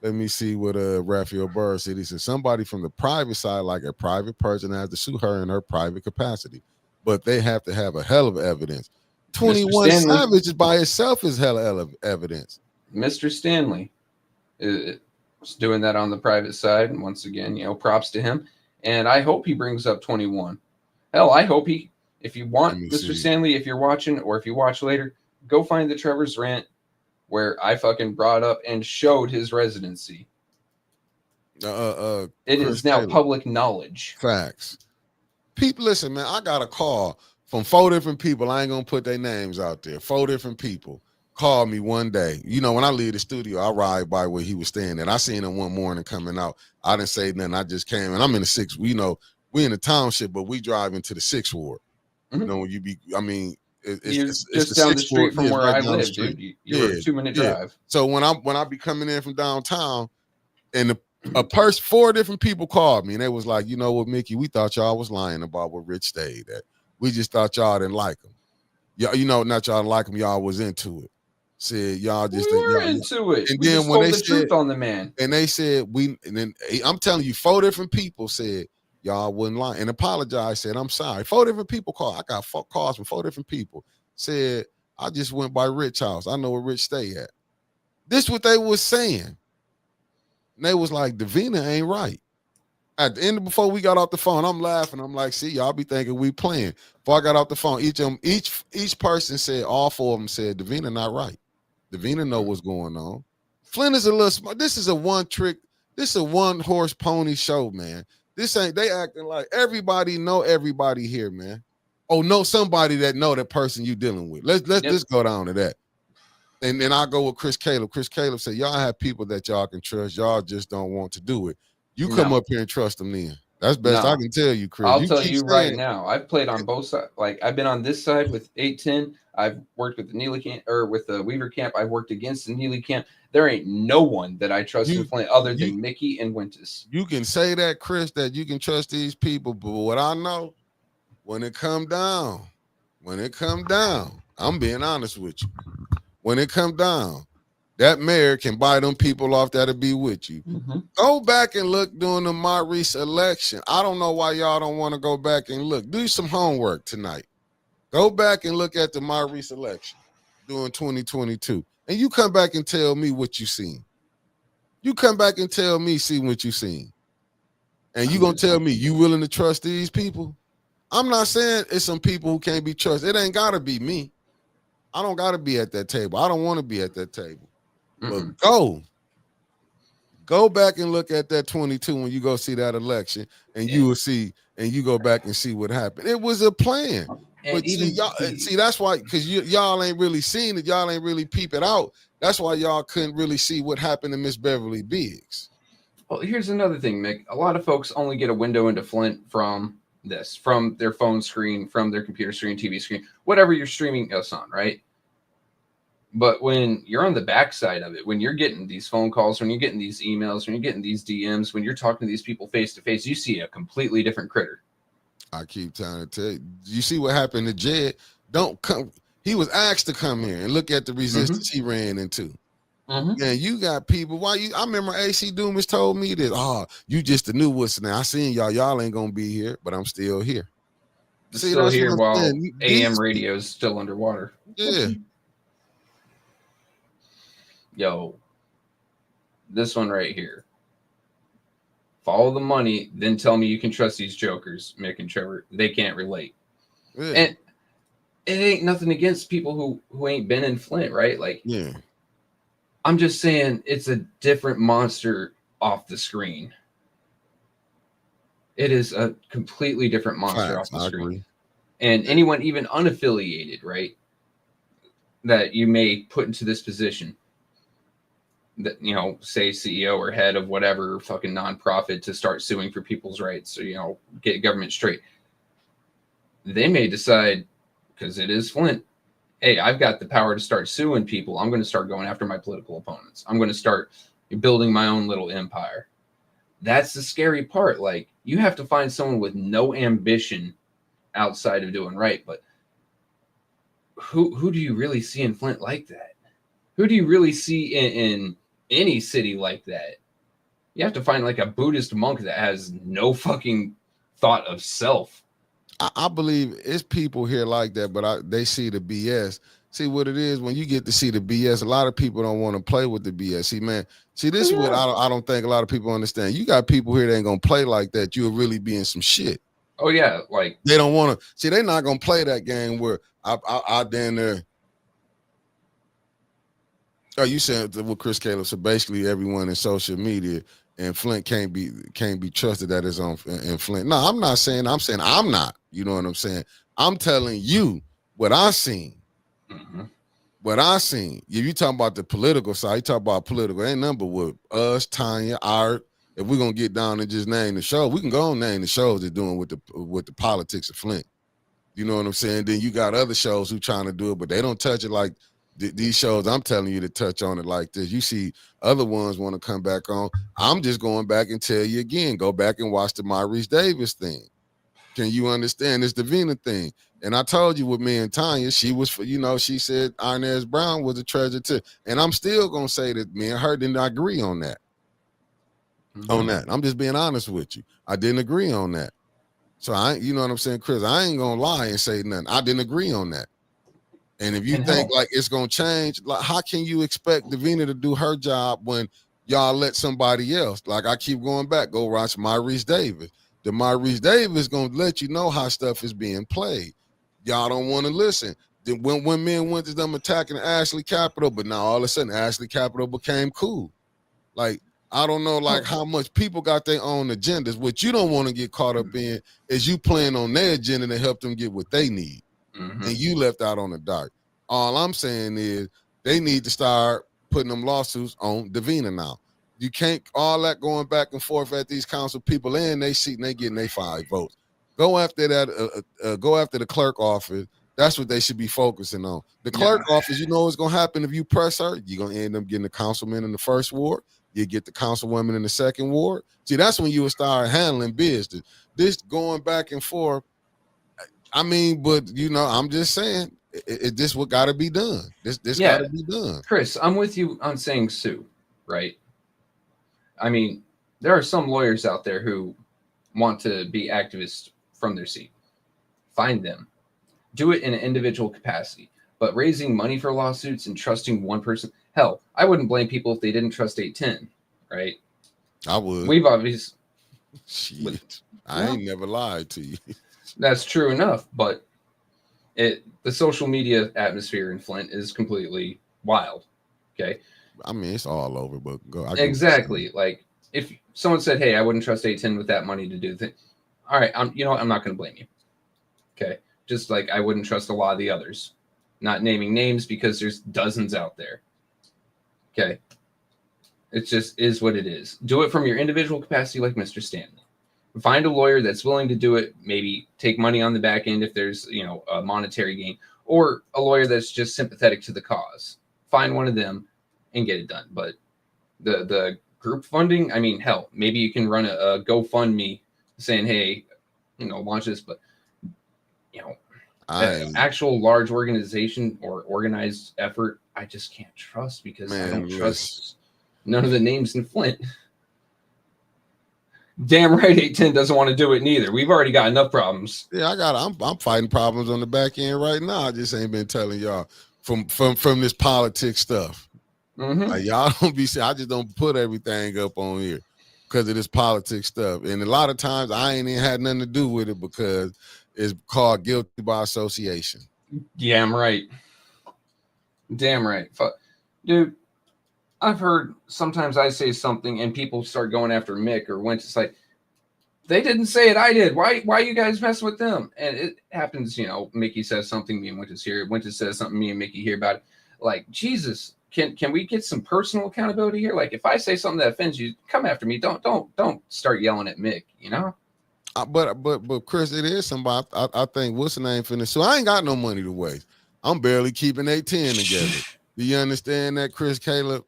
Let me see what Raphael Burr said. He said somebody from the private side, like a private person, has to sue her in her private capacity, but they have to have a hell of evidence. Mr. 21 Stanley, Savage by itself is hella evidence. Mr. Stanley is doing that on the private side. And once again, props to him. And I hope he brings up 21. Hell, I hope if you want, Mr. Stanley, if you're watching or if you watch later, go find the Trevor's Rant where I fucking brought up and showed his residency. It is now public knowledge. Facts. People, listen, man, I got a call from 4 different people. I ain't gonna put their names out there. 4 different people called me one day. When I leave the studio, I ride by where he was staying at. I seen him one morning coming out. I didn't say nothing. I just came, and I'm in the 6th. We in the township, but we drive into the 6th ward. Mm-hmm. When you be, it's just down the street from where I live, dude. You're a 2-minute drive. So when I be coming in from downtown, and 4 different people called me, and they was like, you know what, Mickey, we thought y'all was lying about where Rich stayed at. We just thought y'all didn't like him. Yeah, not y'all didn't like him. Y'all was into it. Said y'all just were into it. And we then just when told they the said, truth on the man, and they said and then I'm telling you, 4 different people said y'all wouldn't lie and apologized. Said I'm sorry. 4 different people called. I got 4 calls from 4 different people. Said I just went by Rich house. I know where Rich stay at. This what they was saying. And they was like, Davina ain't right. At the end, before we got off the phone, I'm laughing. I'm like, see, y'all be thinking we playing. Before I got off the phone, each person said, all 4 of them said, Davina not right. Davina know what's going on. Flint is a little smart. This is a one-horse pony show, man. This ain't, they acting like everybody know everybody here, man. Oh, know somebody that know that person you dealing with. Let's just go down to that. And then I go with Chris Caleb. Chris Caleb said, y'all have people that y'all can trust. Y'all just don't want to do it. You come up here and trust them then. That's best I can tell you, Chris. I'll tell you right now. I've played on both sides. Like I've been on this side with 810. I've worked with the Neely camp or with the Weaver camp. I've worked against the Neely camp. There ain't no one that I trust in Flint other than Mickey and Winters. You can say that, Chris, that you can trust these people, but what I know, when it come down, I'm being honest with you. When it come down, that mayor can buy them people off that'll be with you. Mm-hmm. Go back and look during the Maurice election. I don't know why y'all don't want to go back and look. Do some homework tonight. Go back and look at the Maurice election during 2022. And you come back and tell me what you seen. You come back and tell me, see what you seen. And you gonna tell me you willing to trust these people? I'm not saying it's some people who can't be trusted. It ain't gotta be me. I don't gotta be at that table. I don't want to be at that table. But go back and look at that 22 when you go see that election, and you will see, and you go back and see what happened. It was a plan. And but see, that's why, because y'all ain't really seen it, y'all ain't really peep it out. That's why y'all couldn't really see what happened to Miss Beverly Biggs. Well, here's another thing, Mick. A lot of folks only get a window into Flint from their phone screen, from their computer screen, TV screen, whatever you're streaming us on, right? But when you're on the backside of it, when you're getting these phone calls, when you're getting these emails, when you're getting these DMs, when you're talking to these people face to face, you see a completely different critter. I keep trying to tell you. You see what happened to Jed? Don't come. He was asked to come here and look at the resistance he ran into. And you got people. I remember AC Dumas told me this. Oh, you just the new what's now. I seen y'all. Y'all ain't gonna be here, but I'm still here. Still here while AM radio is still underwater. Yeah. Yo, this one right here. Follow the money, then tell me you can trust these jokers, Mick and Trevor. They can't relate. Yeah. And it ain't nothing against people who ain't been in Flint, right? Like, yeah. I'm just saying it's a different monster off the screen. It is a completely different monster off the screen. Agree. And anyone even unaffiliated, right, that you may put into this position, that, say CEO or head of whatever fucking nonprofit to start suing for people's rights or, get government straight. They may decide, because it is Flint, hey, I've got the power to start suing people. I'm going to start going after my political opponents. I'm going to start building my own little empire. That's the scary part. Like, you have to find someone with no ambition outside of doing right. But who do you really see in Flint like that? Who do you really see in any city like that? You have to find like a Buddhist monk that has no fucking thought of self. I believe it's people here like that, but they see the BS. See what it is when you get to see the BS. A lot of people don't want to play with the BS. See, man. See, this is what I don't think a lot of people understand. You got people here that ain't gonna play like that. You'll really be in some shit. Oh yeah, like they don't want to. See, they're not gonna play that game where I down there. Oh, you said what Chris Caleb. So basically, everyone in social media and Flint can't be trusted that is on in Flint. No, I'm not saying. I'm saying I'm not. You know what I'm saying? I'm telling you what I seen. Mm-hmm. What I seen. If you talking about the political side, you talk about political. Ain't nothing but with us, Tanya, Art. If we're gonna get down and just name the show, we can go and name the shows they're doing with the politics of Flint. You know what I'm saying? Then you got other shows who trying to do it, but they don't touch it like these shows. I'm telling you to touch on it like this. You see other ones want to come back on. I'm just going back and tell you again, go back and watch the Maurice Davis thing. Can you understand? It's the Vina thing. And I told you with me and Tanya, she was, she said Inez Brown was a treasure too. And I'm still going to say that me and her didn't agree on that. Mm-hmm. On that. I'm just being honest with you. I didn't agree on that. So you know what I'm saying, Chris? I ain't going to lie and say nothing. I didn't agree on that. And if you think like it's going to change, like how can you expect Davina to do her job when y'all let somebody else? Like I keep going back, go watch Maurice Davis. The Maurice Davis going to let you know how stuff is being played. Y'all don't want to listen. Then when men went to them attacking Ashley Capital, but now all of a sudden Ashley Capital became cool. Like, I don't know like how much people got their own agendas. What you don't want to get caught up in is you playing on their agenda to help them get what they need. Mm-hmm. And you left out on the dark. All I'm saying is they need to start putting them lawsuits on Davina now. You can't all that going back and forth at these council people in they seat and they getting their 5 votes. Go after that. Go after the clerk office. That's what they should be focusing on. The clerk office, you know what's going to happen if you press her? You're going to end up getting the councilman in the first ward. You get the councilwoman in the second ward. See, that's when you will start handling business. This going back and forth. I mean, but, I'm just saying, this what got to be done. This got to be done. Chris, I'm with you on saying sue, right? I mean, there are some lawyers out there who want to be activists from their seat. Find them. Do it in an individual capacity. But raising money for lawsuits and trusting one person, hell, I wouldn't blame people if they didn't trust 810, right? I would. We've obviously... Shit. I ain't never lied to you. That's true enough, but the social media atmosphere in Flint is completely wild, okay? I mean, it's all over, but go. Exactly. Like, if someone said, hey, I wouldn't trust 810 with that money to do things, all right, I'm not going to blame you, okay? Just like I wouldn't trust a lot of the others. Not naming names because there's dozens out there. Okay. It just is what it is. Do it from your individual capacity like Mr. Stanley. Find a lawyer that's willing to do it, maybe take money on the back end if there's, a monetary gain, or a lawyer that's just sympathetic to the cause. Find one of them and get it done. But the group funding, I mean, hell, maybe you can run a GoFundMe saying, hey, launch this, but actual large organization or organized effort, I just can't trust because I don't trust none of the names in Flint. Damn right, 810 doesn't want to do it neither. We've already got enough problems. Yeah, I'm fighting problems on the back end right now. I just ain't been telling y'all from this politics stuff. Mm-hmm. Like, y'all don't be saying I just don't put everything up on here because of this politics stuff. And a lot of times I ain't even had nothing to do with it because it's called guilty by association. Yeah, I'm right. Damn right. Dude, I've heard sometimes I say something and people start going after Mick or Wentz. It's like, they didn't say it, I did. Why you guys messing with them? And it happens, Mickey says something, me and Wentz hear it. Wentz says something, me and Mickey hear about it. Like, Jesus, can we get some personal accountability here? Like, if I say something that offends you, come after me. Don't start yelling at Mick, But Chris, it is somebody. I think what's the name finna. So I ain't got no money to waste. I'm barely keeping 810 together. Do you understand that, Chris Caleb?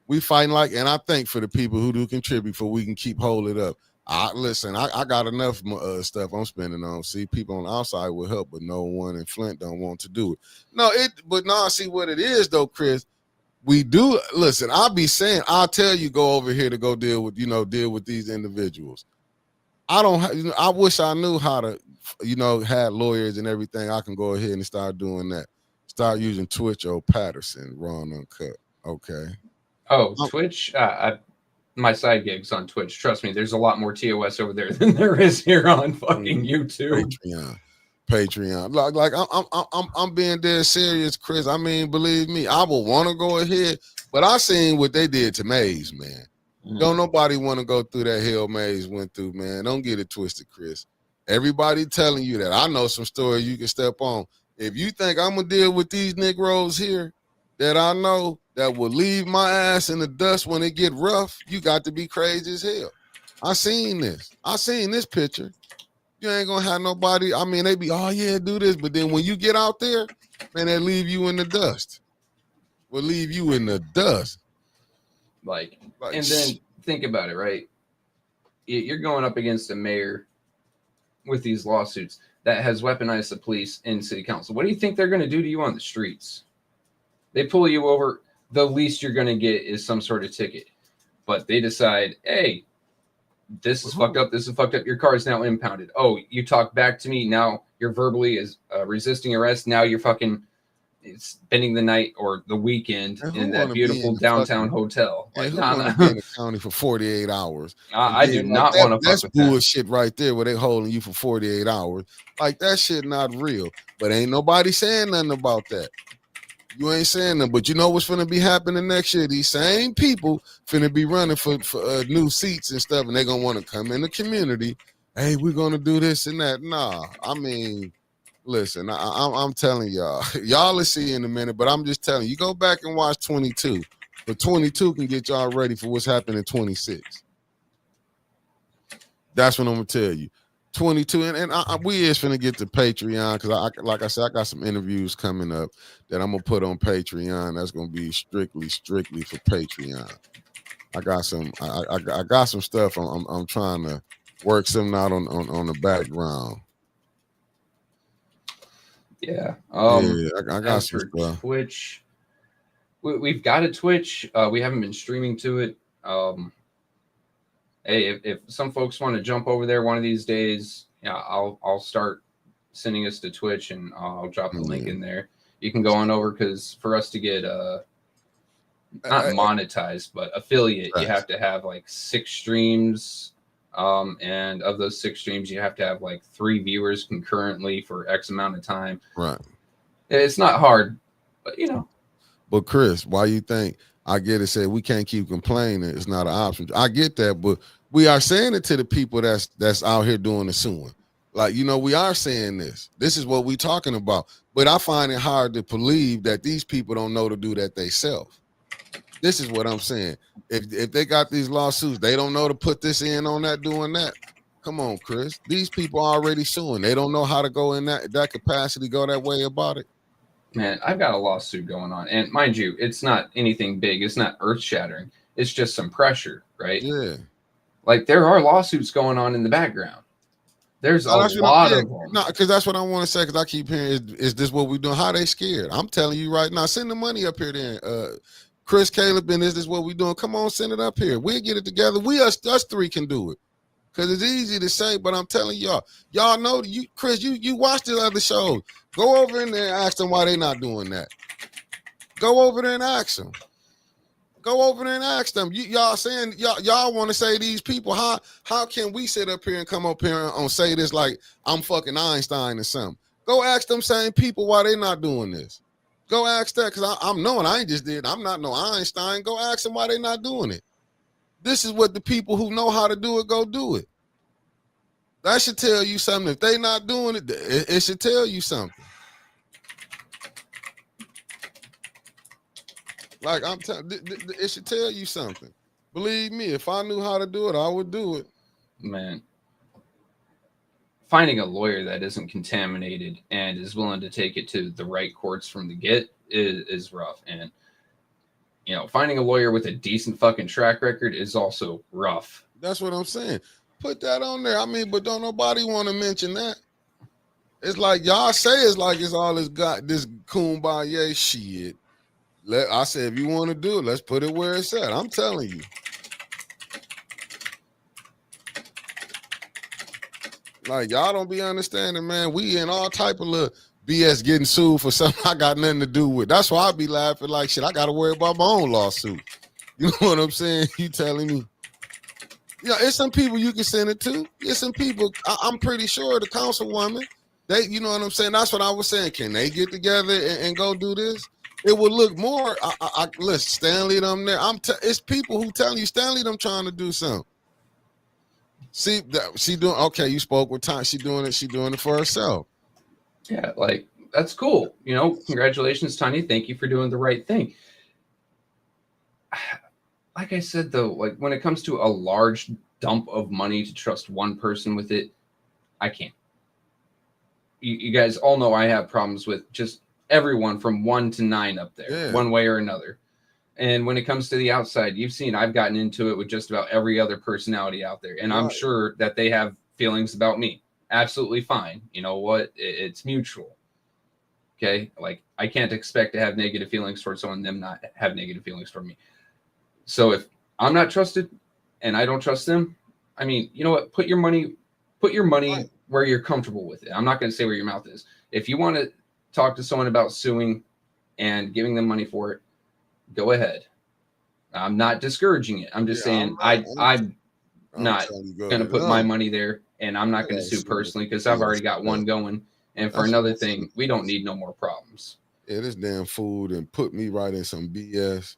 We fighting like, and I think for the people who do contribute, for we can keep holding it up. I got enough stuff I'm spending on. See, people on the outside will help, but no one in Flint don't want to do it. See what it is though, Chris. We do listen. I'll be saying, I'll tell you, go over here to go deal with these individuals. I don't. I wish I knew how to, had lawyers and everything. I can go ahead and start doing that. Start using Twitch or Patterson, Raw and Uncut. Okay. Oh, Twitch. My side gigs on Twitch. Trust me, there's a lot more TOS over there than there is here on fucking YouTube. Patreon. Like I'm being dead serious, Chris. I mean, believe me, I would want to go ahead, but I seen what they did to Maze, man. Don't nobody want to go through that hell Maze went through, man. Don't get it twisted, Chris. Everybody telling you that. I know some stories you can step on. If you think I'm gonna deal with these Negroes here that I know that will leave my ass in the dust when it get rough, you got to be crazy as hell. I seen this. I seen this picture. You ain't gonna have nobody. I mean, they be, oh yeah, do this, but then when you get out there, man, they leave you in the dust. Will leave you in the dust. Like, and then think about it, right? You're going up against a mayor with these lawsuits that has weaponized the police in city council. What do you think they're going to do to you on the streets? They pull you over. The least you're going to get is some sort of ticket. But they decide, hey, this is fucked up. This is fucked up. Your car is now impounded. Oh, you talk back to me. Now you're verbally resisting arrest. Now you're fucking spending the night or the weekend in that beautiful downtown hotel. Like, who want to be in the county for 48 hours? I do not want to. That's bullshit right there where they holding you for 48 hours. Like, that shit not real. But ain't nobody saying nothing about that. You ain't saying nothing. But you know what's finna be happening next year? These same people finna be running for new seats and stuff, and they gonna want to come in the community. Hey, we're gonna do this and that. Nah, I mean, listen, I'm telling y'all, y'all will see in a minute, but I'm just telling you, go back and watch 22. But 22 can get y'all ready for what's happening in 26. That's what I'm gonna tell you. 22, and we is finna get to Patreon because like I said, I got some interviews coming up that I'm gonna put on Patreon. That's gonna be strictly for Patreon. I got some, I got some stuff. I'm trying to work something out on the background. Yeah. I got some stuff. Twitch. We've got a Twitch. We haven't been streaming to it. Hey, if some folks want to jump over there one of these days, yeah, I'll start sending us to Twitch and I'll drop the link in there. You can go on over because for us to get not monetized but affiliate, you have to have like 6 streams. And of those 6 streams, you have to have like 3 viewers concurrently for X amount of time. Right. It's not hard, but you know. But Chris, why you think I get it? Say we can't keep complaining. It's not an option. I get that, but we are saying it to the people that's out here doing the suing. Like, we are saying this. This is what we talking about. But I find it hard to believe that these people don't know to do that themselves. This is what I'm saying. If they got these lawsuits, they don't know to put this in on that, doing that. Come on, Chris. These people are already suing. They don't know how to go in that capacity, go that way about it. Man, I've got a lawsuit going on. And mind you, it's not anything big. It's not earth-shattering. It's just some pressure, right? Yeah. Like, there are lawsuits going on in the background. There's a lot of them. No, because that's what I want to say, because I keep hearing, is this what we're doing? How they scared? I'm telling you right now, send the money up here then. Chris, Caleb, and is this what we're doing? Come on, send it up here. We'll get it together. Us 3 can do it. Because it's easy to say, but I'm telling y'all know, Chris, you watch the other shows. Go over in there and ask them why they not doing that. Go over there and ask them. Go over there and ask them. Y'all saying y'all want to say these people, how can we sit up here and come up here and say this like I'm fucking Einstein or something? Go ask them same people why they not doing this. Go ask that, because I'm knowing I ain't just did. I'm not no Einstein. Go ask them why they not doing it. This is what the people who know how to do it go do it. That should tell you something. If they not doing it, it should tell you something. Like I'm telling, it should tell you something. Believe me, if I knew how to do it, I would do it. Man, finding a lawyer that isn't contaminated and is willing to take it to the right courts from the get is rough. And finding a lawyer with a decent fucking track record is also rough. That's what I'm saying. Put that on there. I mean, but don't nobody want to mention that. It's like y'all say it's like it's all this kumbaya shit. I said, if you want to do it, let's put it where it's at. I'm telling you. Like y'all don't be understanding, man. We in all type of little BS getting sued for something I got nothing to do with. That's why I be laughing like shit. I got to worry about my own lawsuit. You know what I'm saying? You telling me? Yeah, it's some people you can send it to. It's some people. I'm pretty sure the councilwoman. They, you know what I'm saying. That's what I was saying. Can they get together and go do this? It would look more. Listen, Stanley, them there. It's people who telling you Stanley, them trying to do something. See that she doing okay. You spoke with Tom. She doing it. She doing it for herself. Yeah, like that's cool. You know, congratulations, Tanya. Thank you for doing the right thing. Like I said, though, like when it comes to a large dump of money to trust one person with it, I can't. You guys all know I have problems with just everyone from 1 to 9 up there, one way or another. And when it comes to the outside, you've seen I've gotten into it with just about every other personality out there. And I'm sure that they have feelings about me. Absolutely fine. You know what? It's mutual. Okay? Like, I can't expect to have negative feelings towards someone, them not have negative feelings toward me. So if I'm not trusted and I don't trust them, I mean, you know what? Put your money where you're comfortable with it. I'm not going to say where your mouth is. If you want to talk to someone about suing and giving them money for it, go ahead. I'm not discouraging it. I'm just saying I'm not going to put my money there, and I'm not going to sue personally because I've already got one going. And for another thing, we don't need no more problems. Yeah, this damn food and put me right in some BS.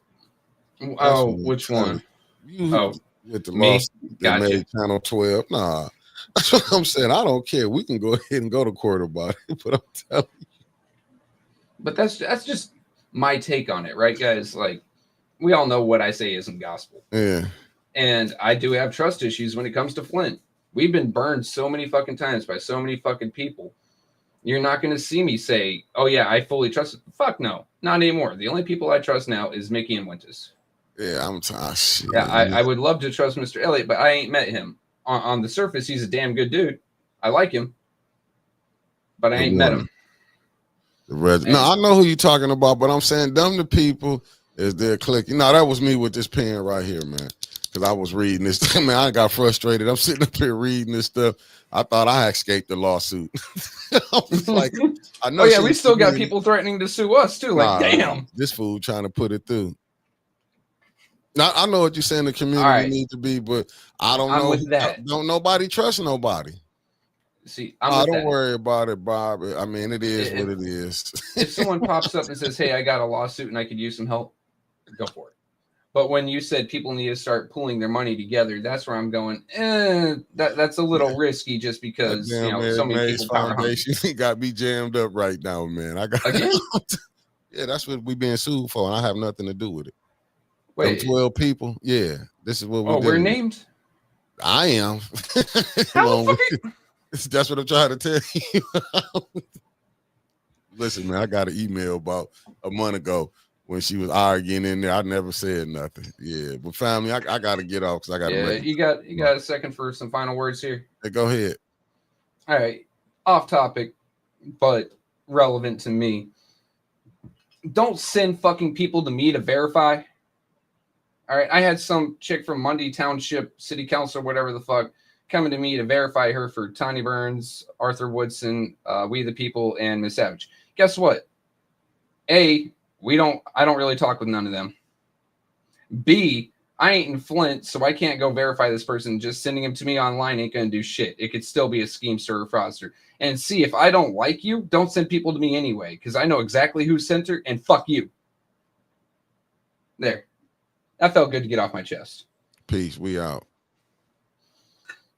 Oh, which one? With the loss that made Channel 12. Nah, that's what I'm saying. I don't care. We can go ahead and go to court about it, but I'm telling you. But that's just my take on it, right, guys? Like, we all know what I say isn't gospel. Yeah. And I do have trust issues when it comes to Flint. We've been burned so many fucking times by so many fucking people. You're not going to see me say, oh, yeah, I fully trust it. Fuck no. Not anymore. The only people I trust now is Mickey and Winters. Yeah, I'm tired. Shit. Yeah, I would love to trust Mr. Elliott, but I ain't met him. On the surface, he's a damn good dude. I like him. But I ain't met him. No, I know who you're talking about, but I'm saying them the people is they're clicking. No, that was me with this pen right here, man. Because I was reading this. Man, I got frustrated. I'm sitting up here reading this stuff. I thought I escaped the lawsuit. I was like, I know. Oh, yeah, we still got people threatening to sue us, too. Like, damn. This fool trying to put it through. Now, I know what you're saying the community needs to be, but I don't know. With that. Don't nobody trust nobody. See, don't worry about it, Bob. I mean, it is what it is. If someone pops up and says, hey, I got a lawsuit and I could use some help, go for it. But when you said people need to start pooling their money together, that's where I'm going, that's a little risky just because, you know, so many people Foundation got me jammed up right now, man. I got yeah, that's what we being sued for, and I have nothing to do with it. Wait, 12 people. Yeah, this is what we're named. I am. That's what I'm trying to tell you. Listen, man, I got an email about a month ago when she was arguing in there. I never said nothing. Yeah, but family, I got to get off because I got to. Yeah, you got a second for some final words here. Hey, go ahead. All right, off topic, but relevant to me. Don't send fucking people to me to verify. All right, I had some chick from Mundy Township City Council, whatever the fuck, coming to me to verify her for Tanya Burns, Arthur Woodson, We the People, and Miss Savage. Guess what? A, I don't really talk with none of them. B, I ain't in Flint, so I can't go verify this person. Just sending him to me online ain't gonna do shit. It could still be a schemester or fraudster. And C, if I don't like you, don't send people to me anyway, because I know exactly who sent her, and fuck you. There. That felt good to get off my chest. Peace. We out.